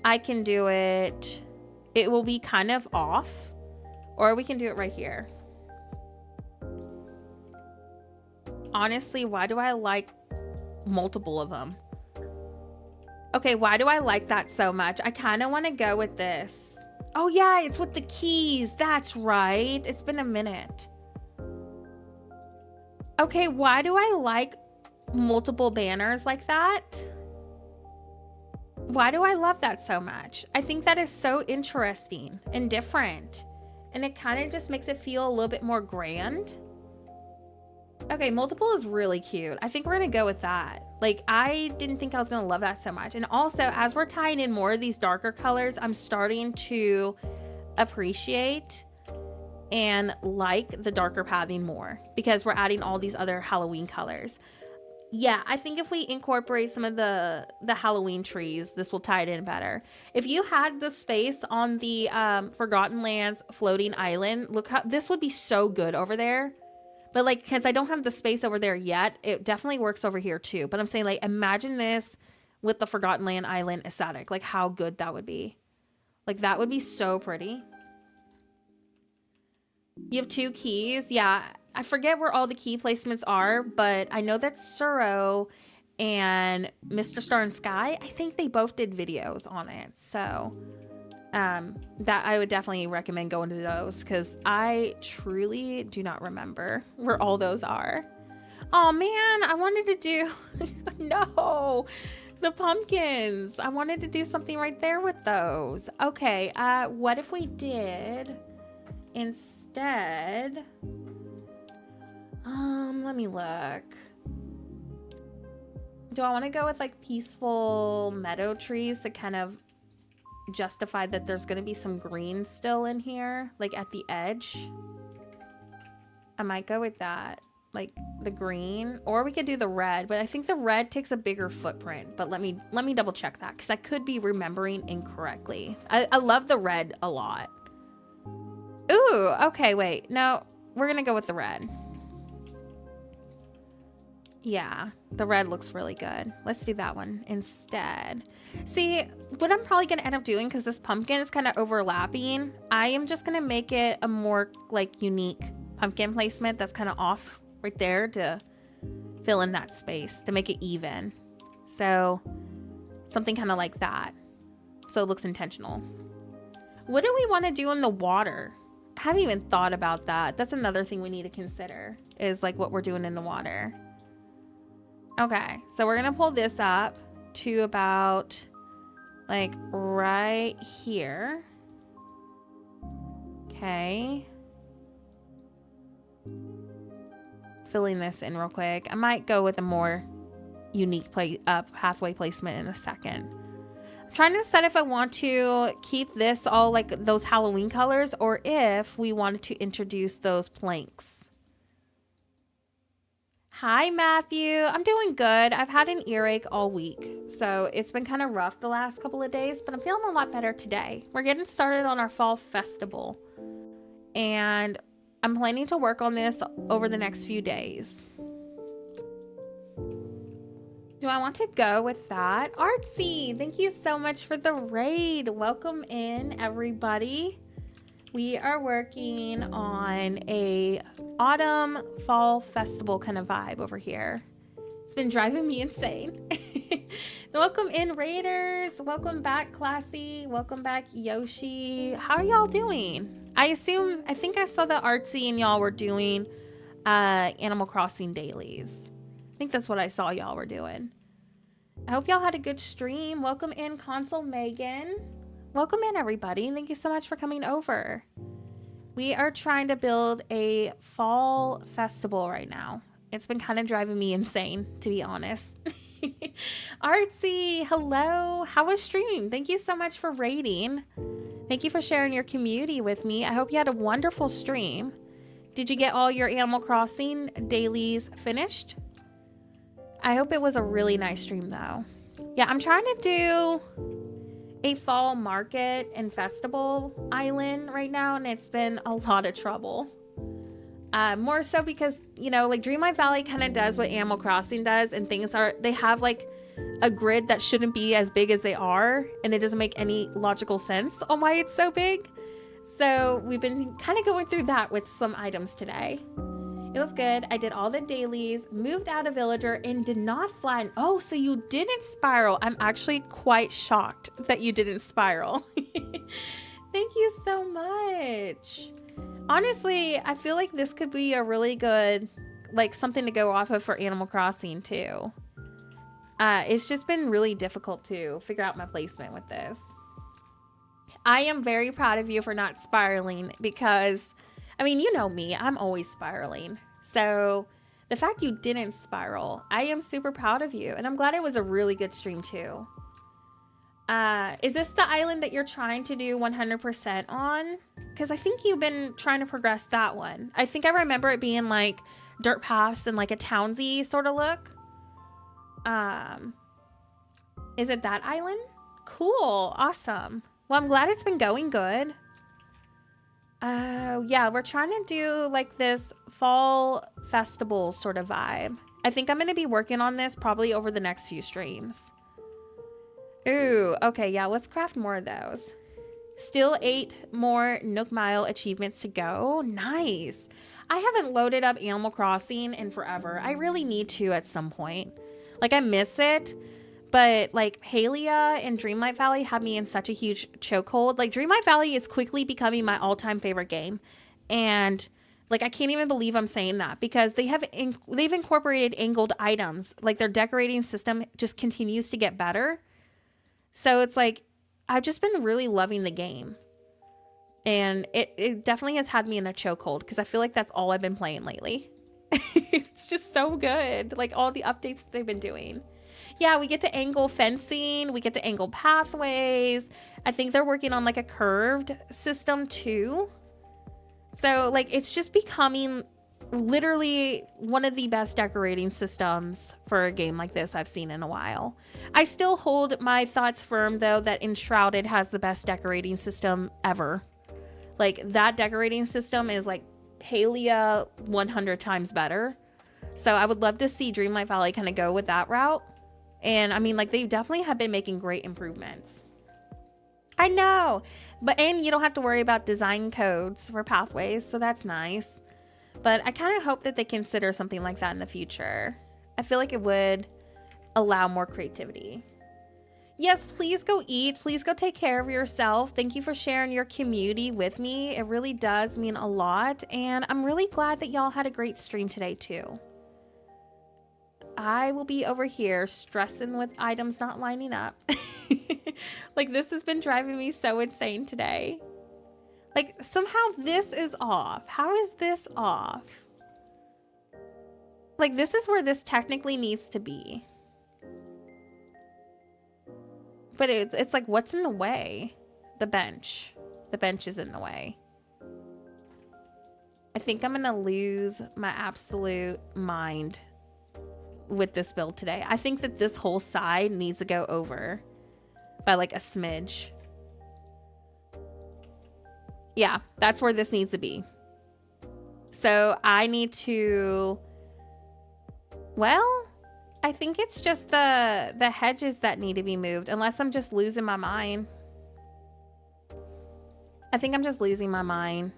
I can do it, it will be kind of off, or we can do it right here. Honestly, why do I like multiple of them? Okay, why do I like that so much? I kind of want to go with this. Oh yeah, it's with the keys. That's right. It's been a minute. Okay, why do I like multiple banners like that? Why do I love that so much? I think that is so interesting and different, and it kind of just makes it feel a little bit more grand. Okay, multiple is really cute. I think we're gonna go with that. Like, I didn't think I was gonna love that so much. And also, as we're tying in more of these darker colors, I'm starting to appreciate and like the darker pathing more because we're adding all these other Halloween colors. Yeah, I think if we incorporate some of the Halloween trees, this will tie it in better. If you had the space on the Forgotten Lands floating island, look how this would be so good over there. But like, because I don't have the space over there yet, it definitely works over here too. But I'm saying, like, imagine this with the Forgotten Land Island aesthetic. Like, how good that would be. Like, that would be so pretty. You have 2 keys. Yeah, I forget where all the key placements are, but I know that Suro and Mr. Star and Sky, I think they both did videos on it. So that I would definitely recommend going to those, because I truly do not remember where all those are. Oh man, I wanted to do no, the pumpkins. I wanted to do something right there with those. Okay, what if we did instead, let me look. Do I want to go with like peaceful meadow trees to kind of justify that there's going to be some green still in here, like at the edge? I might go with that, like the green, or we could do the red, but I think the red takes a bigger footprint. But let me double check that, because I could be remembering incorrectly. I love the red a lot. Ooh, okay, wait, no, we're gonna go with the red. Yeah, the red looks really good. Let's do that one instead. See, what I'm probably going to end up doing, because this pumpkin is kind of overlapping, I am just going to make it a more like unique pumpkin placement that's kind of off right there to fill in that space, to make it even. So something kind of like that. So it looks intentional. What do we want to do in the water? I haven't even thought about that. That's another thing we need to consider, is like what we're doing in the water. Okay, so we're gonna pull this up to about like right here. Okay. Filling this in real quick. I might go with a more unique halfway placement in a second. I'm trying to decide if I want to keep this all like those Halloween colors, or if we wanted to introduce those planks. Hi, Matthew. I'm doing good. I've had an earache all week, so it's been kind of rough the last couple of days, but I'm feeling a lot better today. We're getting started on our fall festival, and I'm planning to work on this over the next few days. Do I want to go with that? Artsy, thank you so much for the raid. Welcome in, everybody. We are working on a autumn fall festival kind of vibe over here. It's been driving me insane. Welcome in, Raiders. Welcome back, Classy. Welcome back, Yoshi. How are y'all doing? I think I saw that Artsy and y'all were doing Animal Crossing dailies. I think that's what I saw y'all were doing. I hope y'all had a good stream. Welcome in, Console Megan. Welcome in, everybody. Thank you so much for coming over. We are trying to build a fall festival right now. It's been kind of driving me insane, to be honest. Artsy, hello. How was streaming? Thank you so much for raiding. Thank you for sharing your community with me. I hope you had a wonderful stream. Did you get all your Animal Crossing dailies finished? I hope it was a really nice stream, though. Yeah, I'm trying to do a fall market and festival island right now, and it's been a lot of trouble. More so because, you know, like Dreamlight Valley kind of does what Animal Crossing does, and they have like a grid that shouldn't be as big as they are, and it doesn't make any logical sense on why it's so big. So we've been kind of going through that with some items today. It was good. I did all the dailies, moved out a villager, and did not flatten. Oh, so you didn't spiral. I'm actually quite shocked that you didn't spiral. Thank you so much. Honestly, I feel like this could be a really good, like, something to go off of for Animal Crossing too. It's just been really difficult to figure out my placement with this. I am very proud of you for not spiraling, because, I mean, you know me, I'm always spiraling. So the fact you didn't spiral, I am super proud of you. And I'm glad it was a really good stream too. Is this the island that you're trying to do 100% on? Because I think you've been trying to progress that one. I think I remember it being like dirt paths and like a townsy sort of look. Is it that island? Cool. Awesome. Well, I'm glad it's been going good. Yeah, we're trying to do like this fall festival sort of vibe. I think I'm going to be working on this probably over the next few streams. Ooh, okay, yeah, let's craft more of those. Still 8 more Nook Mile achievements to go. Nice. I haven't loaded up Animal Crossing in forever. I really need to at some point. Like, I miss it, but like Palia and Dreamlight Valley have me in such a huge chokehold. Like, Dreamlight Valley is quickly becoming my all-time favorite game. And like, I can't even believe I'm saying that because they've incorporated angled items. Like, their decorating system just continues to get better. So it's like, I've just been really loving the game. And it definitely has had me in a chokehold because I feel like that's all I've been playing lately. It's just so good. Like, all the updates that they've been doing. Yeah, we get to angle fencing. We get to angle pathways. I think they're working on like a curved system too. So like, it's just becoming literally one of the best decorating systems for a game like this I've seen in a while. I still hold my thoughts firm though that Enshrouded has the best decorating system ever. Like, that decorating system is like Palia 100 times better. So I would love to see Dreamlight Valley kind of go with that route. And I mean, like, they definitely have been making great improvements. I know, and you don't have to worry about design codes for pathways, so that's nice. But I kind of hope that they consider something like that in the future. I feel like it would allow more creativity. Yes, please go eat. Please go take care of yourself. Thank you for sharing your community with me. It really does mean a lot. And I'm really glad that y'all had a great stream today too. I will be over here stressing with items not lining up. Like, this has been driving me so insane today. Like, somehow this is off. How is this off? Like, this is where this technically needs to be. But it's like, what's in the way? The bench. The bench is in the way. I think I'm going to lose my absolute mind with this build today. I think that this whole side needs to go over by like a smidge. Yeah, that's where this needs to be. So I need to, well, I think it's just the hedges that need to be moved, unless I'm just losing my mind. I think I'm just losing my mind.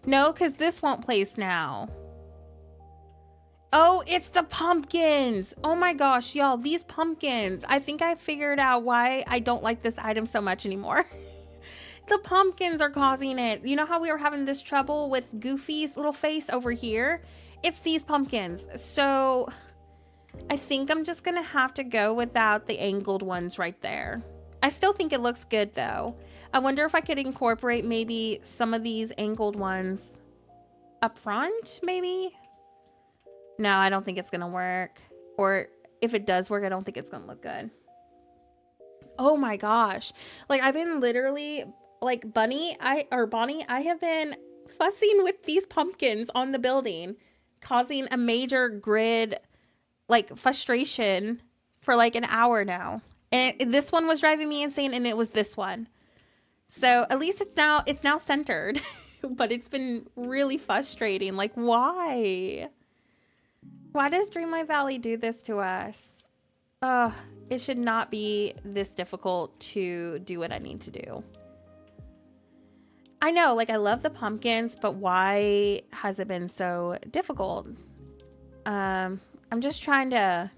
No, because this won't place now. Oh, it's the pumpkins. Oh my gosh, y'all, these pumpkins. I think I figured out why I don't like this item so much anymore. The pumpkins are causing it. You know how we were having this trouble with Goofy's little face over here? It's these pumpkins. So I think I'm just gonna have to go without the angled ones right there. I still think it looks good though. I wonder if I could incorporate maybe some of these angled ones up front, maybe? No, I don't think it's gonna work. Or if it does work, I don't think it's gonna look good. Oh my gosh. Like, I've been literally, like, Bonnie, I have been fussing with these pumpkins on the building, causing a major grid, like, frustration for like an hour now. And this one was driving me insane, and it was this one. So at least it's now centered, but it's been really frustrating. Like, why? Why does Dreamlight Valley do this to us? Ugh, it should not be this difficult to do what I need to do. I know, like, I love the pumpkins, but why has it been so difficult? I'm just trying to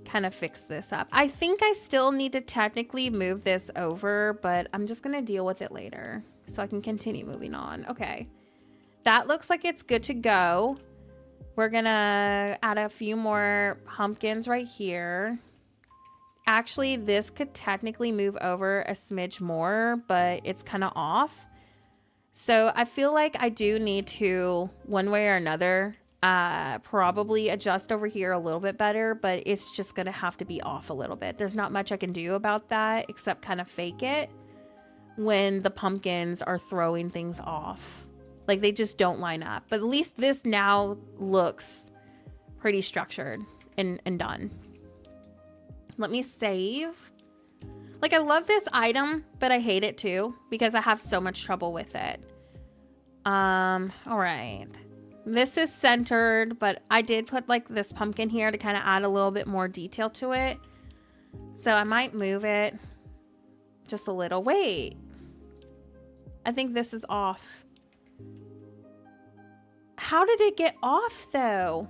kind of fix this up. I think I still need to technically move this over, but I'm just going to deal with it later so I can continue moving on. Okay. That looks like it's good to go. We're going to add a few more pumpkins right here. Actually, this could technically move over a smidge more, but it's kind of off. So I feel like I do need to, one way or another, probably adjust over here a little bit better, but it's just going to have to be off a little bit. There's not much I can do about that except kind of fake it when the pumpkins are throwing things off. Like, they just don't line up. But at least this now looks pretty structured and done. Let me save. Like, I love this item, but I hate it too because I have so much trouble with it. All right. This is centered, but I did put like this pumpkin here to kind of add a little bit more detail to it. So I might move it just a little. Wait. I think this is off. How did it get off though?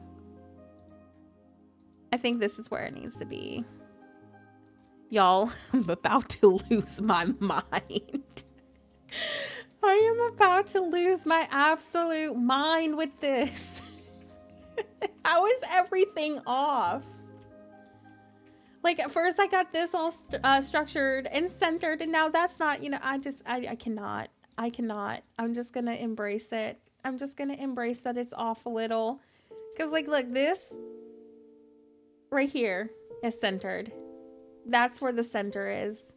I think this is where it needs to be. Y'all, I'm about to lose my mind. I am about to lose my absolute mind with this. How is everything off? Like at first I got this all structured and centered, and now that's not, you know, I cannot. I'm just gonna embrace it. I'm just gonna embrace that it's off a little. Cause like, look, this right here is centered. That's where the center is.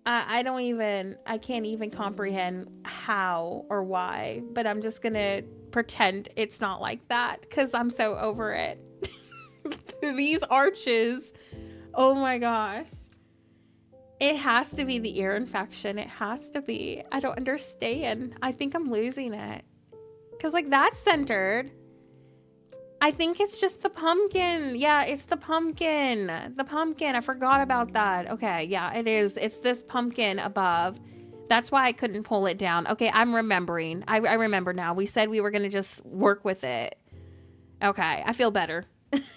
I can't even comprehend how or why, but I'm just gonna pretend it's not like that because I'm so over it. These arches, oh my gosh. It has to be the ear infection. It has to be. I don't understand. I think I'm losing it. Because like that's centered. I think it's just the pumpkin. Yeah, it's the pumpkin. The pumpkin. I forgot about that. Okay, yeah, it is. It's this pumpkin above. That's why I couldn't pull it down. Okay, I'm remembering. I remember now. We said we were going to just work with it. Okay, I feel better.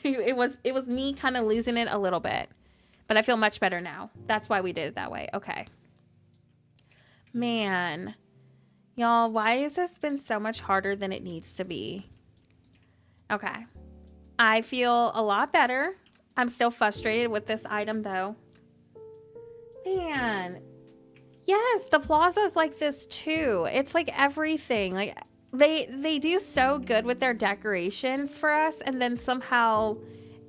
It was me kind of losing it a little bit. But I feel much better now. That's why we did it that way. Okay. Man. Y'all, why has this been so much harder than it needs to be? Okay. I feel a lot better. I'm still frustrated with this item though. Man. Yes, the plaza is like this too. It's like everything. Like they do so good with their decorations for us, and then somehow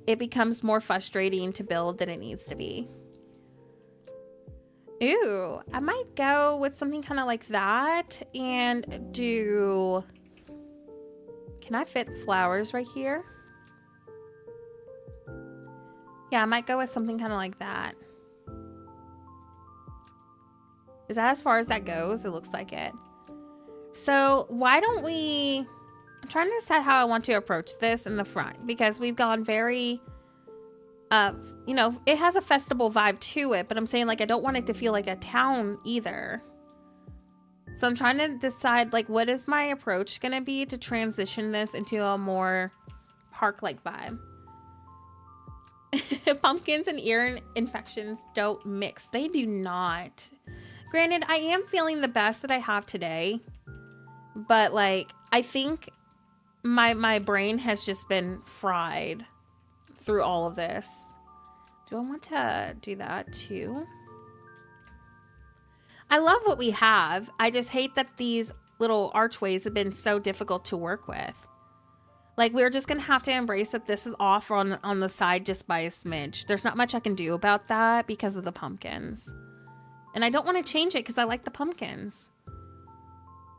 it becomes more frustrating to build than it needs to be. Ooh, I might go with something kind of like that and do... Can I fit flowers right here? Yeah, I might go with something kind of like that. Is that as far as that goes? It looks like it. So why don't we... I'm trying to decide how I want to approach this in the front, because we've gone very... you know, it has a festival vibe to it, but I'm saying like I don't want it to feel like a town either. So I'm trying to decide like what is my approach gonna be to transition this into a more park-like vibe. Pumpkins and ear infections don't mix. They do not. Granted, I am feeling the best that I have today, but like I think my brain has just been fried through all of this. Do I want to do that too? I love what we have. I just hate that these little archways have been so difficult to work with. Like we're just gonna have to embrace that this is off on the side just by a smidge. There's not much I can do about that because of the pumpkins. And I don't want to change it because I like the pumpkins.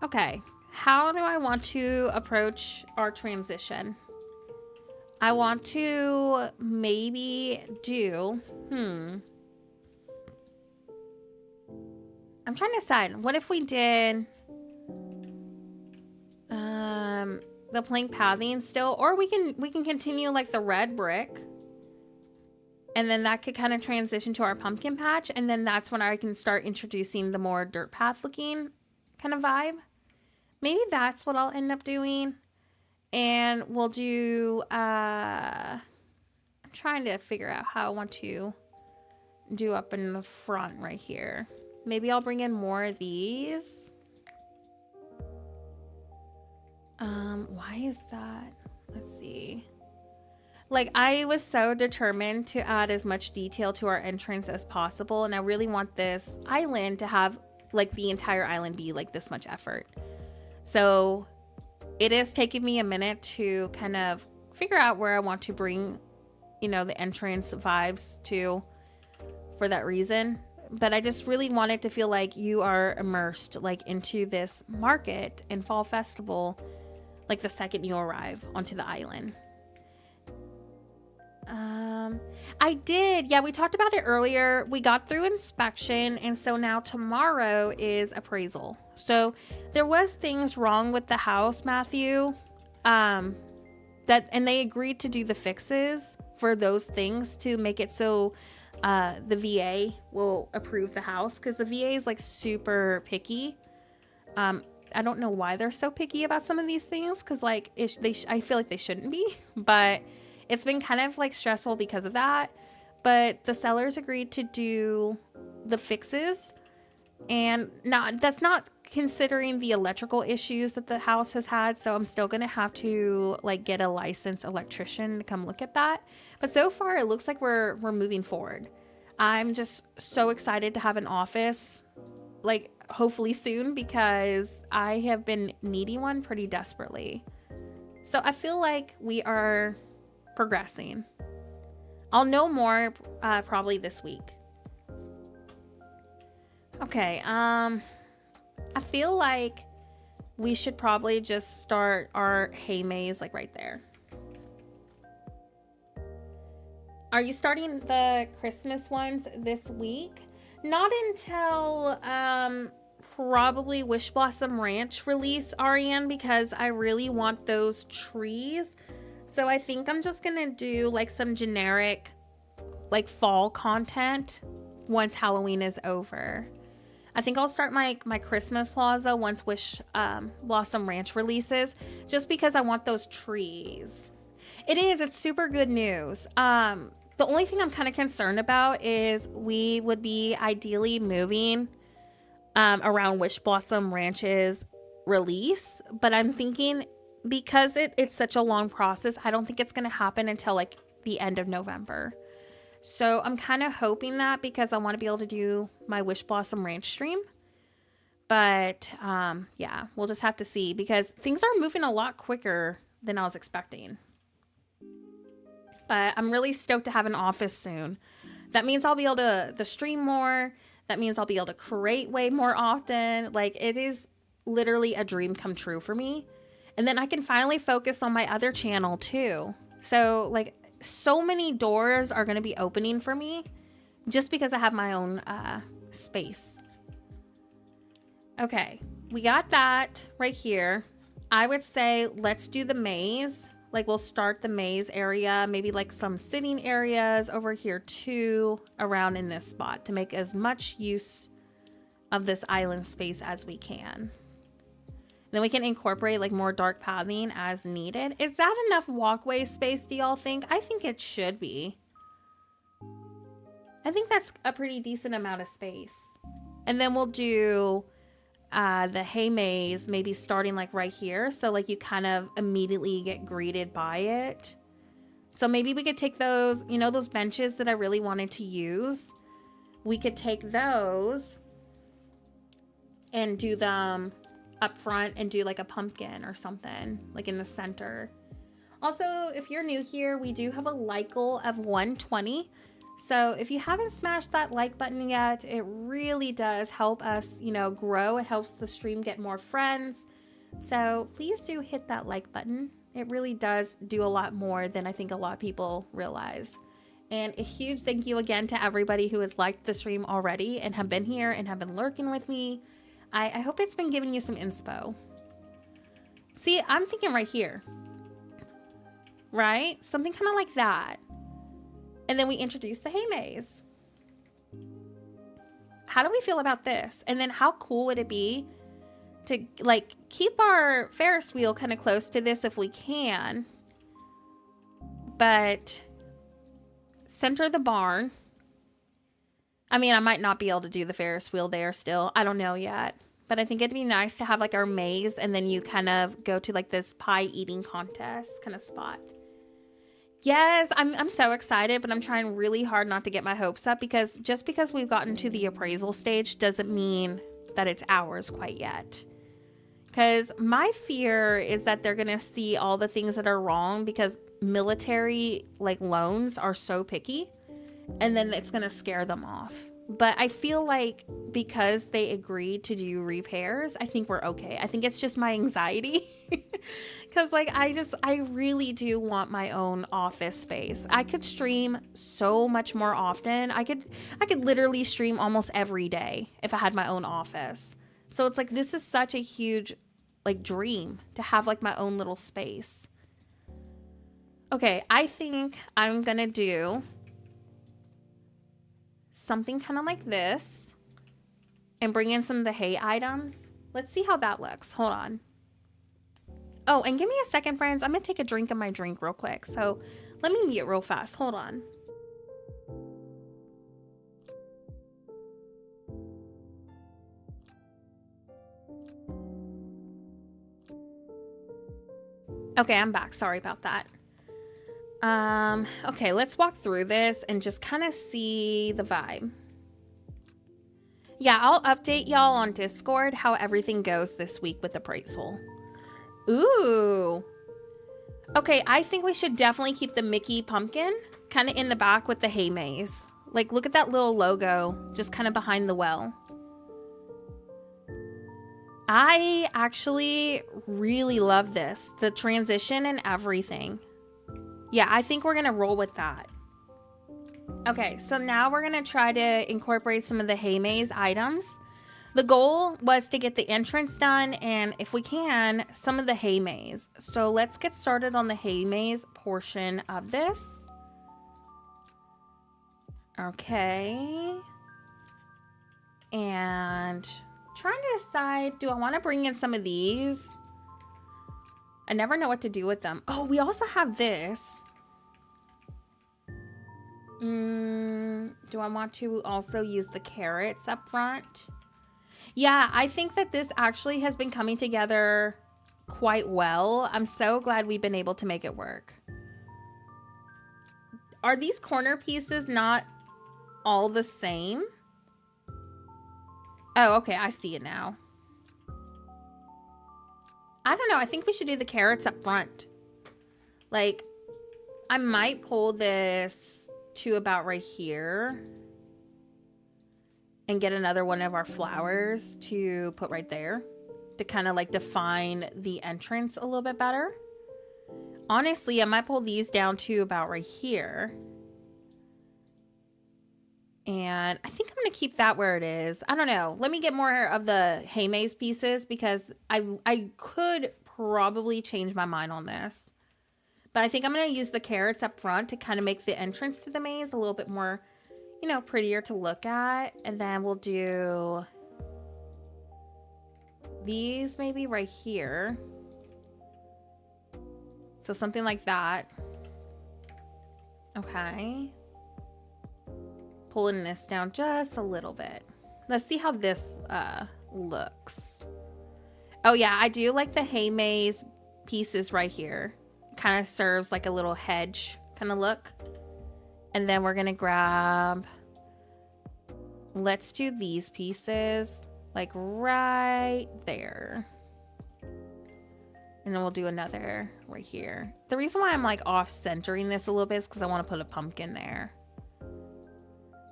Okay, how do I want to approach our transition? I want to maybe do, I'm trying to decide. What if we did the plank pathing still, or we can continue like the red brick, and then that could kind of transition to our pumpkin patch, and then that's when I can start introducing the more dirt path looking kind of vibe. Maybe that's what I'll end up doing. And we'll do, I'm trying to figure out how I want to do up in the front right here. Maybe I'll bring in more of these. Why is that? Let's see. Like I was so determined to add as much detail to our entrance as possible. And I really want this island to have like the entire island be like this much effort. So it is taking me a minute to kind of figure out where I want to bring, you know, the entrance vibes to for that reason. But I just really want it to feel like you are immersed like into this market and fall festival like the second you arrive onto the island. I did. Yeah, we talked about it earlier. We got through inspection, and so now tomorrow is appraisal. So there was things wrong with the house, Matthew, and they agreed to do the fixes for those things to make it so the VA will approve the house, because the VA is like super picky. I don't know why they're so picky about some of these things, because like I feel like they shouldn't be, but it's been kind of like stressful because of that. But the sellers agreed to do the fixes, and that's not considering the electrical issues that the house has had. So I'm still gonna have to like get a licensed electrician to come look at that. But so far it looks like we're moving forward. I'm just so excited to have an office, like hopefully soon, because I have been needing one pretty desperately. So I feel like we are progressing. I'll know more probably this week. Okay, I feel like we should probably just start our hay maze like right there. Are you starting the Christmas ones this week? Not until probably Wish Blossom Ranch release, Ariane, because I really want those trees. So I think I'm just gonna do like some generic like fall content once Halloween is over. I think I'll start my Christmas plaza once Wish Blossom Ranch releases, just because I want those trees. It's super good news. The only thing I'm kind of concerned about is we would be ideally moving around Wish Blossom Ranch's release, but I'm thinking because it's such a long process, I don't think it's going to happen until like the end of November. So I'm kind of hoping that, because I want to be able to do my Wish Blossom Ranch stream. But yeah, we'll just have to see, because things are moving a lot quicker than I was expecting. But I'm really stoked to have an office soon. That means I'll be able to stream more. That means I'll be able to create way more often. Like, it is literally a dream come true for me. And then I can finally focus on my other channel too. So like, so many doors are going to be opening for me just because I have my own space. Okay, we got that right here. I would say let's do the maze. Like, we'll start the maze area, maybe like some sitting areas over here too, around in this spot, to make as much use of this island space as we can. Then we can incorporate like more dark pathing as needed. Is that enough walkway space, do y'all think? I think it should be. I think that's a pretty decent amount of space. And then we'll do the hay maze, maybe starting like right here. So like you kind of immediately get greeted by it. So maybe we could take those, you know, those benches that I really wanted to use. We could take those and do them up front and do like a pumpkin or something like in the center. Also, if you're new here, we do have a like goal of 120. So if you haven't smashed that like button yet, it really does help us, you know, grow. It helps the stream get more friends. So please do hit that like button. It really does do a lot more than I think a lot of people realize. And a huge thank you again to everybody who has liked the stream already and have been here and have been lurking with me. I hope it's been giving you some inspo. See, I'm thinking right here. Right? Something kind of like that. And then we introduce the hay maze. How do we feel about this? And then how cool would it be to like keep our Ferris wheel kind of close to this if we can, but center the barn. I mean, I might not be able to do the Ferris wheel there still. I don't know yet. But I think it'd be nice to have like our maze and then you kind of go to like this pie eating contest kind of spot. Yes, I'm so excited, but I'm trying really hard not to get my hopes up, because just because we've gotten to the appraisal stage doesn't mean that it's ours quite yet. Because my fear is that they're going to see all the things that are wrong, because military like loans are so picky, and then it's going to scare them off. But I feel like because they agreed to do repairs, I think we're okay. I think it's just my anxiety. Because like I really do want my own office space. I could stream so much more often. I could literally stream almost every day if I had my own office. So it's like, this is such a huge like dream to have like my own little space. Okay, I think I'm gonna do something kind of like this and bring in some of the hay items. Let's see how that looks. Hold on. Oh, and give me a second, friends. I'm gonna take a drink of my drink real quick. So let me mute real fast. Hold on. Okay, I'm back. Sorry about that. Okay, let's walk through this and just kind of see the vibe. Yeah, I'll update y'all on Discord how everything goes this week with appraisal. Ooh. Okay, I think we should definitely keep the Mickey pumpkin kind of in the back with the hay maze. Like, look at that little logo just kind of behind the well. I actually really love this. The transition and everything. Yeah, I think we're going to roll with that. Okay, so now we're going to try to incorporate some of the hay maze items. The goal was to get the entrance done and, if we can, some of the hay maze. So let's get started on the hay maze portion of this. Okay. And trying to decide, do I want to bring in some of these? I never know what to do with them. Oh, we also have this. Do I want to also use the carrots up front? Yeah, I think that this actually has been coming together quite well. I'm so glad we've been able to make it work. Are these corner pieces not all the same? Oh, okay, I see it now. I don't know, I think we should do the carrots up front. Like, I might pull this to about right here and get another one of our flowers to put right there to kind of like define the entrance a little bit better. Honestly, I might pull these down to about right here. And I think I'm going to keep that where it is. I don't know. Let me get more of the hay maze pieces because I could probably change my mind on this. But I think I'm going to use the carrots up front to kind of make the entrance to the maze a little bit more, you know, prettier to look at. And then we'll do these maybe right here. So something like that. Okay. Pulling this down just a little bit. Let's see how this looks. Oh yeah, I do like the hay maze pieces right here. Kind of serves like a little hedge kind of look. And then we're gonna grab, let's do these pieces like right there. And then we'll do another right here. The reason why I'm like off centering this a little bit is because I want to put a pumpkin there.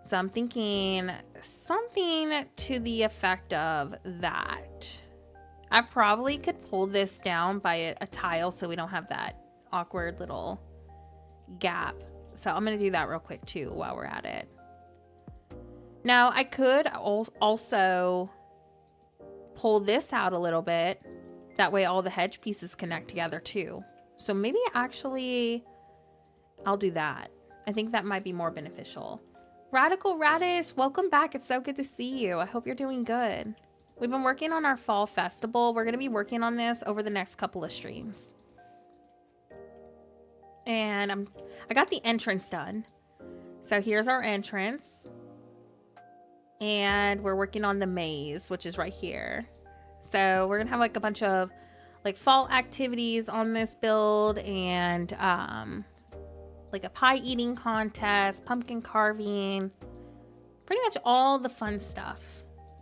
So I'm thinking something to the effect of that. I probably could pull this down by a tile so we don't have that awkward little gap. So I'm going to do that real quick too while we're at it. Now I could also pull this out a little bit. That way all the hedge pieces connect together too. So maybe actually I'll do that. I think that might be more beneficial. Radical Radish, welcome back. It's so good to see you. I hope you're doing good. We've been working on our fall festival. We're going to be working on this over the next couple of streams. And I got the entrance done. So here's our entrance. And we're working on the maze, which is right here. So we're going to have like a bunch of like fall activities on this build and like a pie eating contest, pumpkin carving, pretty much all the fun stuff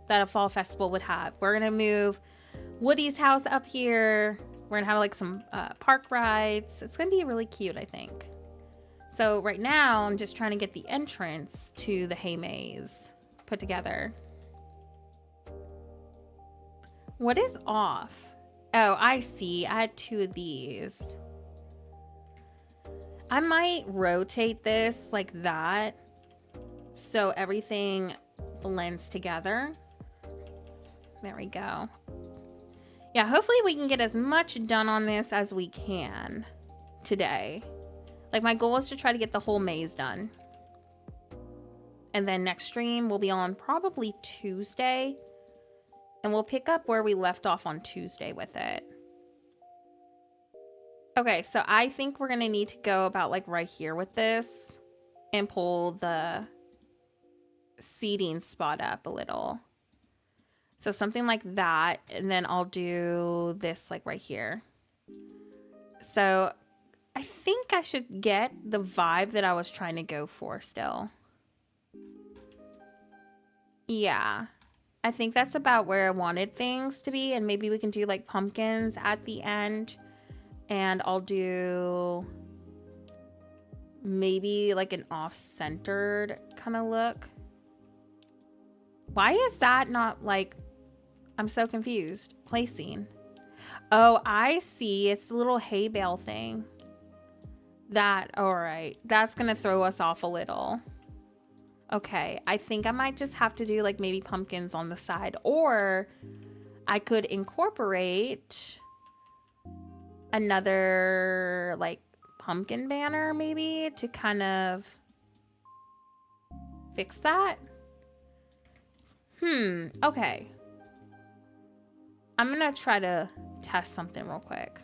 that a fall festival would have. We're going to move Woody's house up here. We're going to have like some park rides. It's going to be really cute, I think. So right now I'm just trying to get the entrance to the hay maze put together. What is off? Oh, I see. I had two of these. I might rotate this like that so everything blends together. There we go. Yeah, hopefully we can get as much done on this as we can today. Like, my goal is to try to get the whole maze done. And then next stream will be on probably Tuesday. And we'll pick up where we left off on Tuesday with it. Okay, so I think we're going to need to go about like right here with this. And pull the seating spot up a little. So something like that. And then I'll do this like right here. So I think I should get the vibe that I was trying to go for still. Yeah. I think that's about where I wanted things to be. And maybe we can do like pumpkins at the end. And I'll do maybe like an off-centered kind of look. Why is that not like... I'm so confused. Placing. Oh, I see. It's the little hay bale thing. That, all right. That's going to throw us off a little. Okay. I think I might just have to do like maybe pumpkins on the side. Or I could incorporate another like pumpkin banner maybe to kind of fix that. Okay. I'm gonna try to test something real quick.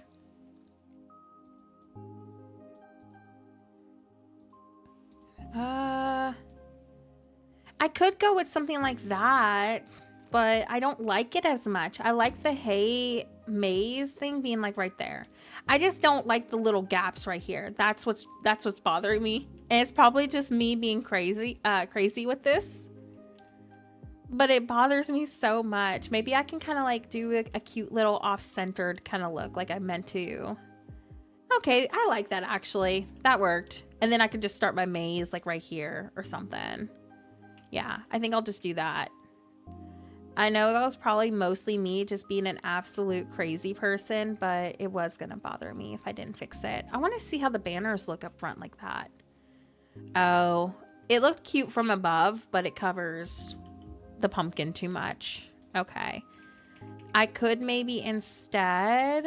I could go with something like that, but I don't like it as much. I like the hay maze thing being like right there. I just don't like the little gaps right here. That's what's bothering me. And it's probably just me being crazy with this. But it bothers me so much. Maybe I can kind of like do a cute little off-centered kind of look like I meant to. Okay, I like that actually. That worked. And then I could just start my maze like right here or something. Yeah, I think I'll just do that. I know that was probably mostly me just being an absolute crazy person, but it was going to bother me if I didn't fix it. I want to see how the banners look up front like that. Oh, it looked cute from above, but it covers the pumpkin too much. Okay. I could maybe instead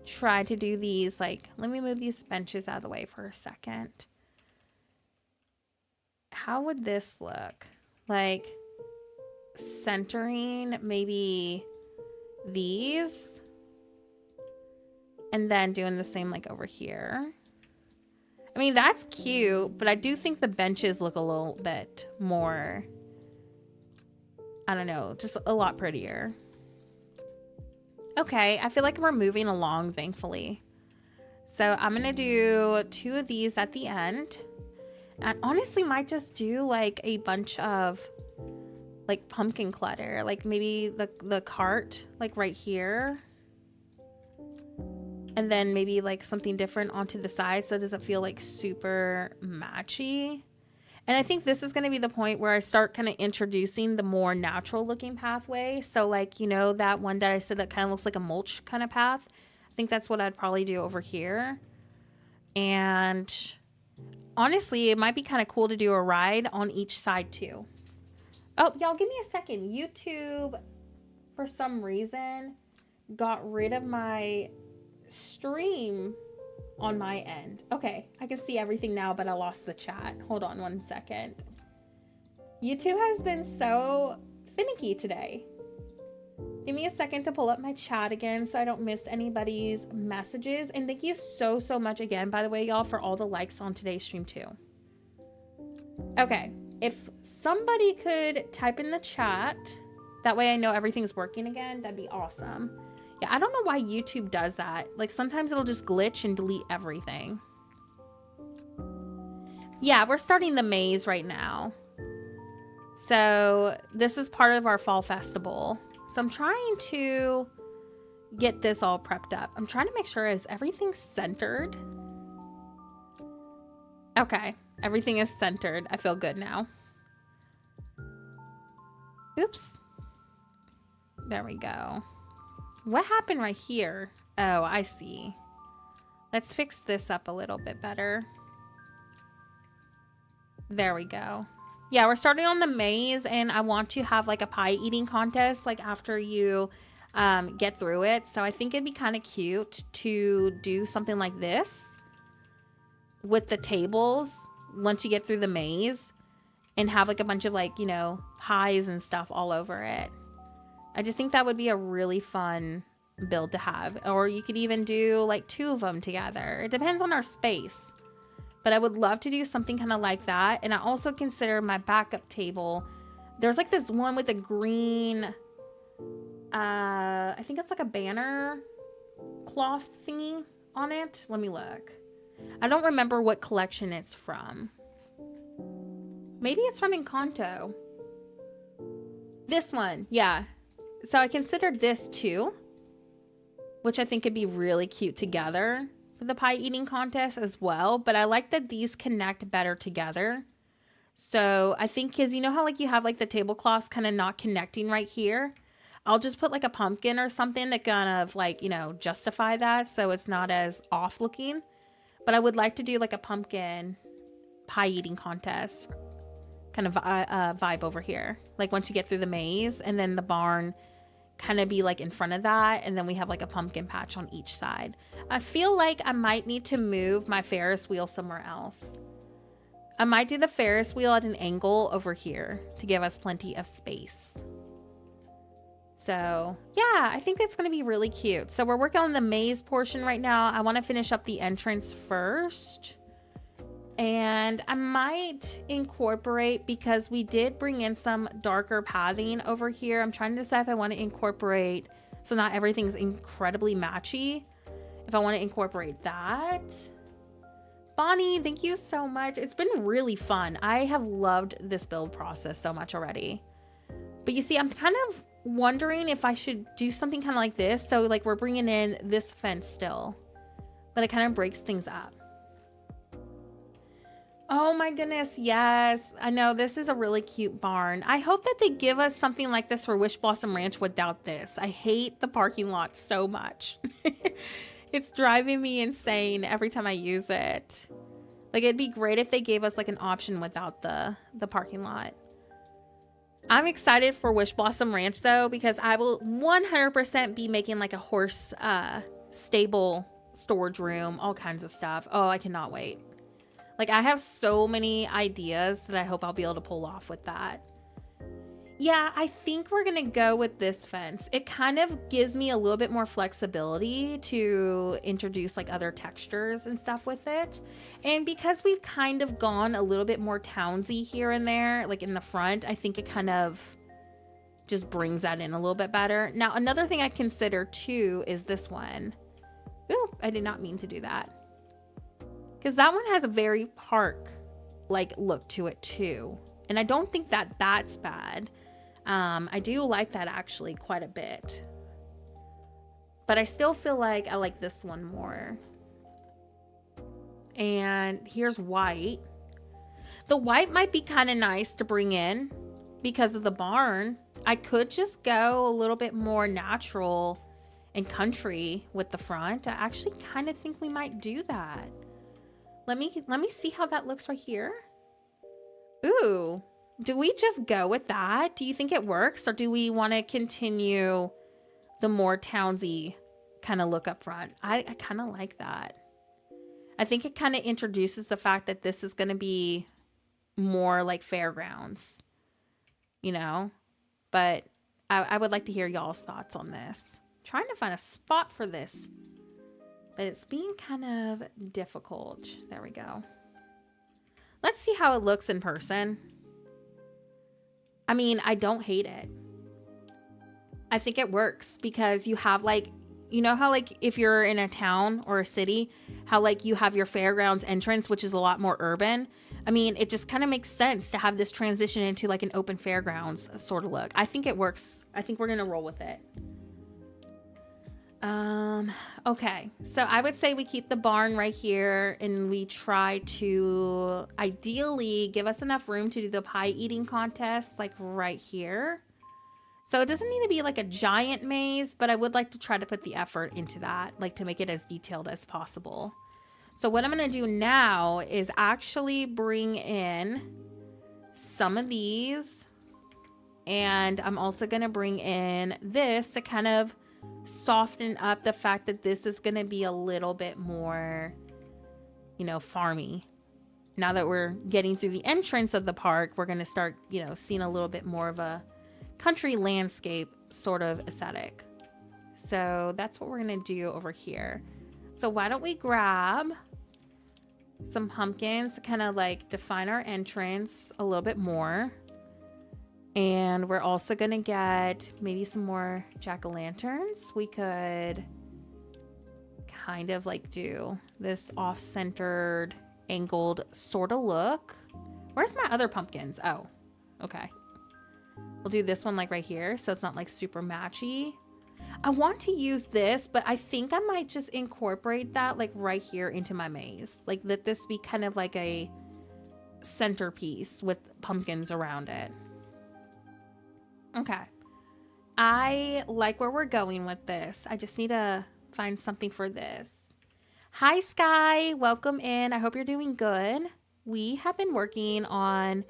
try to do these, like, let me move these benches out of the way for a second. How would this look? Like, centering maybe these and then doing the same like over here. I mean, that's cute, but I do think the benches look a little bit more, I don't know, just a lot prettier. Okay, I feel like we're moving along, thankfully. So I'm going to do 2 of these at the end. I honestly might just do like a bunch of like pumpkin clutter, like maybe the cart like right here. And then maybe like something different onto the side so it doesn't feel like super matchy. And I think this is going to be the point where I start kind of introducing the more natural looking pathway. So like, you know, that one that I said that kind of looks like a mulch kind of path. I think that's what I'd probably do over here. And honestly, it might be kind of cool to do a ride on each side too. Oh, y'all give me a second. YouTube, for some reason, got rid of my stream on my end. Okay, I can see everything now, but I lost the chat. Hold on one second. YouTube has been so finicky today. Give me a second to pull up my chat again so I don't miss anybody's messages. And thank you so much again, by the way, y'all, for all the likes on today's stream too. Okay, if somebody could type in the chat, that way I know everything's working again, that'd be awesome. Yeah, I don't know why YouTube does that. Like, sometimes it'll just glitch and delete everything. Yeah, we're starting the maze right now. So, this is part of our fall festival. So, I'm trying to get this all prepped up. I'm trying to make sure is everything centered. Okay, everything is centered. I feel good now. Oops. There we go. What happened right here? Oh, I see. Let's fix this up a little bit better. There we go. Yeah, we're starting on the maze, and I want to have like a pie eating contest like after you get through it. So I think it'd be kind of cute to do something like this with the tables once you get through the maze and have like a bunch of like, you know, pies and stuff all over it. I just think that would be a really fun build to have. Or you could even do like 2 of them together. It depends on our space. But I would love to do something kind of like that. And I also consider my backup table. There's like this one with a green, I think it's like a banner cloth thingy on it. Let me look. I don't remember what collection it's from. Maybe it's from Encanto. This one, yeah. So I considered this too, which I think could be really cute together for the pie eating contest as well. But I like that these connect better together. So I think, because you know how like you have like the tablecloths kind of not connecting right here? I'll just put like a pumpkin or something to kind of like, you know, justify that so it's not as off looking. But I would like to do like a pumpkin pie eating contest kind of vibe over here. Like once you get through the maze, and then the barn kind of be like in front of that, and then we have like a pumpkin patch on each side. I feel like I might need to move my Ferris wheel somewhere else. I might do the Ferris wheel at an angle over here to give us plenty of space. So yeah, I think it's going to be really cute. So we're working on the maze portion right now. I want to finish up the entrance first. And I might incorporate, because we did bring in some darker pathing over here. I'm trying to decide if I want to incorporate, so not everything's incredibly matchy. If I want to incorporate that. Bonnie, thank you so much. It's been really fun. I have loved this build process so much already. But you see, I'm kind of wondering if I should do something kind of like this. So like we're bringing in this fence still, but it kind of breaks things up. Oh my goodness, yes. I know, this is a really cute barn. I hope that they give us something like this for Wish Blossom Ranch without this. I hate the parking lot so much. It's driving me insane every time I use it. Like, it'd be great if they gave us like an option without the parking lot. I'm excited for Wish Blossom Ranch though, because I will 100% be making like a horse stable, storage room, all kinds of stuff. Oh, I cannot wait. Like, I have so many ideas that I hope I'll be able to pull off with that. Yeah, I think we're gonna go with this fence. It kind of gives me a little bit more flexibility to introduce like other textures and stuff with it. And because we've kind of gone a little bit more townsy here and there, like in the front, I think it kind of just brings that in a little bit better. Now, another thing I consider too is this one. Ooh, I did not mean to do that. Because that one has a very park-like look to it too. And I don't think that that's bad. I do like that actually quite a bit. But I still feel like I like this one more. And here's white. The white might be kind of nice to bring in because of the barn. I could just go a little bit more natural and country with the front. I actually kind of think we might do that. Let me see how that looks right here. Ooh, do we just go with that? Do you think it works, or do we want to continue the more townsy kind of look up front? I kind of like that. I think it kind of introduces the fact that this is going to be more like fairgrounds, you know? But I would like to hear y'all's thoughts on this. I'm trying to find a spot for this, but it's being kind of difficult. There we go. Let's see how it looks in person. I mean, I don't hate it. I think it works because you have like, you know how like if you're in a town or a city, how like you have your fairgrounds entrance, which is a lot more urban. I mean, it just kind of makes sense to have this transition into like an open fairgrounds sort of look. I think it works. I think we're going to roll with it. Okay, so I would say we keep the barn right here and we try to ideally give us enough room to do the pie eating contest like right here. So it doesn't need to be like a giant maze, but I would like to try to put the effort into that, like to make it as detailed as possible. So what I'm going to do now is actually bring in some of these. And I'm also going to bring in this to kind of soften up the fact that this is going to be a little bit more, you know, farmy. Now that we're getting through the entrance of the park, we're going to start, you know, seeing a little bit more of a country landscape sort of aesthetic. So that's what we're going to do over here. So why don't we grab some pumpkins to kind of like define our entrance a little bit more. And we're also going to get maybe some more jack-o'-lanterns. We could kind of like do this off-centered, angled sort of look. Where's my other pumpkins? Oh, okay. We'll do this one like right here, so it's not like super matchy. I want to use this, but I think I might just incorporate that like right here into my maze. Like let this be kind of like a centerpiece with pumpkins around it. Okay. I like where we're going with this. I just need to find something for this. Hi, Sky. Welcome in. I hope you're doing good. We have been working on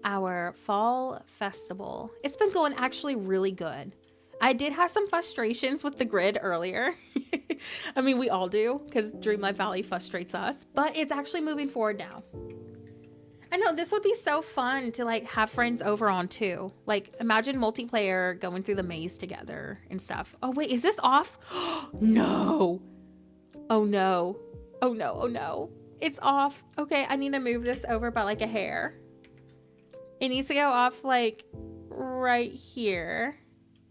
our fall festival. It's been going actually really good. I did have some frustrations with the grid earlier. I mean, we all do because Dreamlight Valley frustrates us, but it's actually moving forward now. I know this would be so fun to like have friends over on too. Like imagine multiplayer going through the maze together and stuff. Oh wait, is this off? No. Oh no. Oh no. Oh no. It's off. Okay, I need to move this over by like a hair. It needs to go off like right here.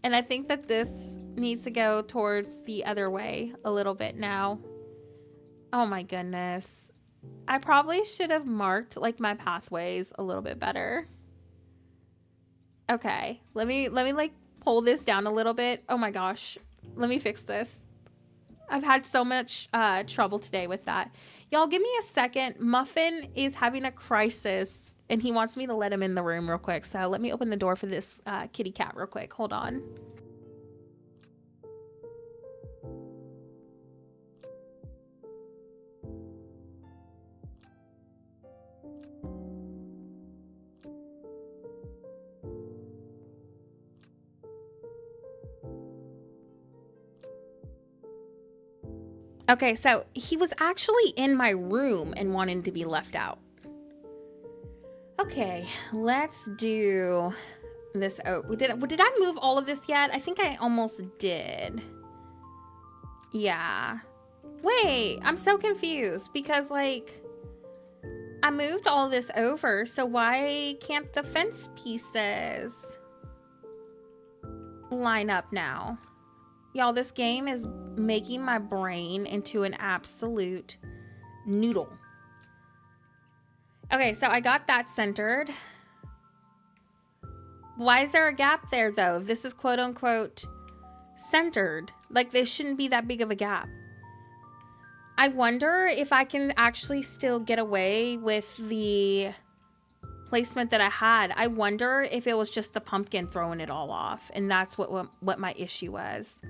And I think that this needs to go towards the other way a little bit now. Oh my goodness. I probably should have marked like my pathways a little bit better. Okay, let me like pull this down a little bit. Oh my gosh, let me fix this. I've had so much trouble today with that. Y'all give me a second. Muffin is having a crisis and he wants me to let him in the room real quick. So let me open the door for this kitty cat real quick. Hold on. Okay, so he was actually in my room and wanted to be left out. Okay, let's do this. Oh, did I move all of this yet? I think I almost did. Yeah. Wait, I'm so confused because like I moved all this over, so why can't the fence pieces line up now? Y'all, this game is making my brain into an absolute noodle. Okay, so I got that centered. Why is there a gap there, though? If this is quote-unquote centered, like this shouldn't be that big of a gap. I wonder if I can actually still get away with the placement that I had. I wonder if it was just the pumpkin throwing it all off, and that's what my issue was.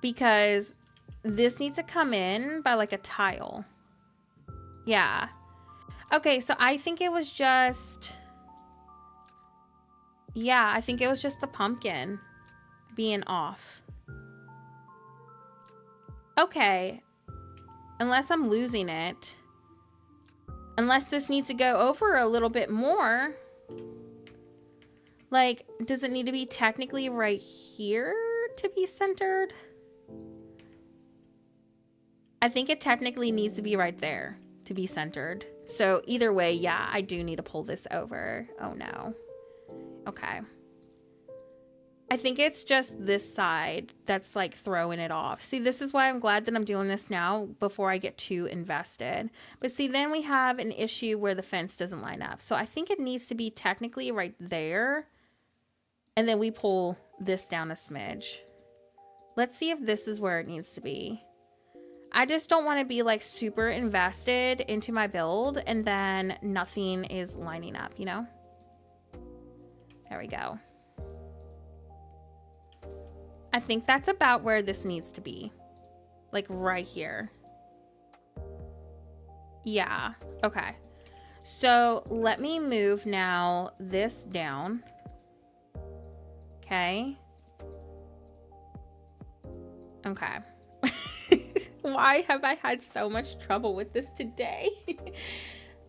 Because this needs to come in by like a tile. Yeah. Okay, so I think it was just... Yeah, I think it was just the pumpkin being off. Okay. Unless I'm losing it. Unless this needs to go over a little bit more. Like, does it need to be technically right here to be centered? I think it technically needs to be right there to be centered. So either way, yeah, I do need to pull this over. Oh no. Okay. I think it's just this side that's like throwing it off. See, this is why I'm glad that I'm doing this now before I get too invested. But see, then we have an issue where the fence doesn't line up. So I think it needs to be technically right there. And then we pull this down a smidge. Let's see if this is where it needs to be. I just don't want to be like super invested into my build and then nothing is lining up, you know? There we go. I think that's about where this needs to be. Like right here. Yeah, okay. So let me move now this down. Okay. Okay. Why have I had so much trouble with this today?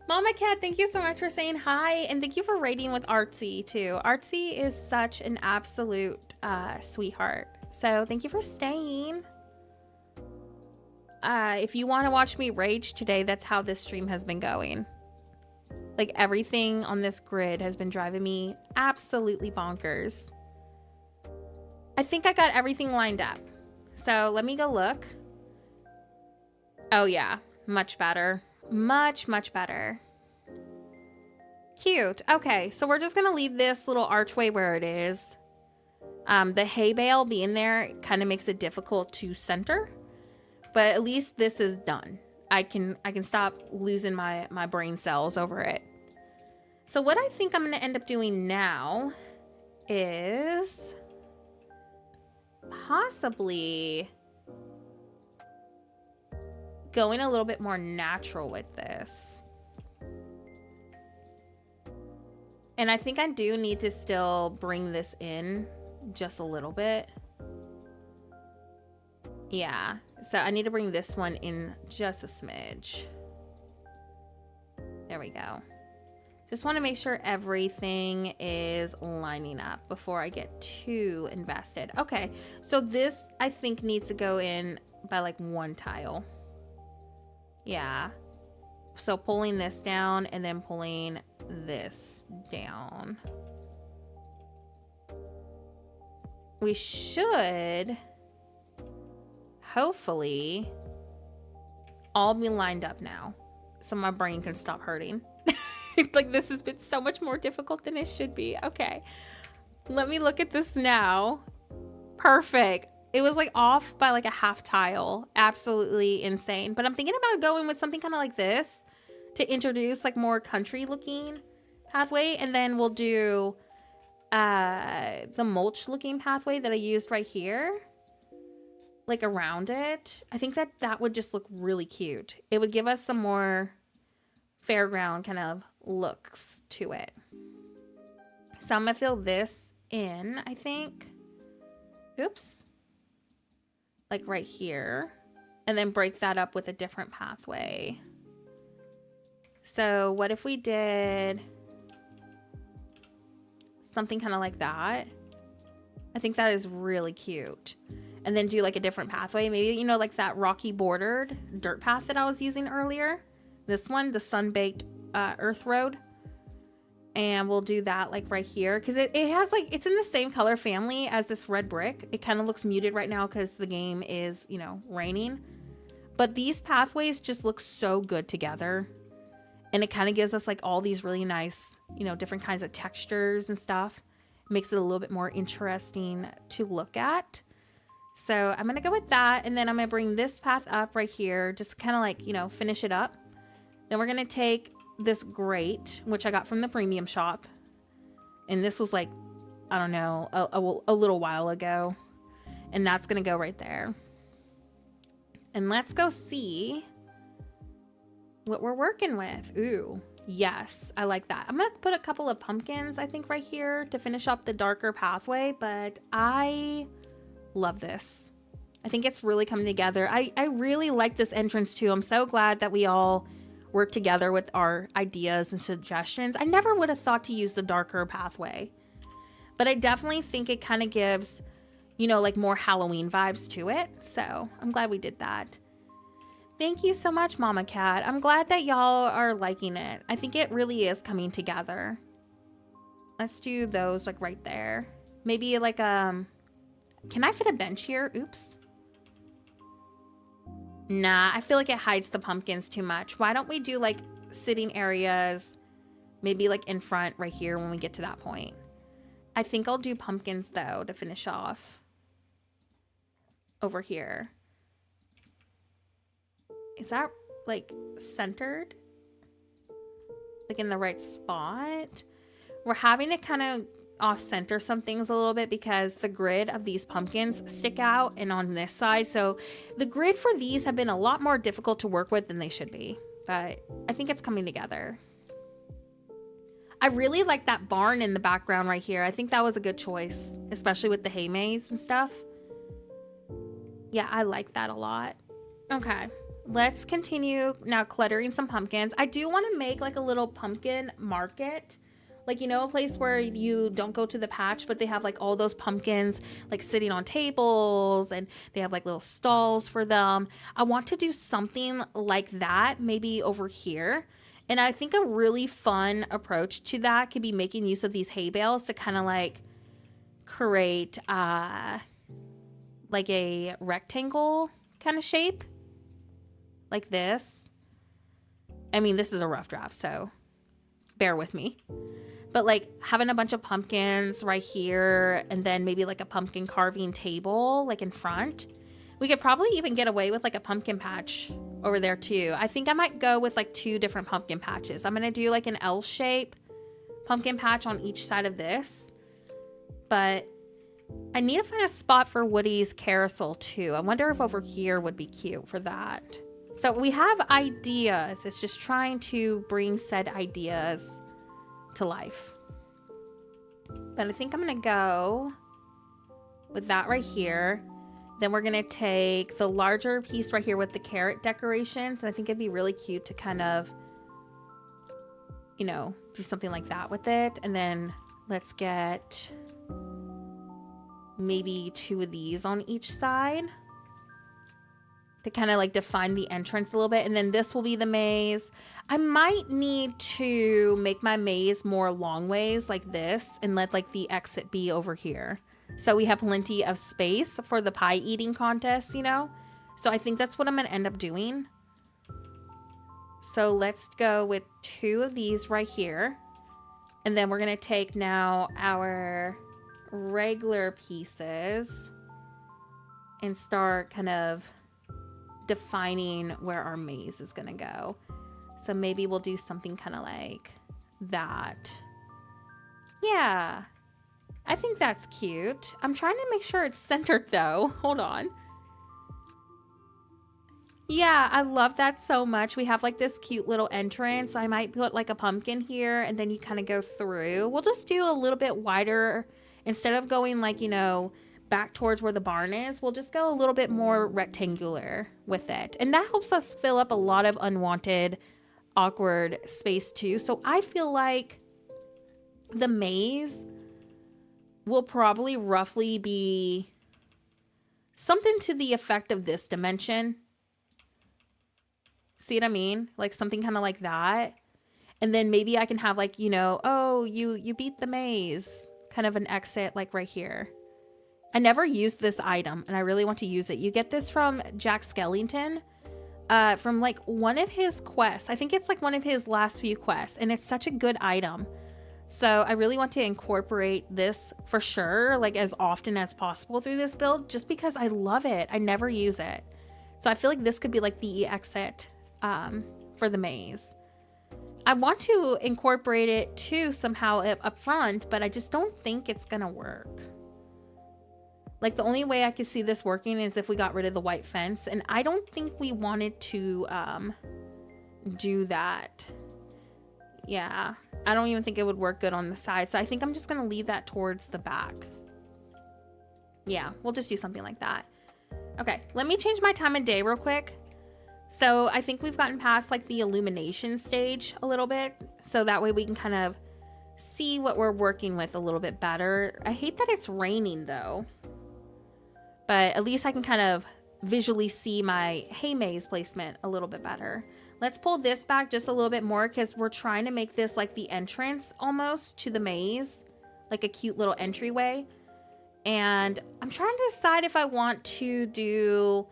Mama Cat, thank you so much for saying hi. And thank you for raiding with Artsy too. Artsy is such an absolute sweetheart. So thank you for staying. If you want to watch me rage today, that's how this stream has been going. Like everything on this grid has been driving me absolutely bonkers. I think I got everything lined up. So let me go look. Oh yeah, much better. Much, much better. Cute. Okay, so we're just gonna leave this little archway where it is. The hay bale being there kind of makes it difficult to center, but at least this is done. I can stop losing my brain cells over it. So what I think I'm gonna end up doing now is possibly going a little bit more natural with this. And I think I do need to still bring this in just a little bit. Yeah, so I need to bring this one in just a smidge. There we go. Just want to make sure everything is lining up before I get too invested. Okay, so this I think needs to go in by like one tile. Yeah. So pulling this down and then pulling this down. We should hopefully all be lined up now so my brain can stop hurting. Like this has been so much more difficult than it should be. Okay, let me look at this now. Perfect. It was like off by like a half tile. Absolutely insane. But I'm thinking about going with something kind of like this to introduce like more country looking pathway. And then we'll do the mulch looking pathway that I used right here, like around it. I think that would just look really cute. It would give us some more fairground kind of looks to it. So I'm gonna fill this in, I think. Oops. Like right here, and then break that up with a different pathway. So what if we did something kind of like that? I think that is really cute. And then do like a different pathway, maybe, you know, like that rocky bordered dirt path that I was using earlier. This one, the sun-baked earth road. And we'll do that like right here because it has like, it's in the same color family as this red brick. It kind of looks muted right now because the game is, you know, raining. But these pathways just look so good together. And it kind of gives us like all these really nice, you know, different kinds of textures and stuff. It makes it a little bit more interesting to look at. So I'm going to go with that. And then I'm going to bring this path up right here. Just kind of like, you know, finish it up. Then we're going to take this grate, which I got from the premium shop, and this was like, I don't know, a little while ago, and that's gonna go right there. And let's go see what we're working with. Ooh, yes, I like that. I'm gonna put a couple of pumpkins, I think, right here to finish up the darker pathway, but I love this. I think it's really coming together. I really like this entrance too. I'm so glad that we all work together with our ideas and suggestions. I never would have thought to use the darker pathway, but I definitely think it kind of gives, you know, like more Halloween vibes to it. So I'm glad we did that. Thank you so much, Mama Cat. I'm glad that y'all are liking it. I think it really is coming together. Let's do those like right there. Maybe like, can I fit a bench here? Oops. Nah, I feel like it hides the pumpkins too much. Why don't we do like sitting areas, maybe like in front right here when we get to that point. I think I'll do pumpkins though to finish off over here. Is that like centered? Like in the right spot? We're having to kind of off-center some things a little bit because the grid of these pumpkins stick out and on this side. So the grid for these have been a lot more difficult to work with than they should be. But I think it's coming together. I really like that barn in the background right here. I think that was a good choice, especially with the hay maze and stuff. Yeah, I like that a lot. Okay, let's continue now cluttering some pumpkins. I do want to make like a little pumpkin market. Like, you know, a place where you don't go to the patch, but they have like all those pumpkins like sitting on tables and they have like little stalls for them. I want to do something like that, maybe over here. And I think a really fun approach to that could be making use of these hay bales to kind of like create like a rectangle kind of shape like this. I mean, this is a rough draft, so bear with me. But like having a bunch of pumpkins right here and then maybe like a pumpkin carving table like in front. We could probably even get away with like a pumpkin patch over there too. I think I might go with like 2 different pumpkin patches. I'm going to do like an L shape pumpkin patch on each side of this. But I need to find a spot for Woody's carousel too. I wonder if over here would be cute for that. So we have ideas. It's just trying to bring said ideas to life. But I think I'm going to go with that right here. Then we're going to take the larger piece right here with the carrot decorations. And I think it'd be really cute to kind of, you know, do something like that with it. And then let's get maybe 2 of these on each side to kind of like define the entrance a little bit. And then this will be the maze. I might need to make my maze more long ways like this and let like the exit be over here. So we have plenty of space for the pie eating contest, you know? So I think that's what I'm going to end up doing. So let's go with 2 of these right here. And then we're going to take now our regular pieces and start kind of defining where our maze is going to go. So maybe we'll do something kind of like that. Yeah. I think that's cute. I'm trying to make sure it's centered though. Hold on. Yeah, I love that so much. We have like this cute little entrance. I might put like a pumpkin here and then you kind of go through. We'll just do a little bit wider. Instead of going like, you know, back towards where the barn is, we'll just go a little bit more rectangular with it. And that helps us fill up a lot of unwanted, awkward space too. So I feel like the maze will probably roughly be something to the effect of this dimension. See what I mean? Like something kind of like that. And then maybe I can have like, you know, oh, you beat the maze. Kind of an exit like right here. I never used this item and I really want to use it. You get this from Jack Skellington. From like one of his quests. I think it's like one of his last few quests. And it's such a good item. So I really want to incorporate this for sure, like as often as possible through this build, just because I love it. I never use it. So I feel like this could be like the exit for the maze. I want to incorporate it too somehow up front, but I just don't think it's gonna work. Like the only way I could see this working is if we got rid of the white fence, and I don't think we wanted to do that. Yeah, I don't even think it would work good on the side. So I think I'm just going to leave that towards the back. Yeah, we'll just do something like that. Okay, let me change my time of day real quick. So I think we've gotten past like the illumination stage a little bit. So that way we can kind of see what we're working with a little bit better. I hate that it's raining though. But at least I can kind of visually see my hay maze placement a little bit better. Let's pull this back just a little bit more because we're trying to make this like the entrance almost to the maze, like a cute little entryway. And I'm trying to decide if I want to do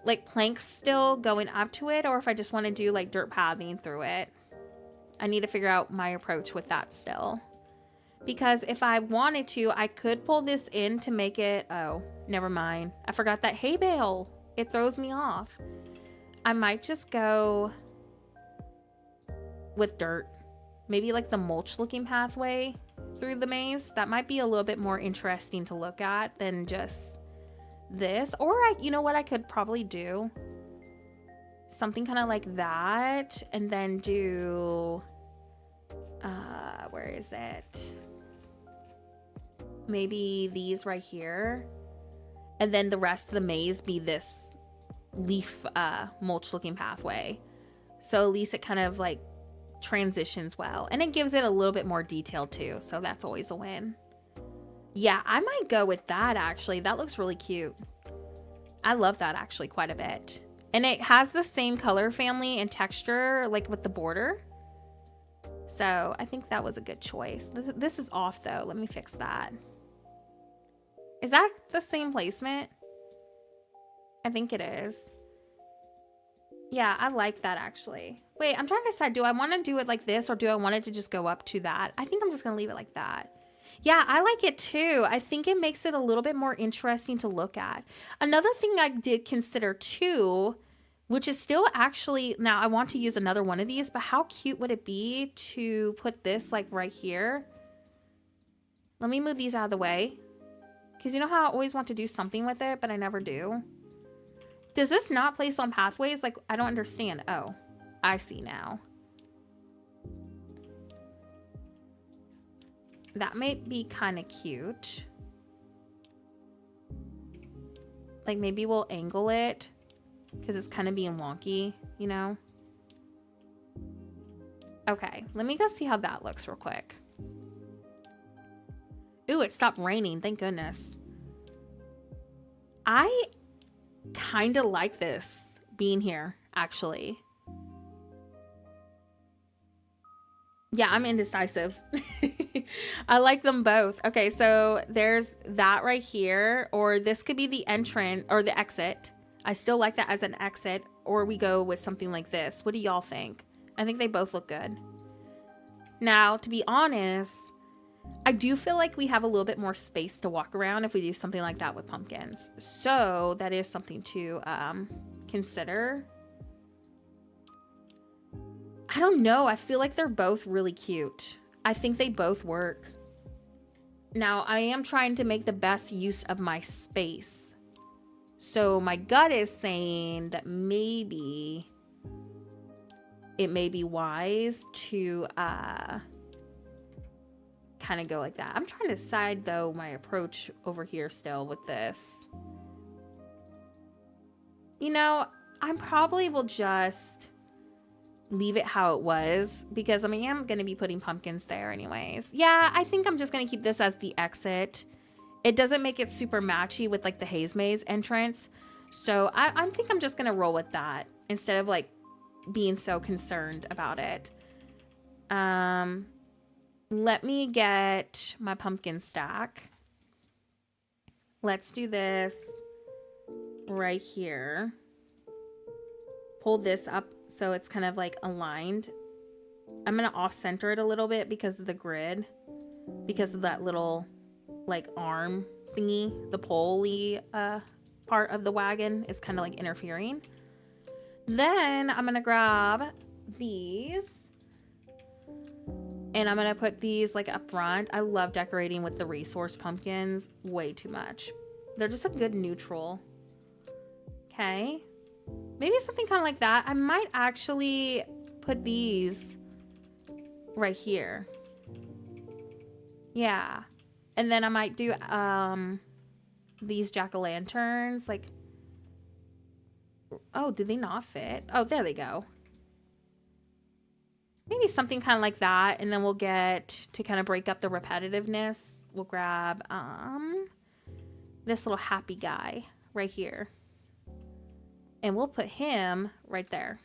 like planks still going up to it or if I just want to do like dirt pathing through it. I need to figure out my approach with that still. Because if I wanted to, I could pull this in to make it... Oh, never mind. I forgot that hay bale. It throws me off. I might just go with dirt. Maybe like the mulch looking pathway through the maze. That might be a little bit more interesting to look at than just this. Or you know what I could probably do? Something kind of like that. And then do Where is it? Maybe these right here. And then the rest of the maze be this leaf mulch looking pathway. So at least it kind of like transitions well. And it gives it a little bit more detail too. So that's always a win. Yeah, I might go with that actually. That looks really cute. I love that actually quite a bit. And it has the same color family and texture like with the border. So I think that was a good choice. This is off though. Let me fix that. Is that the same placement? I think it is. Yeah, I like that actually. Wait, I'm trying to decide, do I want to do it like this or do I want it to just go up to that? I think I'm just going to leave it like that. Yeah, I like it too. I think it makes it a little bit more interesting to look at. Another thing I did consider too, which is still actually, now I want to use another one of these, but how cute would it be to put this like right here? Let me move these out of the way. Because you know how I always want to do something with it, but I never do? Does this not place on pathways? Like, I don't understand. Oh, I see now. That might be kind of cute. Like, maybe we'll angle it because it's kind of being wonky, you know? Okay, let me go see how that looks real quick. Ooh, it stopped raining. Thank goodness. I kind of like this being here, actually. Yeah, I'm indecisive. I like them both. Okay, so there's that right here, or this could be the entrance or the exit. I still like that as an exit, or we go with something like this. What do y'all think? I think they both look good. Now, to be honest, I do feel like we have a little bit more space to walk around if we do something like that with pumpkins. So that is something to consider. I don't know. I feel like they're both really cute. I think they both work. Now, I am trying to make the best use of my space. So my gut is saying that maybe it may be wise to kind of go like that. I'm trying to decide though my approach over here still with this. You know, I probably will just leave it how it was because I mean, I'm going to be putting pumpkins there anyways. Yeah, I think I'm just going to keep this as the exit. It doesn't make it super matchy with like the Haze Maze entrance. So I think I'm just going to roll with that instead of like being so concerned about it. Let me get my pumpkin stack. Let's do this right here. Pull this up so it's kind of like aligned. I'm going to off-center it a little bit because of the grid. Because of that little like arm thingy. The pole-y part of the wagon is kind of like interfering. Then I'm going to grab these. And I'm going to put these like up front. I love decorating with the resource pumpkins way too much. They're just a good neutral. Okay. Maybe something kind of like that. I might actually put these right here. Yeah. And then I might do these jack-o'-lanterns. Like, oh, did they not fit? Oh, there they go. Maybe something kind of like that. And then we'll get to kind of break up the repetitiveness. We'll grab this little happy guy right here. And we'll put him right there.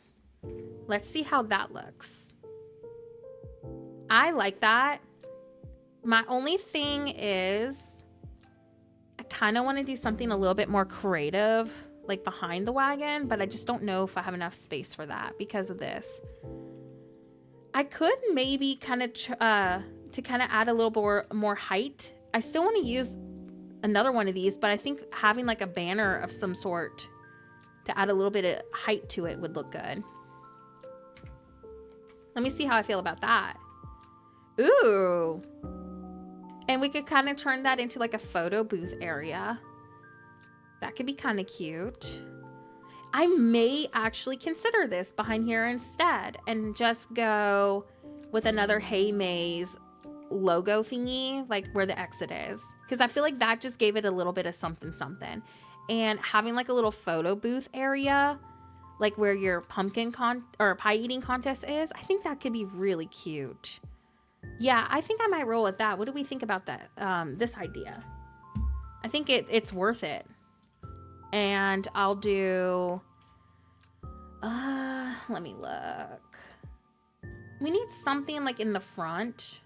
Let's see how that looks. I like that. My only thing is I kind of want to do something a little bit more creative, like behind the wagon, but I just don't know if I have enough space for that because of this. I could maybe kind of to kind of add a little more height. I still want to use another one of these, but I think having like a banner of some sort to add a little bit of height to it would look good. Let me see how I feel about that. Ooh. And we could kind of turn that into like a photo booth area. That could be kind of cute. I may actually consider this behind here instead and just go with another Hey Maze logo thingy, like where the exit is, because I feel like that just gave it a little bit of something something. And having like a little photo booth area, like where your pumpkin or pie eating contest is, I think that could be really cute. Yeah, I think I might roll with that. What do we think about that? This idea. I think it's worth it. And I'll do, let me look. We need something like in the front.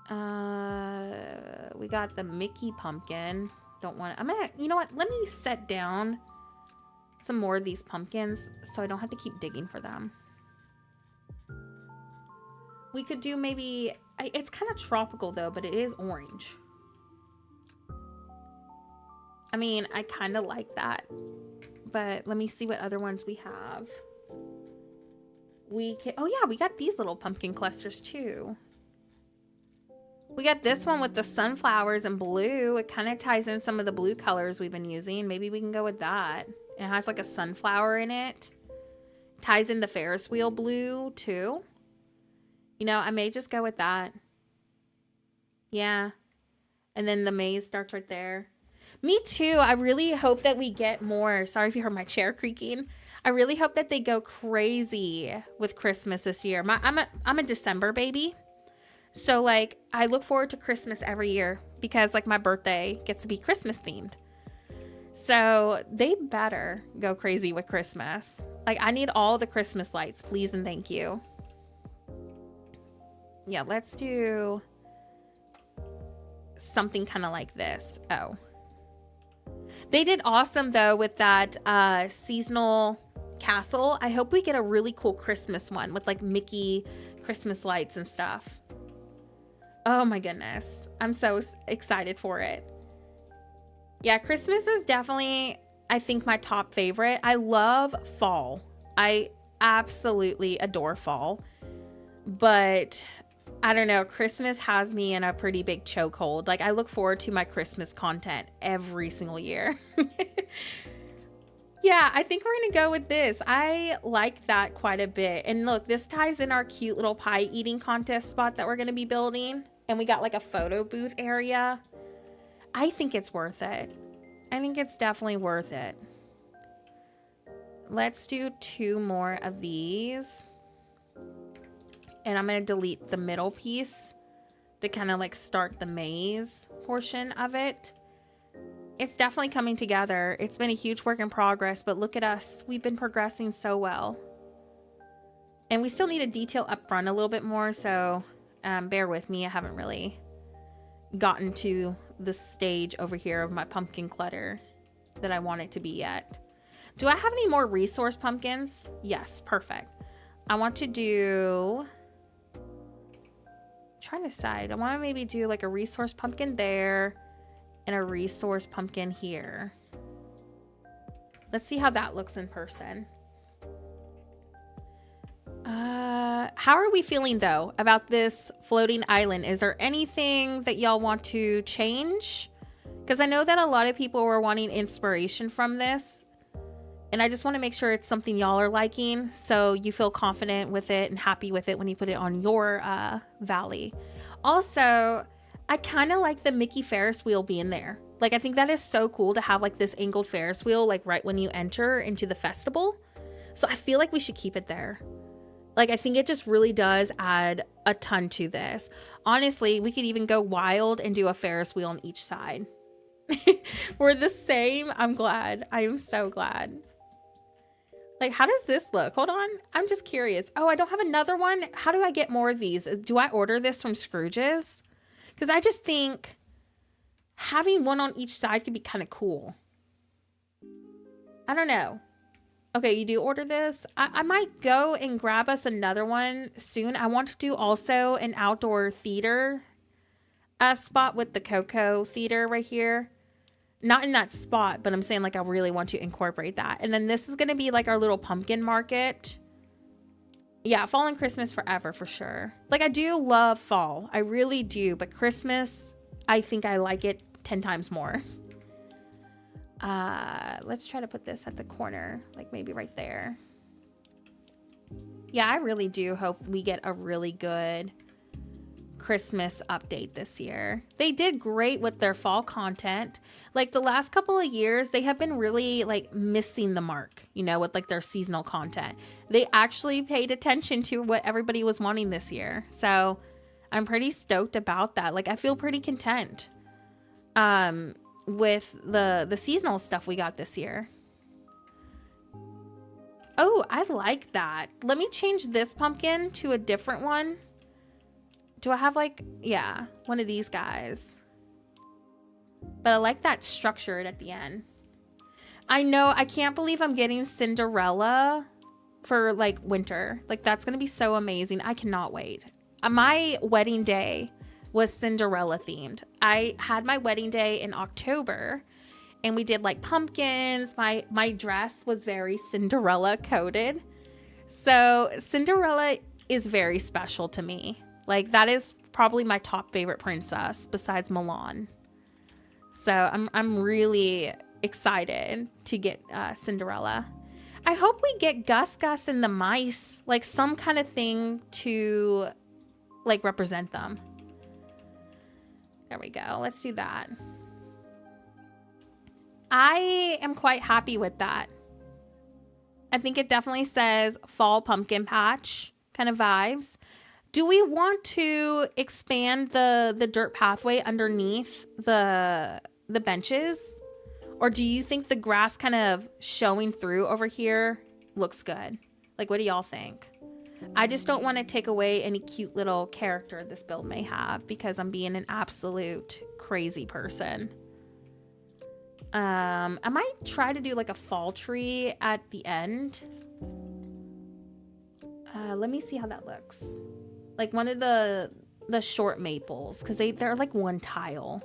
We got the Mickey pumpkin. Don't want to, you know what? Let me set down some more of these pumpkins so I don't have to keep digging for them. We could do maybe, it's kind of tropical though, but it is orange. I mean, I kind of like that, but let me see what other ones we have. We can, oh yeah, we got these little pumpkin clusters too. We got this one with the sunflowers and blue. It kind of ties in some of the blue colors we've been using. Maybe we can go with that. It has like a sunflower in it. Ties in the Ferris wheel blue too. You know, I may just go with that. Yeah. And then the maze starts right there. Me too. I really hope that we get more. Sorry if you heard my chair creaking. I really hope that they go crazy with Christmas this year. I'm a December baby. So like I look forward to Christmas every year because like my birthday gets to be Christmas themed. So they better go crazy with Christmas. Like I need all the Christmas lights, please and thank you. Yeah, let's do something kind of like this. Oh. They did awesome though with that seasonal castle. I hope we get a really cool Christmas one with like Mickey Christmas lights and stuff. Oh my goodness. I'm so excited for it. Yeah, Christmas is definitely, I think, my top favorite. I love fall. I absolutely adore fall. But I don't know, Christmas has me in a pretty big chokehold. Like I look forward to my Christmas content every single year. Yeah, I think we're gonna go with this. I like that quite a bit. And look, this ties in our cute little pie eating contest spot that we're gonna be building. And we got like a photo booth area. I think it's worth it. I think it's definitely worth it. Let's do 2 more of these. And I'm going to delete the middle piece to kind of like start the maze portion of it. It's definitely coming together. It's been a huge work in progress, but look at us. We've been progressing so well. And we still need to detail up front a little bit more, so bear with me. I haven't really gotten to the stage over here of my pumpkin clutter that I want it to be yet. Do I have any more resource pumpkins? Yes, perfect. I want to do... trying to decide. I want to maybe do like a resource pumpkin there and a resource pumpkin here. Let's see how that looks in person. How are we feeling though about this floating island? Is there anything that y'all want to change? Because I know that a lot of people were wanting inspiration from this, and I just want to make sure it's something y'all are liking, so you feel confident with it and happy with it when you put it on your valley. Also, I kind of like the Mickey Ferris wheel being there. Like, I think that is so cool to have like this angled Ferris wheel like right when you enter into the festival. So I feel like we should keep it there. Like, I think it just really does add a ton to this. Honestly, we could even go wild and do a Ferris wheel on each side. We're the same. I'm glad. I am so glad. Like, how does this look? Hold on. I'm just curious. Oh, I don't have another one. How do I get more of these? Do I order this from Scrooge's? Because I just think having one on each side could be kind of cool. I don't know. Okay, you do order this. I might go and grab us another one soon. I want to do also an outdoor theater spot with the Coco Theater right here. Not in that spot, but I'm saying like I really want to incorporate that. And then this is going to be like our little pumpkin market. Yeah, fall and Christmas forever for sure. Like, I do love fall. I really do. But Christmas, I think I like it 10 times more. Let's try to put this at the corner, like maybe right there. Yeah, I really do hope we get a really good Christmas update this year. They did great with their fall content. Like the last couple of years, they have been really like missing the mark, you know, with like their seasonal content. They actually paid attention to what everybody was wanting this year. So I'm pretty stoked about that. Like I feel pretty content with the seasonal stuff we got this year. Oh, I like that. Let me change this pumpkin to a different one. Do I have like, yeah, one of these guys. But I like that structured at the end. I know, I can't believe I'm getting Cinderella for like winter. Like that's gonna be so amazing. I cannot wait. My wedding day was Cinderella themed. I had my wedding day in October and we did like pumpkins. My dress was very Cinderella coded. So Cinderella is very special to me. Like that is probably my top favorite princess besides Milan. So I'm really excited to get Cinderella. I hope we get Gus Gus and the mice, like some kind of thing to like represent them. There we go. Let's do that. I am quite happy with that. I think it definitely says fall pumpkin patch kind of vibes. Do we want to expand the dirt pathway underneath the benches? Or do you think the grass kind of showing through over here looks good? Like, what do y'all think? I just don't want to take away any cute little character this build may have because I'm being an absolute crazy person. I might try to do like a fall tree at the end. Let me see how that looks. Like one of the short maples, because they're like one tile.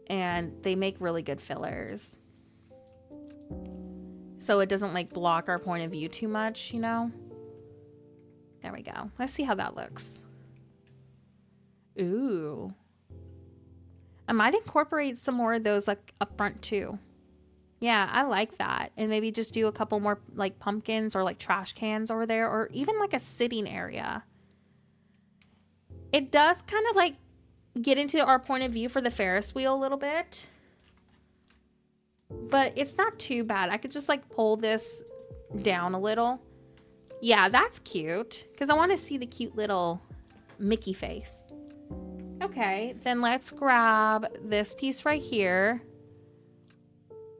And they make really good fillers. So it doesn't like block our point of view too much, you know? There we go. Let's see how that looks. Ooh. I might incorporate some more of those like up front too. Yeah, I like that. And maybe just do a couple more like pumpkins or like trash cans over there, or even like a sitting area. It does kind of like get into our point of view for the Ferris wheel a little bit. But it's not too bad. I could just like pull this down a little. Yeah, that's cute. Because I want to see the cute little Mickey face. Okay, then let's grab this piece right here.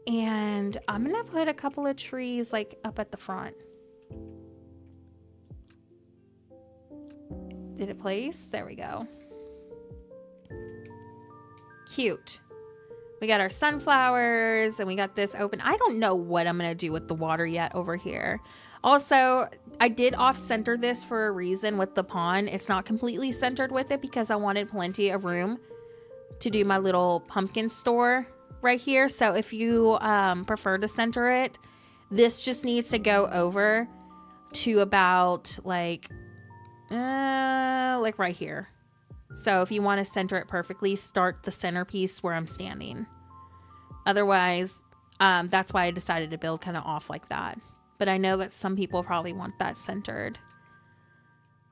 And I'm going to put a couple of trees like up at the front. Did it place? There we go. Cute. We got our sunflowers and we got this open. I don't know what I'm going to do with the water yet over here. Also, I did off-center this for a reason with the pond. It's not completely centered with it because I wanted plenty of room to do my little pumpkin store right here. So if you prefer to center it, this just needs to go over to about like right here. So if you want to center it perfectly, start the centerpiece where I'm standing. Otherwise, that's why I decided to build kind of off like that. But I know that some people probably want that centered.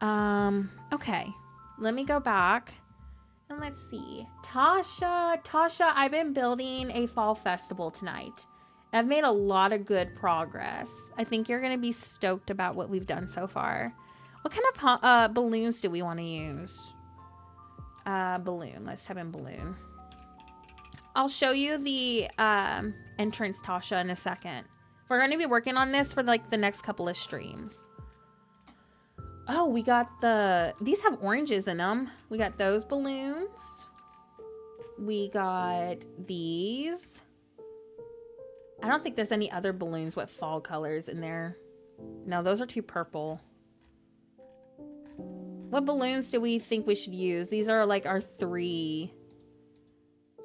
Okay. Let me go back. And let's see. Tasha, I've been building a fall festival tonight. I've made a lot of good progress. I think you're going to be stoked about what we've done so far. What kind of balloons do we want to use? Balloon. Let's type in balloon. I'll show you the entrance, Tasha, in a second. We're going to be working on this for like the next couple of streams. Oh, we got these have oranges in them. We got those balloons. We got these. I don't think there's any other balloons with fall colors in there. No, those are too purple. What balloons do we think we should use? These are like our 3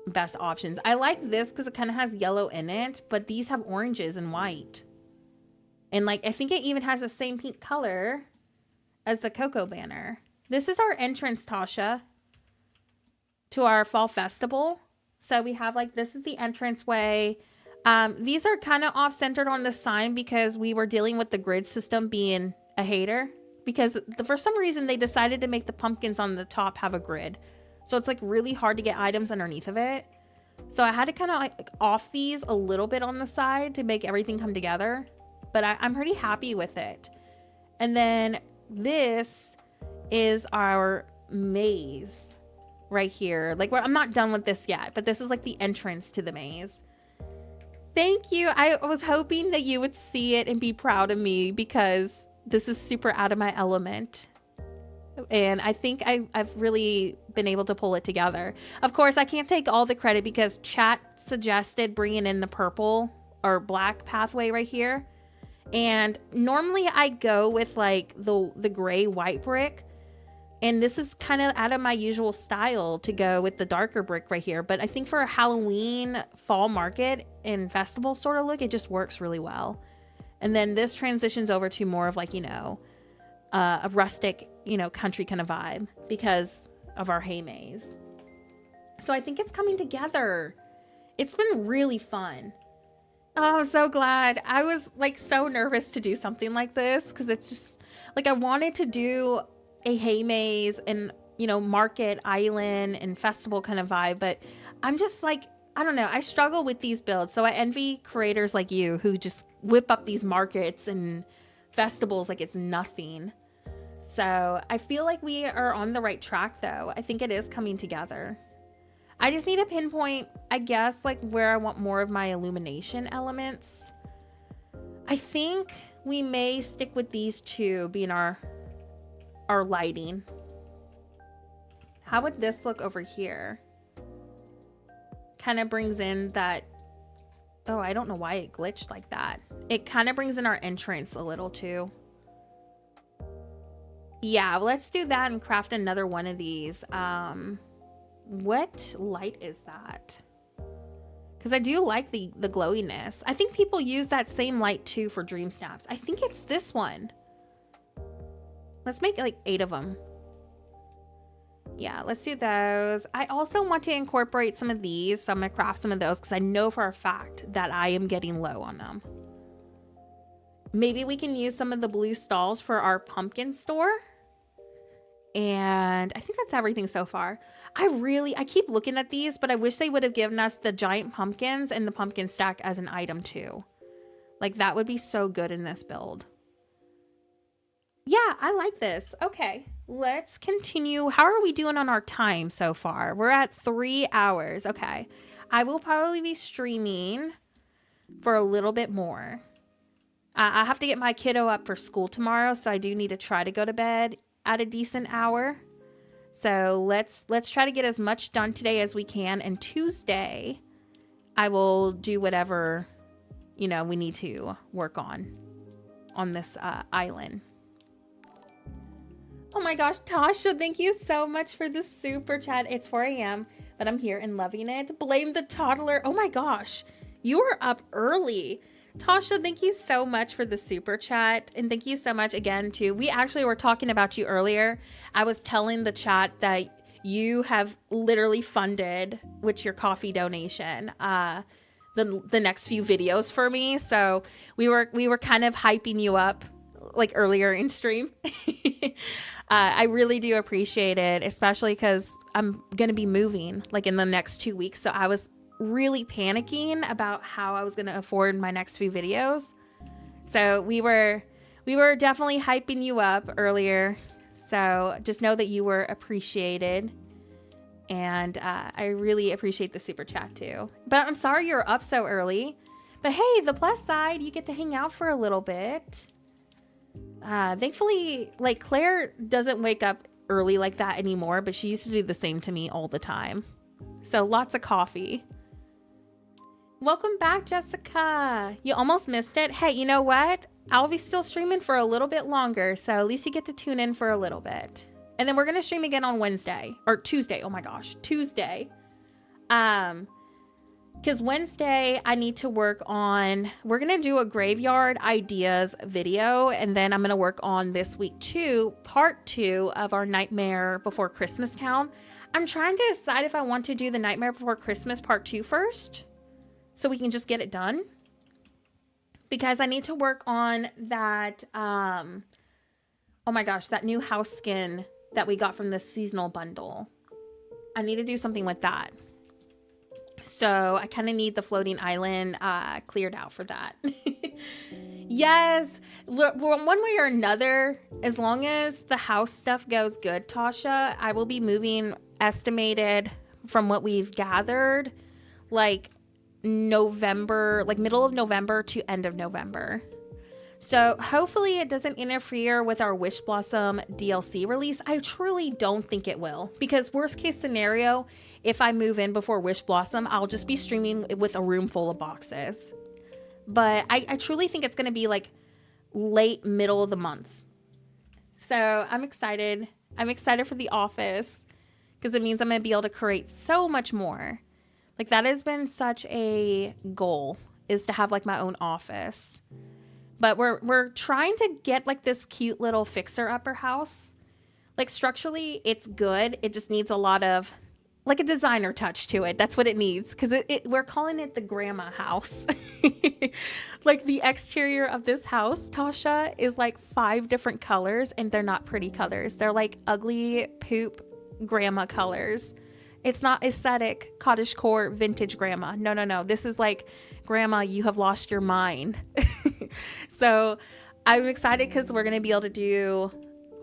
best options. I like this because it kind of has yellow in it, but these have oranges and white. And like, I think it even has the same pink color as the Cocoa banner. This is our entrance, Tasha, to our fall festival. So we have like, this is the entrance way. These are kind of off-centered on the sign because we were dealing with the grid system being a hater because for some reason they decided to make the pumpkins on the top have a grid. So it's like really hard to get items underneath of it. So I had to kind of like off these a little bit on the side to make everything come together. But I'm pretty happy with it. And then this is our maze right here. Like, I'm not done with this yet, but this is like the entrance to the maze. Thank you. I was hoping that you would see it and be proud of me because this is super out of my element. And I think I've really been able to pull it together. Of course, I can't take all the credit because chat suggested bringing in the purple or black pathway right here. And normally I go with like the gray white brick. And this is kind of out of my usual style to go with the darker brick right here. But I think for a Halloween fall market and festival sort of look, it just works really well. And then this transitions over to more of like, you know, a rustic, you know, country kind of vibe because of our hay maze. So I think it's coming together. It's been really fun. Oh, I'm so glad. I was like so nervous to do something like this because it's just like I wanted to do a hay maze and, you know, market island and festival kind of vibe, but I'm just like, I don't know, I struggle with these builds. So I envy creators like you who just whip up these markets and festivals like it's nothing. So I feel like we are on the right track though. I think it is coming together. I just need to pinpoint, I guess, like where I want more of my illumination elements. I think we may stick with these two being our lighting. How would this look over here? Kind of brings in that, oh, I don't know why it glitched like that. It kind of brings in our entrance a little too. Yeah, let's do that and craft another one of these. What light is that? Because I do like the glowiness. I think people use that same light too for dream snaps. I think it's this one. Let's make like 8 of them. Yeah, let's do those. I also want to incorporate some of these. So I'm going to craft some of those because I know for a fact that I am getting low on them. Maybe we can use some of the blue stalls for our pumpkin store. And I think that's everything so far. I keep looking at these, but I wish they would have given us the giant pumpkins and the pumpkin stack as an item too. Like that would be so good in this build. Yeah, I like this. Okay, let's continue. How are we doing on our time so far? We're at 3 hours. Okay, I will probably be streaming for a little bit more. I have to get my kiddo up for school tomorrow, so I do need to try to go to bed at a decent hour. So let's try to get as much done today as we can. And Tuesday, I will do whatever, you know, we need to work on this island. Oh my gosh, Tasha, thank you so much for the super chat. It's 4 a.m., but I'm here and loving it. Blame the toddler. Oh my gosh, you were up early. Tasha, thank you so much for the super chat. And thank you so much again, too. We actually were talking about you earlier. I was telling the chat that you have literally funded, with your coffee donation, the next few videos for me. So we were kind of hyping you up like earlier in stream. I really do appreciate it, especially because I'm going to be moving like in the next 2 weeks. So I was really panicking about how I was going to afford my next few videos. So we were definitely hyping you up earlier. So just know that you were appreciated. And I really appreciate the super chat too. But I'm sorry you're up so early. But hey, the plus side, you get to hang out for a little bit. Thankfully, like Claire doesn't wake up early like that anymore, but she used to do the same to me all the time. So lots of coffee. Welcome back, Jessica. You almost missed it. Hey, you know what? I'll be still streaming for a little bit longer, so at least you get to tune in for a little bit. And then we're going to stream again on Wednesday or Tuesday. Oh my gosh, Tuesday. Because Wednesday I need to work on, we're going to do a graveyard ideas video. And then I'm going to work on this week too, part 2 of our Nightmare Before Christmas count. I'm trying to decide if I want to do the Nightmare Before Christmas part 2 first, so we can just get it done. Because I need to work on that, Oh my gosh, that new house skin that we got from the seasonal bundle. I need to do something with that. So I kind of need the floating island cleared out for that. Yes, one way or another, as long as the house stuff goes good, Tasha, I will be moving, estimated from what we've gathered, like November, like middle of November to end of November. So hopefully it doesn't interfere with our Wish Blossom DLC release. I truly don't think it will, because worst case scenario, if I move in before Wish Blossom, I'll just be streaming with a room full of boxes. But I truly think it's going to be like late middle of the month. So I'm excited. I'm excited for the office because it means I'm going to be able to create so much more. Like that has been such a goal, is to have like my own office. But we're trying to get like this cute little fixer-upper house. Like structurally, it's good. It just needs a lot of like a designer touch to it. That's what it needs, because we're calling it the grandma house. Like the exterior of this house, Tasha, is like 5 different colors, and they're not pretty colors. They're like ugly poop grandma colors. It's not aesthetic, cottagecore, vintage grandma. No. This is like, grandma, you have lost your mind. So I'm excited because we're going to be able to do,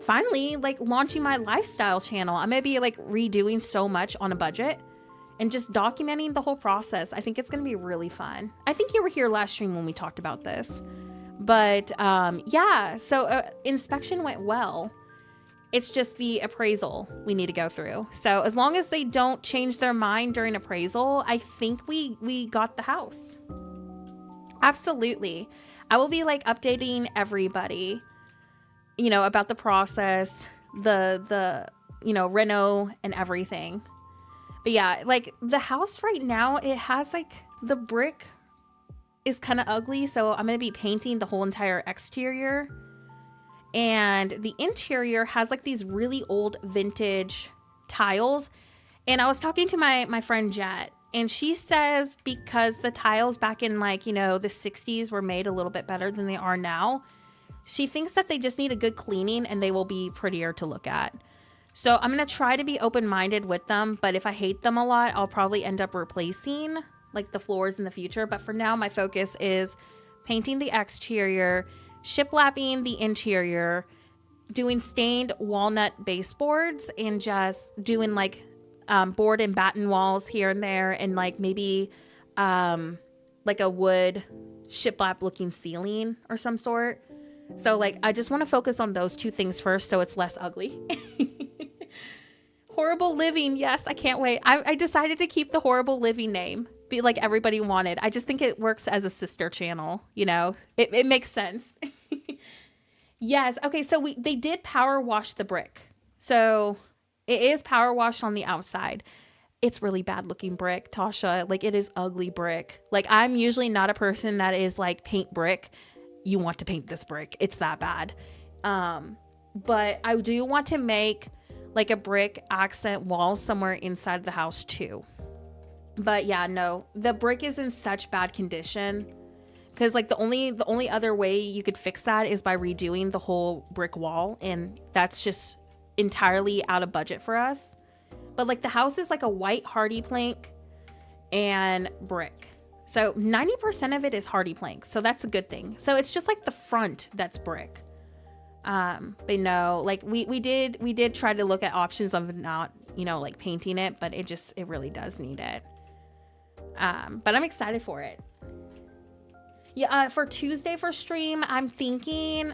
finally, like launching my lifestyle channel. I'm going to be like redoing so much on a budget and just documenting the whole process. I think it's going to be really fun. I think you were here last stream when we talked about this. But yeah, so inspection went well. It's just the appraisal we need to go through. So as long as they don't change their mind during appraisal, I think we got the house. Absolutely. I will be like updating everybody, you know, about the process, the you know, reno and everything. But yeah, like the house right now, it has like the brick is kind of ugly. So I'm going to be painting the whole entire exterior. And the interior has like these really old vintage tiles. And I was talking to my friend Jet, and she says because the tiles back in like, you know, the 60s were made a little bit better than they are now, she thinks that they just need a good cleaning and they will be prettier to look at. So I'm going to try to be open-minded with them, but if I hate them a lot, I'll probably end up replacing like the floors in the future. But for now, my focus is painting the exterior, shiplapping the interior, doing stained walnut baseboards, and just doing like board and batten walls here and there, and like maybe like a wood shiplap looking ceiling or some sort. So like I just want to focus on those 2 things first so it's less ugly. Horrible Living, yes, I can't wait. I decided to keep the Horrible Living name, be like everybody wanted. I just think it works as a sister channel, you know. It makes sense. Yes, okay, so they did power wash the brick. So it is power washed on the outside. It's really bad looking brick, Tasha. Like it is ugly brick. Like I'm usually not a person that is like paint brick. You want to paint this brick. It's that bad. But I do want to make like a brick accent wall somewhere inside the house too. But yeah, no, the brick is in such bad condition, because like the only other way you could fix that is by redoing the whole brick wall, and that's just entirely out of budget for us. But like the house is like a white hardy plank and brick, so 90% of it is hardy plank, so that's a good thing. So it's just like the front that's brick. But no, like we did try to look at options of not, you know, like painting it, but it really does need it. But I'm excited for it. Yeah, for Tuesday for stream, I'm thinking,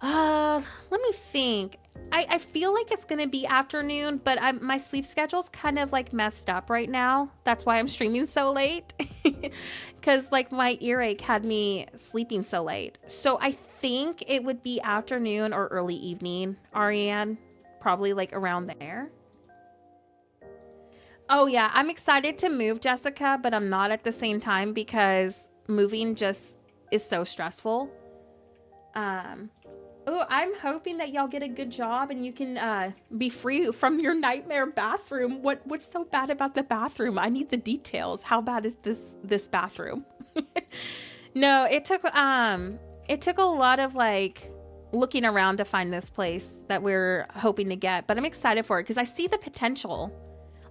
let me think. I feel like it's gonna be afternoon, but my sleep schedule's kind of like messed up right now. That's why I'm streaming so late, because like my earache had me sleeping so late. So I think it would be afternoon or early evening, Ariane, probably like around there. Oh yeah, I'm excited to move, Jessica, but I'm not at the same time because moving just is so stressful. Oh, I'm hoping that y'all get a good job and you can be free from your nightmare bathroom. What's so bad about the bathroom? I need the details. How bad is this bathroom? No, it took a lot of like looking around to find this place that we're hoping to get, but I'm excited for it because I see the potential.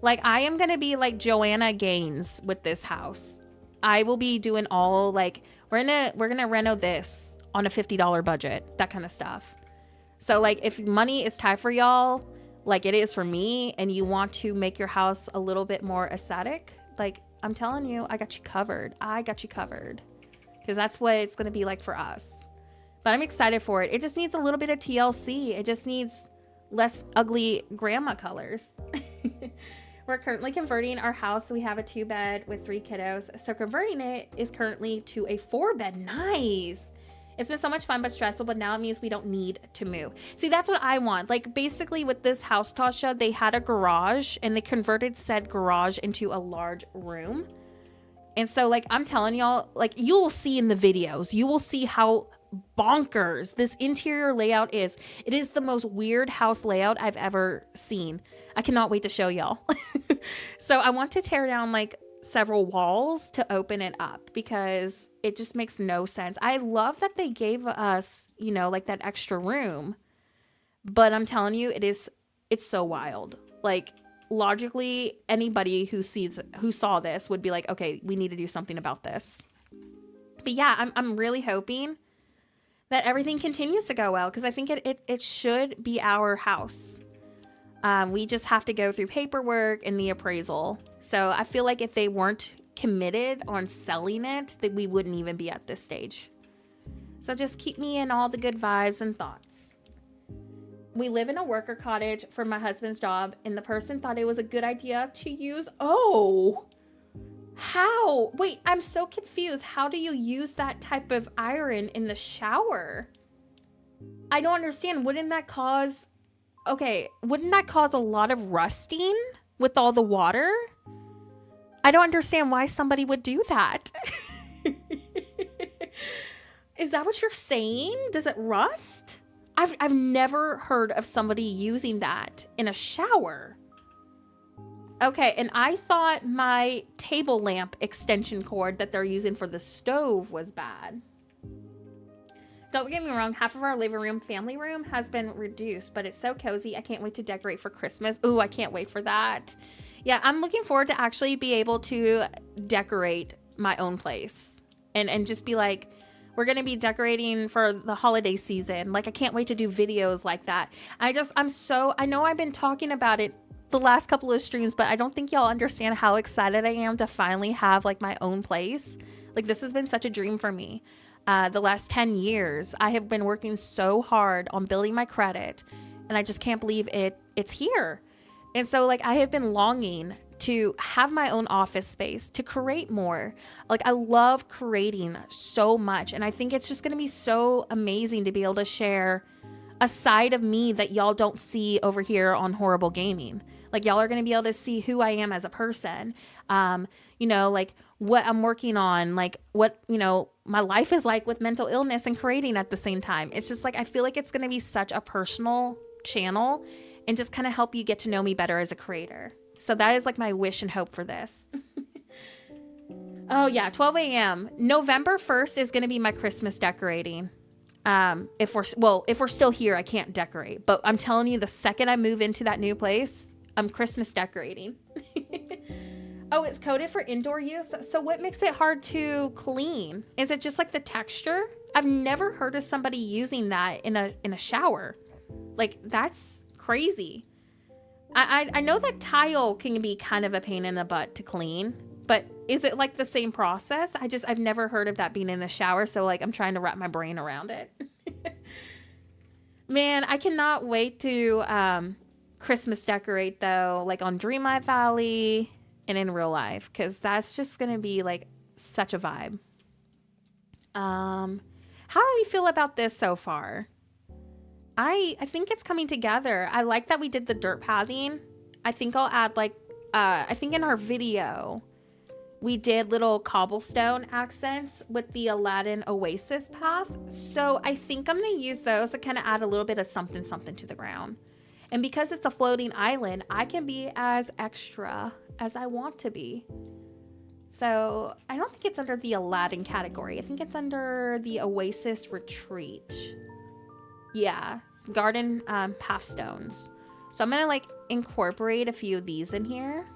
Like, I am going to be like Joanna Gaines with this house. I will be doing all like, we're going to reno this on a $50 budget, that kind of stuff. So like, if money is tight for y'all, like it is for me, and you want to make your house a little bit more aesthetic, like, I'm telling you, I got you covered. I got you covered. Because that's what it's going to be like for us. But I'm excited for it. It just needs a little bit of TLC. It just needs less ugly grandma colors. We're currently converting our house. We have a 2-bed with 3 kiddos. So converting it is currently to a 4-bed. Nice. It's been so much fun but stressful, but now it means we don't need to move. See, that's what I want. Like, basically with this house, Tasha, they had a garage and they converted said garage into a large room. And so, like, I'm telling y'all, like, you will see in the videos, you will see how bonkers this interior layout is. It is the most weird house layout I've ever seen. I cannot wait to show y'all. So I want to tear down like several walls to open it up because it just makes no sense. I love that they gave us, you know, like that extra room, but I'm telling you, it's so wild. Like, logically, anybody who saw this would be like, okay, we need to do something about this. But yeah, I'm really hoping that everything continues to go well because I think it should be our house. We just have to go through paperwork and the appraisal. So I feel like if they weren't committed on selling it, that we wouldn't even be at this stage. So just keep me in all the good vibes and thoughts. We live in a worker cottage for my husband's job, and the person thought it was a good idea to use. Oh, how? Wait, I'm so confused. How do you use that type of iron in the shower? I don't understand. Wouldn't that cause a lot of rusting with all the water? I don't understand why somebody would do that. Is that what you're saying? Does it rust? I've never heard of somebody using that in a shower. Okay, and I thought my table lamp extension cord that they're using for the stove was bad. Don't get me wrong, half of our living room, family room, has been reduced, but it's so cozy. I can't wait to decorate for Christmas. Ooh, I can't wait for that. Yeah, I'm looking forward to actually be able to decorate my own place and just be like, we're going to be decorating for the holiday season. Like, I can't wait to do videos like that. I know I've been talking about it the last couple of streams, but I don't think y'all understand how excited I am to finally have like my own place. Like, this has been such a dream for me. The last 10 years, I have been working so hard on building my credit, and I just can't believe it's here. And so, like, I have been longing to have my own office space, to create more. Like, I love creating so much, and I think it's just going to be so amazing to be able to share a side of me that y'all don't see over here on Horrible Gaming. Like, y'all are going to be able to see who I am as a person. You know, like what I'm working on, like what, you know, my life is like with mental illness and creating at the same time. It's just like, I feel like it's going to be such a personal channel and just kind of help you get to know me better as a creator. So that is like my wish and hope for this. Oh yeah, 12 a.m. November 1st is going to be my Christmas decorating. If we're still here, I can't decorate, but I'm telling you, the second I move into that new place, I'm Christmas decorating. Oh, it's coated for indoor use. So what makes it hard to clean? Is it just like the texture? I've never heard of somebody using that in a shower. Like, that's crazy. I know that tile can be kind of a pain in the butt to clean, but is it like the same process? I've never heard of that being in the shower. So like, I'm trying to wrap my brain around it. Man, I cannot wait to Christmas decorate though, like on Dreamlight Valley and in real life, because that's just going to be like such a vibe. How do we feel about this so far? I think it's coming together. I like that we did the dirt pathing. I think I'll add like, I think in our video, we did little cobblestone accents with the Aladdin Oasis path. So I think I'm going to use those to kind of add a little bit of something to the ground. And because it's a floating island, I can be as extra as I want to be. So I don't think it's under the Aladdin category. I think it's under the Oasis Retreat. Yeah, garden half stones. So I'm gonna like incorporate a few of these in here.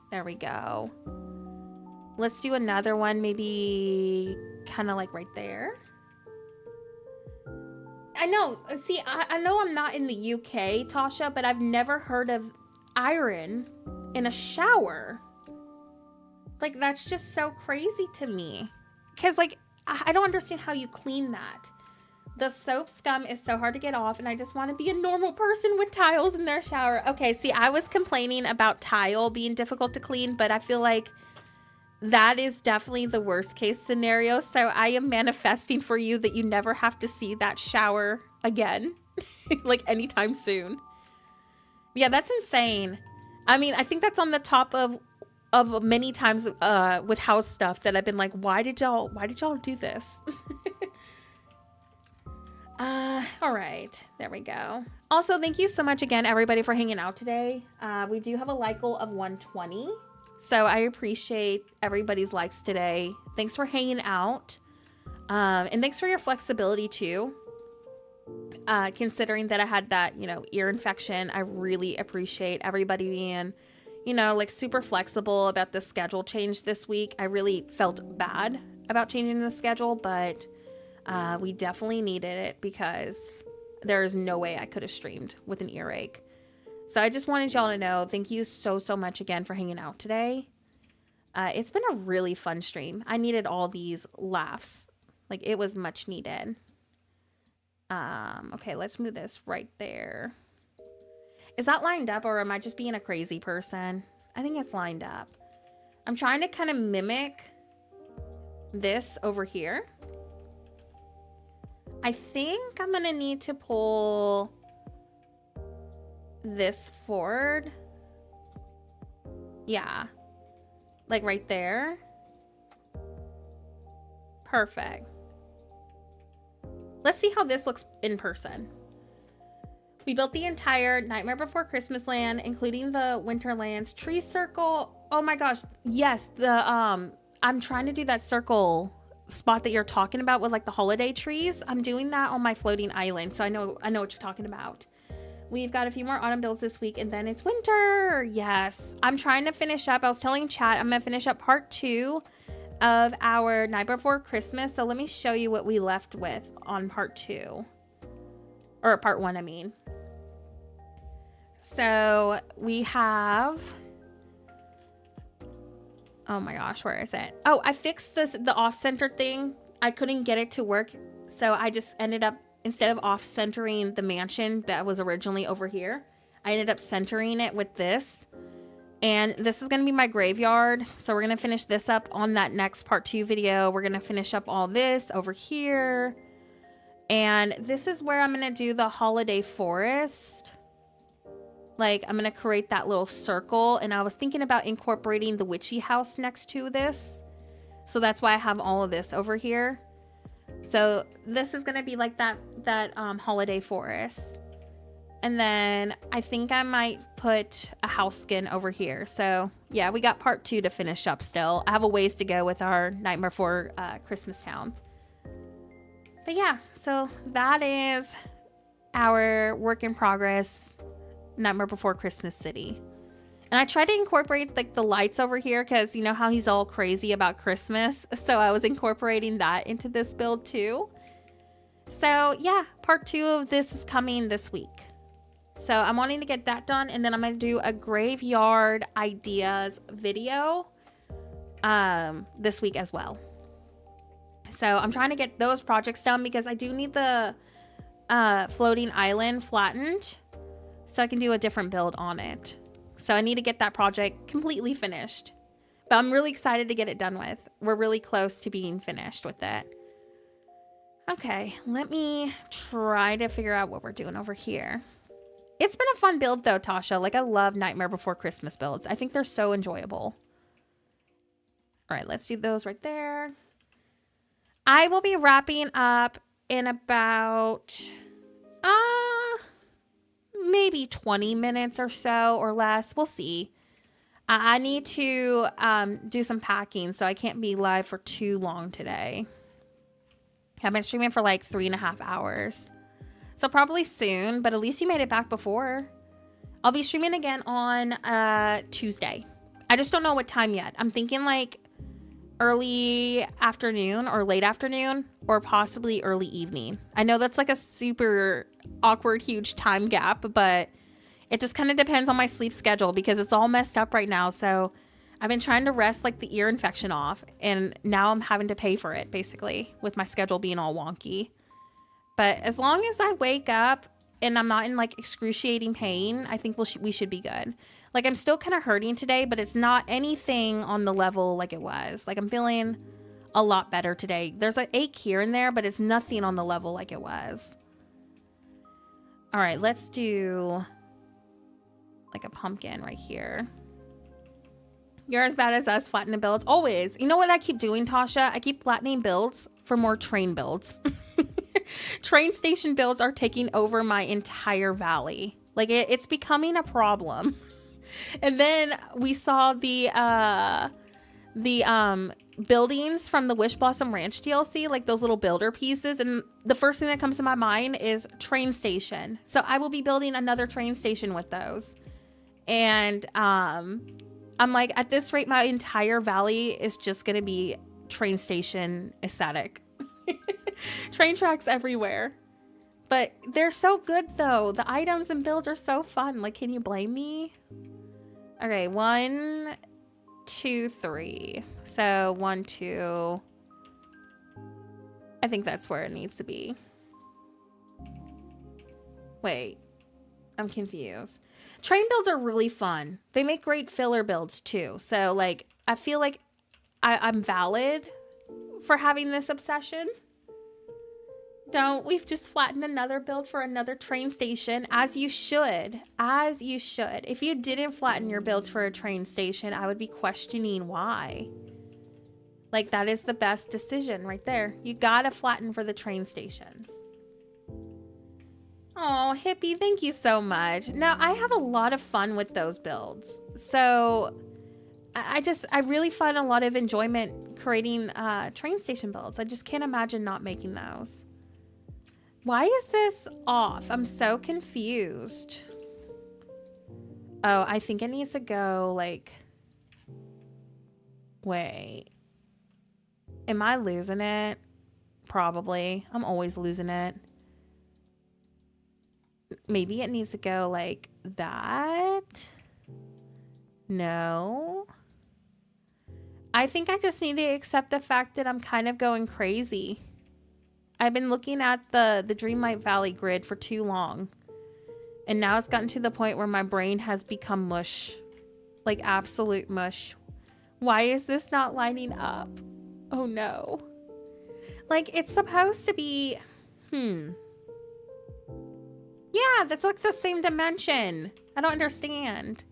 There we go. Let's do another one, maybe kind of like right there. I know, see, I know I'm not in the UK, Tasha, but I've never heard of iron in a shower. Like, that's just so crazy to me. Because, like, I don't understand how you clean that. The soap scum is so hard to get off, and I just want to be a normal person with tiles in their shower. Okay, see, I was complaining about tile being difficult to clean, but I feel like that is definitely the worst case scenario. So I am manifesting for you that you never have to see that shower again, like anytime soon. Yeah, that's insane. I mean, I think that's on the top of many times with house stuff that I've been like, why did y'all do this? All right, there we go. Also, thank you so much again, everybody, for hanging out today. We do have a like goal of 120. So I appreciate everybody's likes today. Thanks for hanging out. And thanks for your flexibility too. Considering that I had that, ear infection, I really appreciate everybody being, like super flexible about the schedule change this week. I really felt bad about changing the schedule, but we definitely needed it because there is no way I could have streamed with an earache. So I just wanted y'all to know, thank you so much again for hanging out today. It's been a really fun stream. I needed all these laughs. Like, it was much needed. Okay, let's move this right there. Is that lined up, or am I just being a crazy person? I think it's lined up. I'm trying to kind of mimic this over here. I think I'm going to need to pull this forward. Yeah, like right there. Perfect. Let's see how this looks in person. We built the entire Nightmare Before Christmas land, including the Winterlands tree circle. Oh my gosh, yes, I'm trying to do that circle spot that you're talking about with like the holiday trees. I'm doing that on my floating island, so I know what you're talking about. We've got a few more autumn builds this week, and then it's winter. Yes, I'm trying to finish up. I was telling chat I'm gonna finish up part 2 of our Night Before Christmas. So let me show you what we left with on part 2, or part 1, I mean. So we have, oh my gosh, where is it? Oh, I fixed the off-center thing. I couldn't get it to work, so I just ended up, instead of off-centering the mansion that was originally over here, I ended up centering it with this. And this is going to be my graveyard. So we're going to finish this up on that next part 2 video. We're going to finish up all this over here. And this is where I'm going to do the holiday forest. Like, I'm going to create that little circle. And I was thinking about incorporating the witchy house next to this. So that's why I have all of this over here. So this is going to be like that holiday forest. And then I think I might put a house skin over here. So yeah, we got part 2 to finish up still. I have a ways to go with our Nightmare Before Christmas town. But yeah, so that is our work in progress Nightmare Before Christmas City. And I tried to incorporate like the lights over here because you know how he's all crazy about Christmas. So I was incorporating that into this build too. So yeah, part 2 of this is coming this week. So I'm wanting to get that done, and then I'm going to do a graveyard ideas video this week as well. So I'm trying to get those projects done because I do need the floating island flattened so I can do a different build on it. So I need to get that project completely finished. But I'm really excited to get it done with. We're really close to being finished with it. Okay, let me try to figure out what we're doing over here. It's been a fun build though, Tasha. Like, I love Nightmare Before Christmas builds. I think they're so enjoyable. All right, let's do those right there. I will be wrapping up in about maybe 20 minutes or so or less. We'll see. I need to do some packing, so I can't be live for too long today. I've been streaming for like 3.5 hours. So probably soon, but at least you made it back before. I'll be streaming again on Tuesday. I just don't know what time yet. I'm thinking like early afternoon or late afternoon or possibly early evening. I know that's like a super awkward, huge time gap, but it just kind of depends on my sleep schedule because it's all messed up right now. So I've been trying to rest like the ear infection off, and now I'm having to pay for it basically with my schedule being all wonky. But as long as I wake up and I'm not in like excruciating pain, I think we should be good. Like I'm still kind of hurting today, but it's not anything on the level like it was. Like I'm feeling a lot better today. There's an ache here and there, but it's nothing on the level like it was. All right, let's do like a pumpkin right here. You're as bad as us flattening builds. Always. You know what I keep doing, Tasha? I keep flattening builds for more train builds. Train station builds are taking over my entire valley. Like it's becoming a problem. And then we saw the buildings from the Wish Blossom Ranch DLC, like those little builder pieces. And the first thing that comes to my mind is train station. So I will be building another train station with those. And I'm like, at this rate, my entire valley is just going to be train station aesthetic. Train tracks everywhere. But they're so good, though. The items and builds are so fun. Like, can you blame me? Okay, 1, 2, 3. So 1, 2. I think that's where it needs to be. Wait, I'm confused. Train builds are really fun. They make great filler builds too. So like, I feel like I'm valid for having this obsession. We've just flattened another build for another train station, as you should. As you should. If you didn't flatten your builds for a train station, I would be questioning why. Like, that is the best decision right there. You gotta flatten for the train stations. Oh, Hippie, thank you so much. Now, I have a lot of fun with those builds. So, I really find a lot of enjoyment creating train station builds. I just can't imagine not making those. Why is this off? I'm so confused. Oh, I think it needs to go like... Wait. Am I losing it? Probably. I'm always losing it. Maybe it needs to go like that. No. I think I just need to accept the fact that I'm kind of going crazy. I've been looking at the Dreamlight Valley grid for too long. And now it's gotten to the point where my brain has become mush. Like absolute mush. Why is this not lining up? Oh no. Like it's supposed to be... Yeah, that's like the same dimension. I don't understand.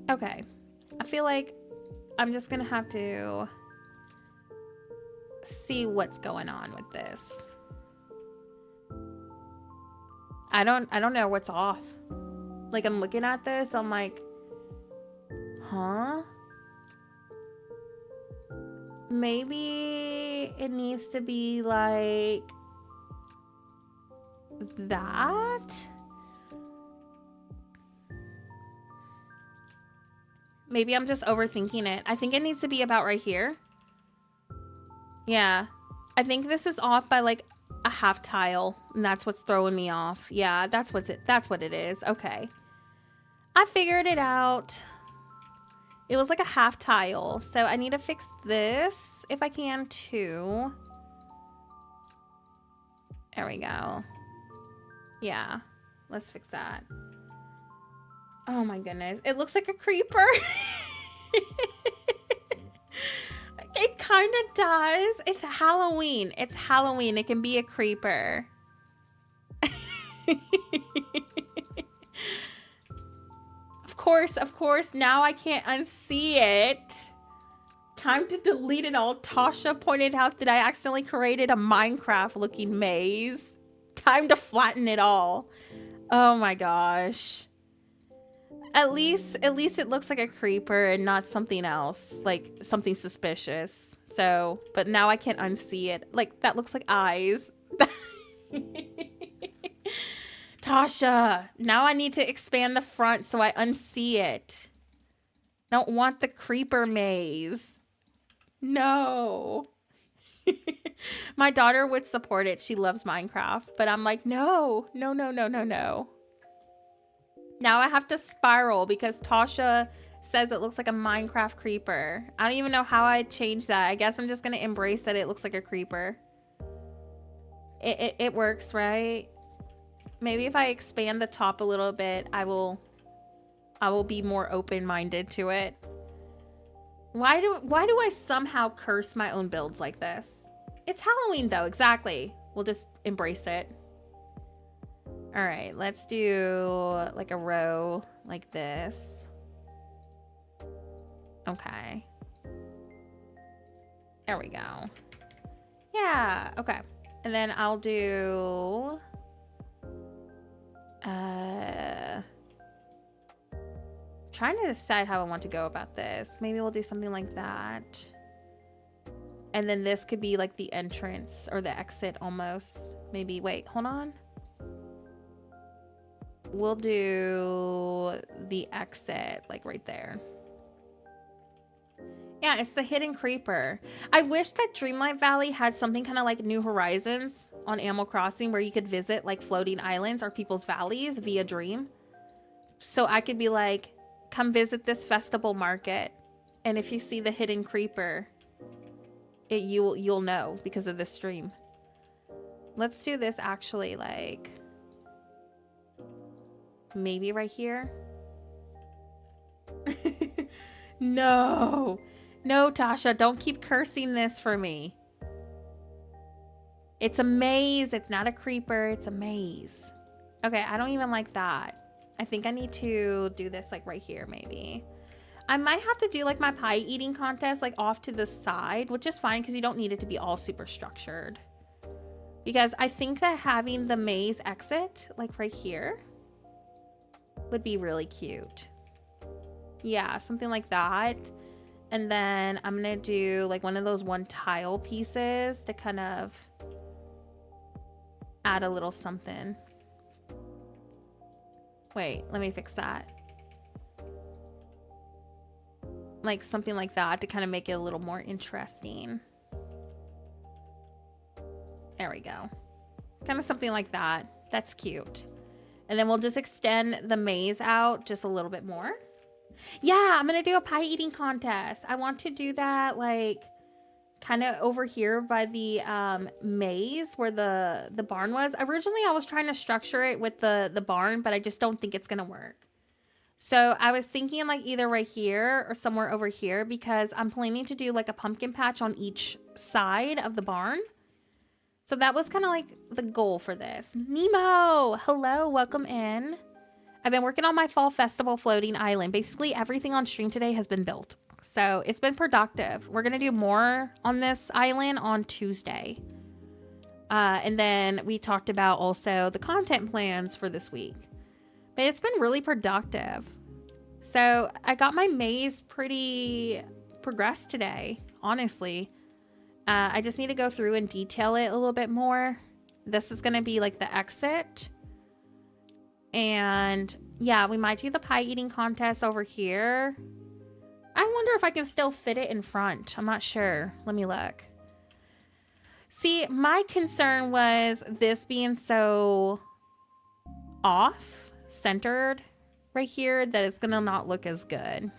Okay. I feel like I'm just gonna have to see what's going on with this. I don't know what's off. Like I'm looking at this, I'm like, huh? Maybe it needs to be like that. Maybe I'm just overthinking it. I think it needs to be about right here. Yeah. I think this is off by like a half tile, and that's what's throwing me off. Yeah, that's what it is. Okay. I figured it out. It was like a half tile, so I need to fix this if I can too. There we go. Yeah, let's fix that. Oh my goodness, it looks like a creeper. It kind of does. It's Halloween. It's Halloween. It can be a creeper. Of course. Now I can't unsee it. Time to delete it all. Tasha pointed out that I accidentally created a Minecraft looking maze. Time to flatten it all. Oh my gosh. At least it looks like a creeper and not something else, like something suspicious. So, but now I can't unsee it. Like, that looks like eyes. Tasha, now I need to expand the front so I unsee it. Don't want the creeper maze. No. My daughter would support it. She loves Minecraft. But I'm like, no. No, no, no, no, no. Now I have to spiral because Tasha says it looks like a Minecraft creeper. I don't even know how I change that. I guess I'm just going to embrace that it looks like a creeper. It works, right? Maybe if I expand the top a little bit, I will be more open-minded to it. Why do I somehow curse my own builds like this? It's Halloween though, exactly. We'll just embrace it. All right, let's do like a row like this. Okay. There we go. Yeah, okay. And then I'll do trying to decide how I want to go about this. Maybe we'll do something like that. And then this could be like the entrance or the exit almost. Maybe, wait, hold on. We'll do the exit like right there. Yeah, it's the hidden creeper. I wish that Dreamlight Valley had something kind of like New Horizons on Animal Crossing where you could visit like floating islands or people's valleys via Dream. So I could be like, come visit this festival market. And if you see the hidden creeper, you'll know because of this stream. Let's do this actually like maybe right here. No. No, Tasha, don't keep cursing this for me. It's a maze. It's not a creeper. It's a maze. Okay, I don't even like that. I think I need to do this like right here maybe. I might have to do like my pie eating contest like off to the side, which is fine because you don't need it to be all super structured. Because I think that having the maze exit like right here would be really cute. Yeah, something like that. And then I'm gonna do like one of those one tile pieces to kind of add a little something. Wait, let me fix that. Like something like that to kind of make it a little more interesting. There we go. Kind of something like that. That's cute. And then we'll just extend the maze out just a little bit more. Yeah, I'm gonna do a pie eating contest. I want to do that like kind of over here by the maze where the barn was. Originally I was trying to structure it with the barn, but I just don't think it's gonna work. So I was thinking like either right here or somewhere over here because I'm planning to do like a pumpkin patch on each side of the barn. So that was kind of like the goal for this. Nemo, hello, welcome in. I've been working on my fall festival floating island. Basically everything on stream today has been built. So it's been productive. We're going to do more on this island on Tuesday. And then we talked about also the content plans for this week. But it's been really productive. So I got my maze pretty progressed today, honestly. I just need to go through and detail it a little bit more. This is going to be like the exit. And yeah, we might do the pie eating contest over here. I wonder if I can still fit it in front. I'm not sure. Let me look. See, my concern was this being so off centered right here that it's gonna not look as good.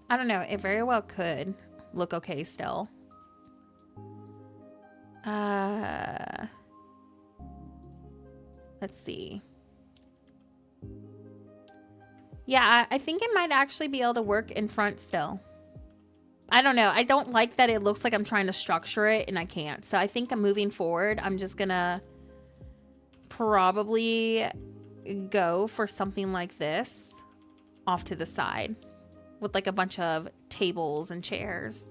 I don't know. It very well could look okay still. Let's see. Yeah, I think it might actually be able to work in front still. I don't know. I don't like that it looks like I'm trying to structure it and I can't. So I think I'm moving forward. I'm just gonna probably go for something like this off to the side with like a bunch of tables and chairs.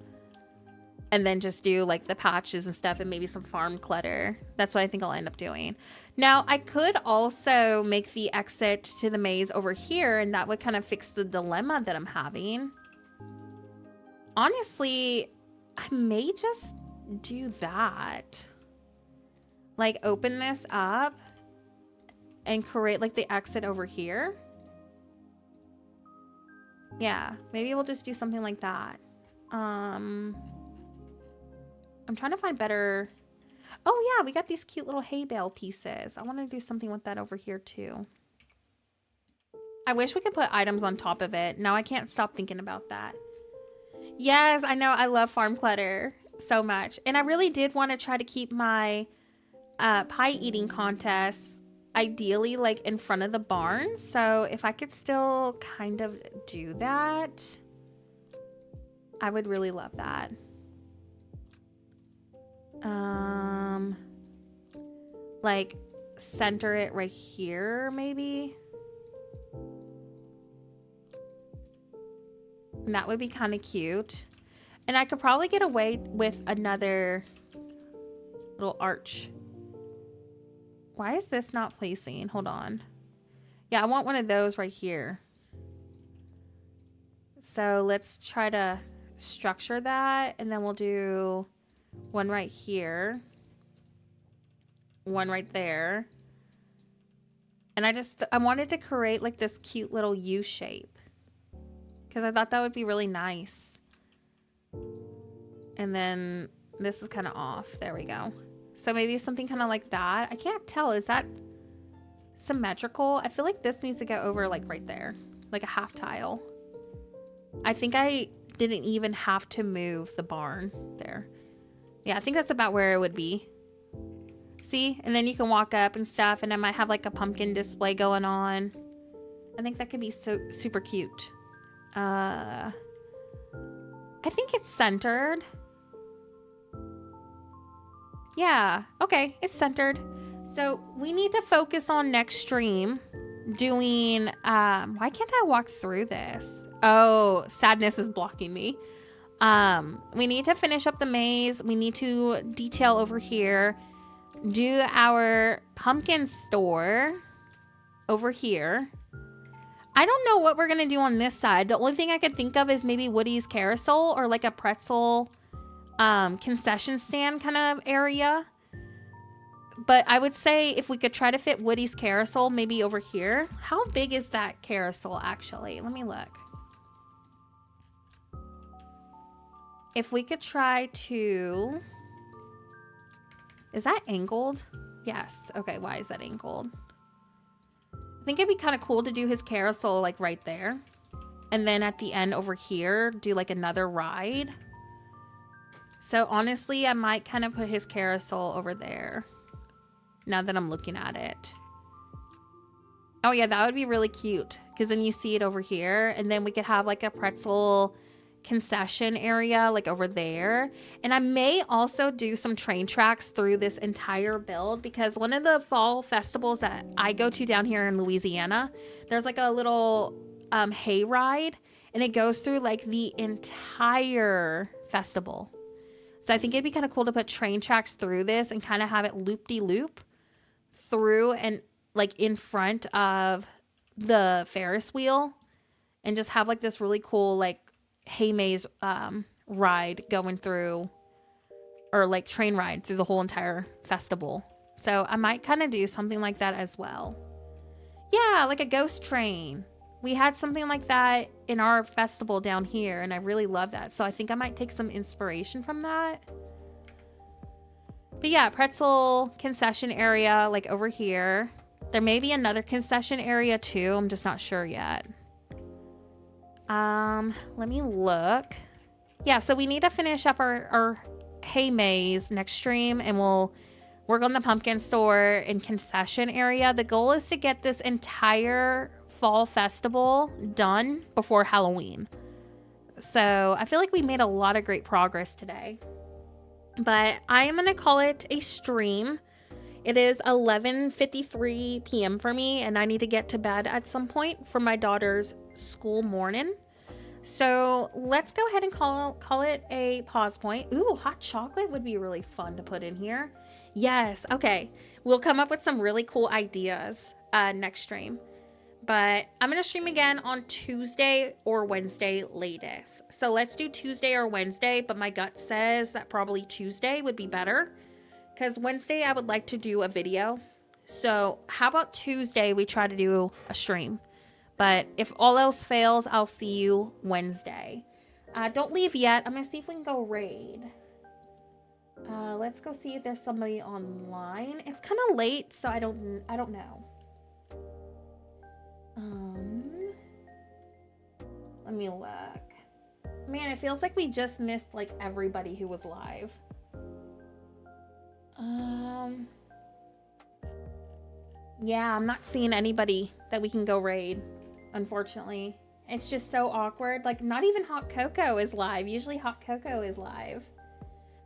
And then just do like the patches and stuff and maybe some farm clutter. That's what I think I'll end up doing. Now, I could also make the exit to the maze over here, and that would kind of fix the dilemma that I'm having. Honestly, I may just do that. Like open this up and create like the exit over here. Yeah, maybe we'll just do something like that. I'm trying to find better. Oh yeah, we got these cute little hay bale pieces. I want to do something with that over here too. I wish we could put items on top of it. Now I can't stop thinking about that. Yes, I know. I love farm clutter so much. And I really did want to try to keep my pie eating contest ideally like in front of the barn. So if I could still kind of do that, I would really love that. Like center it right here maybe. And that would be kind of cute. And I could probably get away with another little arch. Why is this not placing? Hold on. Yeah, I want one of those right here. So let's try to structure that. And then we'll do one right here. One right there. And I wanted to create like this cute little U shape. Because I thought that would be really nice. And then this is kind of off. There we go. So maybe something kind of like that. I can't tell. Is that symmetrical? I feel like this needs to go over like right there. Like a half tile. I think I didn't even have to move the barn there. Yeah, I think that's about where it would be. See? And then you can walk up and stuff. And I might have like a pumpkin display going on. I think that could be so super cute. I think it's centered. Yeah, okay, it's centered. So we need to focus on next stream doing, why can't I walk through this? Oh, sadness is blocking me. We need to finish up the maze. We need to detail over here. Do our pumpkin store over here. I don't know what we're going to do on this side. The only thing I could think of is maybe Woody's carousel or like a pretzel concession stand kind of area. But I would say if we could try to fit Woody's carousel maybe over here. How big is that carousel actually? Let me look. If we could try to... Is that angled? Yes. Okay, why is that angled? I think it'd be kind of cool to do his carousel like right there. And then at the end over here, do like another ride. So honestly, I might kind of put his carousel over there. Now that I'm looking at it. Oh yeah, that would be really cute. Because then you see it over here. And then we could have like a pretzel concession area like over there. And I may also do some train tracks through this entire build. Because one of the fall festivals that I go to down here in Louisiana, there's like a little hay ride. And it goes through like the entire festival. So I think it'd be kind of cool to put train tracks through this and kind of have it loop-de-loop through and like in front of the Ferris wheel and just have like this really cool like hay maze ride going through, or like train ride through the whole entire festival. So I might kind of do something like that as well. Yeah, like a ghost train. We had something like that in our festival down here, and I really love that. So I think I might take some inspiration from that. But yeah, pretzel concession area, like over here. There may be another concession area too. I'm just not sure yet. Let me look. Yeah, so we need to finish up our hay maze next stream, and we'll work on the pumpkin store and concession area. The goal is to get this entire fall festival done before Halloween. So I feel like we made a lot of great progress today. But I am going to call it a stream. It is 11:53 p.m. for me, and I need to get to bed at some point for my daughter's school morning. So let's go ahead and call it a pause point. Ooh, hot chocolate would be really fun to put in here. Yes, okay. We'll come up with some really cool ideas next stream. But I'm going to stream again on Tuesday or Wednesday latest. So let's do Tuesday or Wednesday, but my gut says that probably Tuesday would be better because Wednesday I would like to do a video. So how about Tuesday we try to do a stream? But if all else fails, I'll see you Wednesday. Don't leave yet. I'm going to see if we can go raid. Let's go see if there's somebody online. It's kind of late, so I don't know. Let me look. Man, it feels like we just missed like everybody who was live. Yeah, I'm not seeing anybody that we can go raid, unfortunately. It's just so awkward. Like, not even Hot Cocoa is live. Usually Hot Cocoa is live.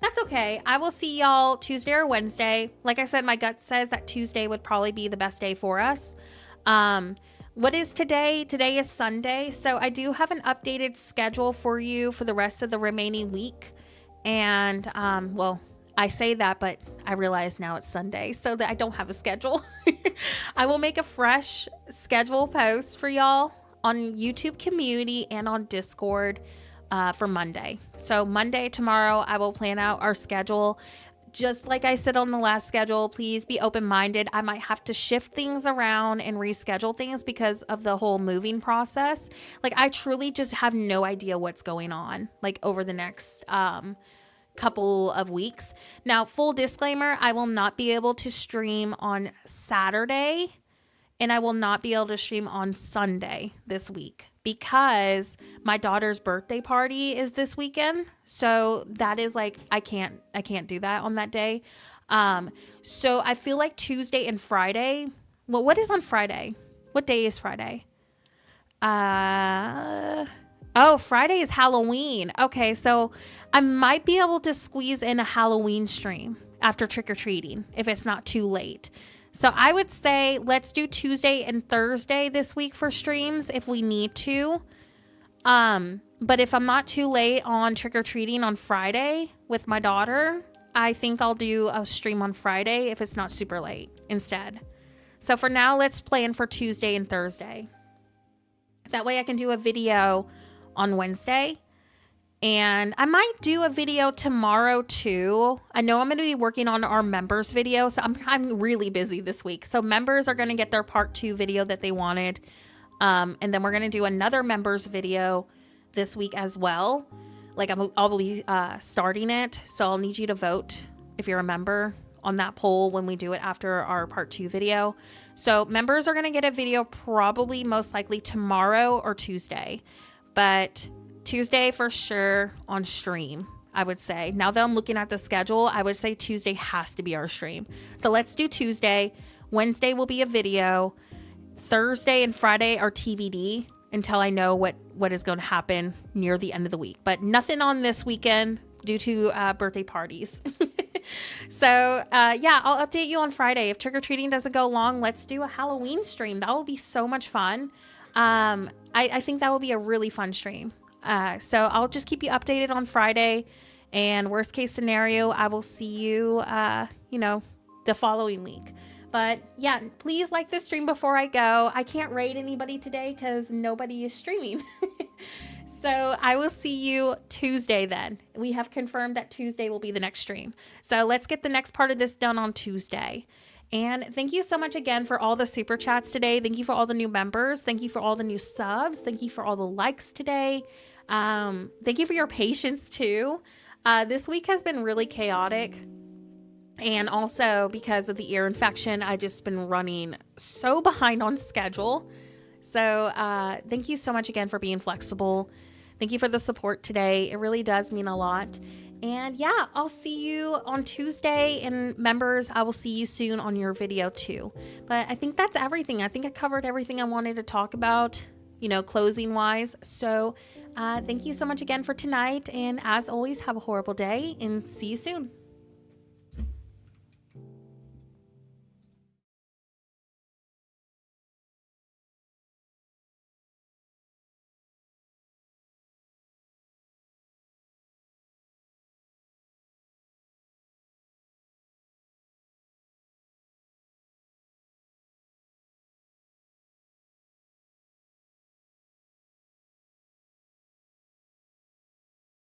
That's okay. I will see y'all Tuesday or Wednesday. Like I said, my gut says that Tuesday would probably be the best day for us. What is today? Today is Sunday. So I do have an updated schedule for you for the rest of the remaining week. And, well, I say that, but I realize now it's Sunday, so that I don't have a schedule. I will make a fresh schedule post for y'all on YouTube community and on Discord for Monday. So Monday, tomorrow, I will plan out our schedule. Just like I said on the last schedule, please be open-minded. I might have to shift things around and reschedule things because of the whole moving process. Like, I truly just have no idea what's going on, like, over the next couple of weeks. Now, full disclaimer, I will not be able to stream on Saturday, and I will not be able to stream on Sunday this week because my daughter's birthday party is this weekend. So that is like, I can't do that on that day. So I feel like Tuesday and Friday. Well, what is on Friday? What day is Friday? Oh, Friday is Halloween. Okay, so I might be able to squeeze in a Halloween stream after trick-or-treating if it's not too late. So I would say let's do Tuesday and Thursday this week for streams if we need to. But if I'm not too late on trick-or-treating on Friday with my daughter, I think I'll do a stream on Friday if it's not super late instead. So for now, let's plan for Tuesday and Thursday. That way I can do a video on Wednesday. And I might do a video tomorrow too. I know I'm going to be working on our members video, so I'm really busy this week. So members are going to get their part 2 video that they wanted. And then we're going to do another members video this week as well. Like I'll be starting it. So I'll need you to vote if you're a member on that poll when we do it after our part 2 video. So members are going to get a video probably most likely tomorrow or Tuesday. But Tuesday for sure on stream, I would say. Now that I'm looking at the schedule, I would say Tuesday has to be our stream. So let's do Tuesday. Wednesday will be a video. Thursday and Friday are TBD until I know what is going to happen near the end of the week. But nothing on this weekend due to birthday parties. So yeah, I'll update you on Friday. If trick-or-treating doesn't go long, let's do a Halloween stream. That will be so much fun. I think that will be a really fun stream. So I'll just keep you updated on Friday, and worst case scenario, I will see you, the following week. But yeah, please like this stream before I go. I can't raid anybody today because nobody is streaming. So I will see you Tuesday then. We have confirmed that Tuesday will be the next stream. So let's get the next part of this done on Tuesday. And thank you so much again for all the super chats today. Thank you for all the new members. Thank you for all the new subs. Thank you for all the likes today. Thank you for your patience too. This week has been really chaotic. And also because of the ear infection, I just been running so behind on schedule. So thank you so much again for being flexible. Thank you for the support today. It really does mean a lot. And yeah, I'll see you on Tuesday, and members, I will see you soon on your video too. But I think that's everything. I think I covered everything I wanted to talk about, closing wise. So thank you so much again for tonight. And as always, have a horrible day and see you soon.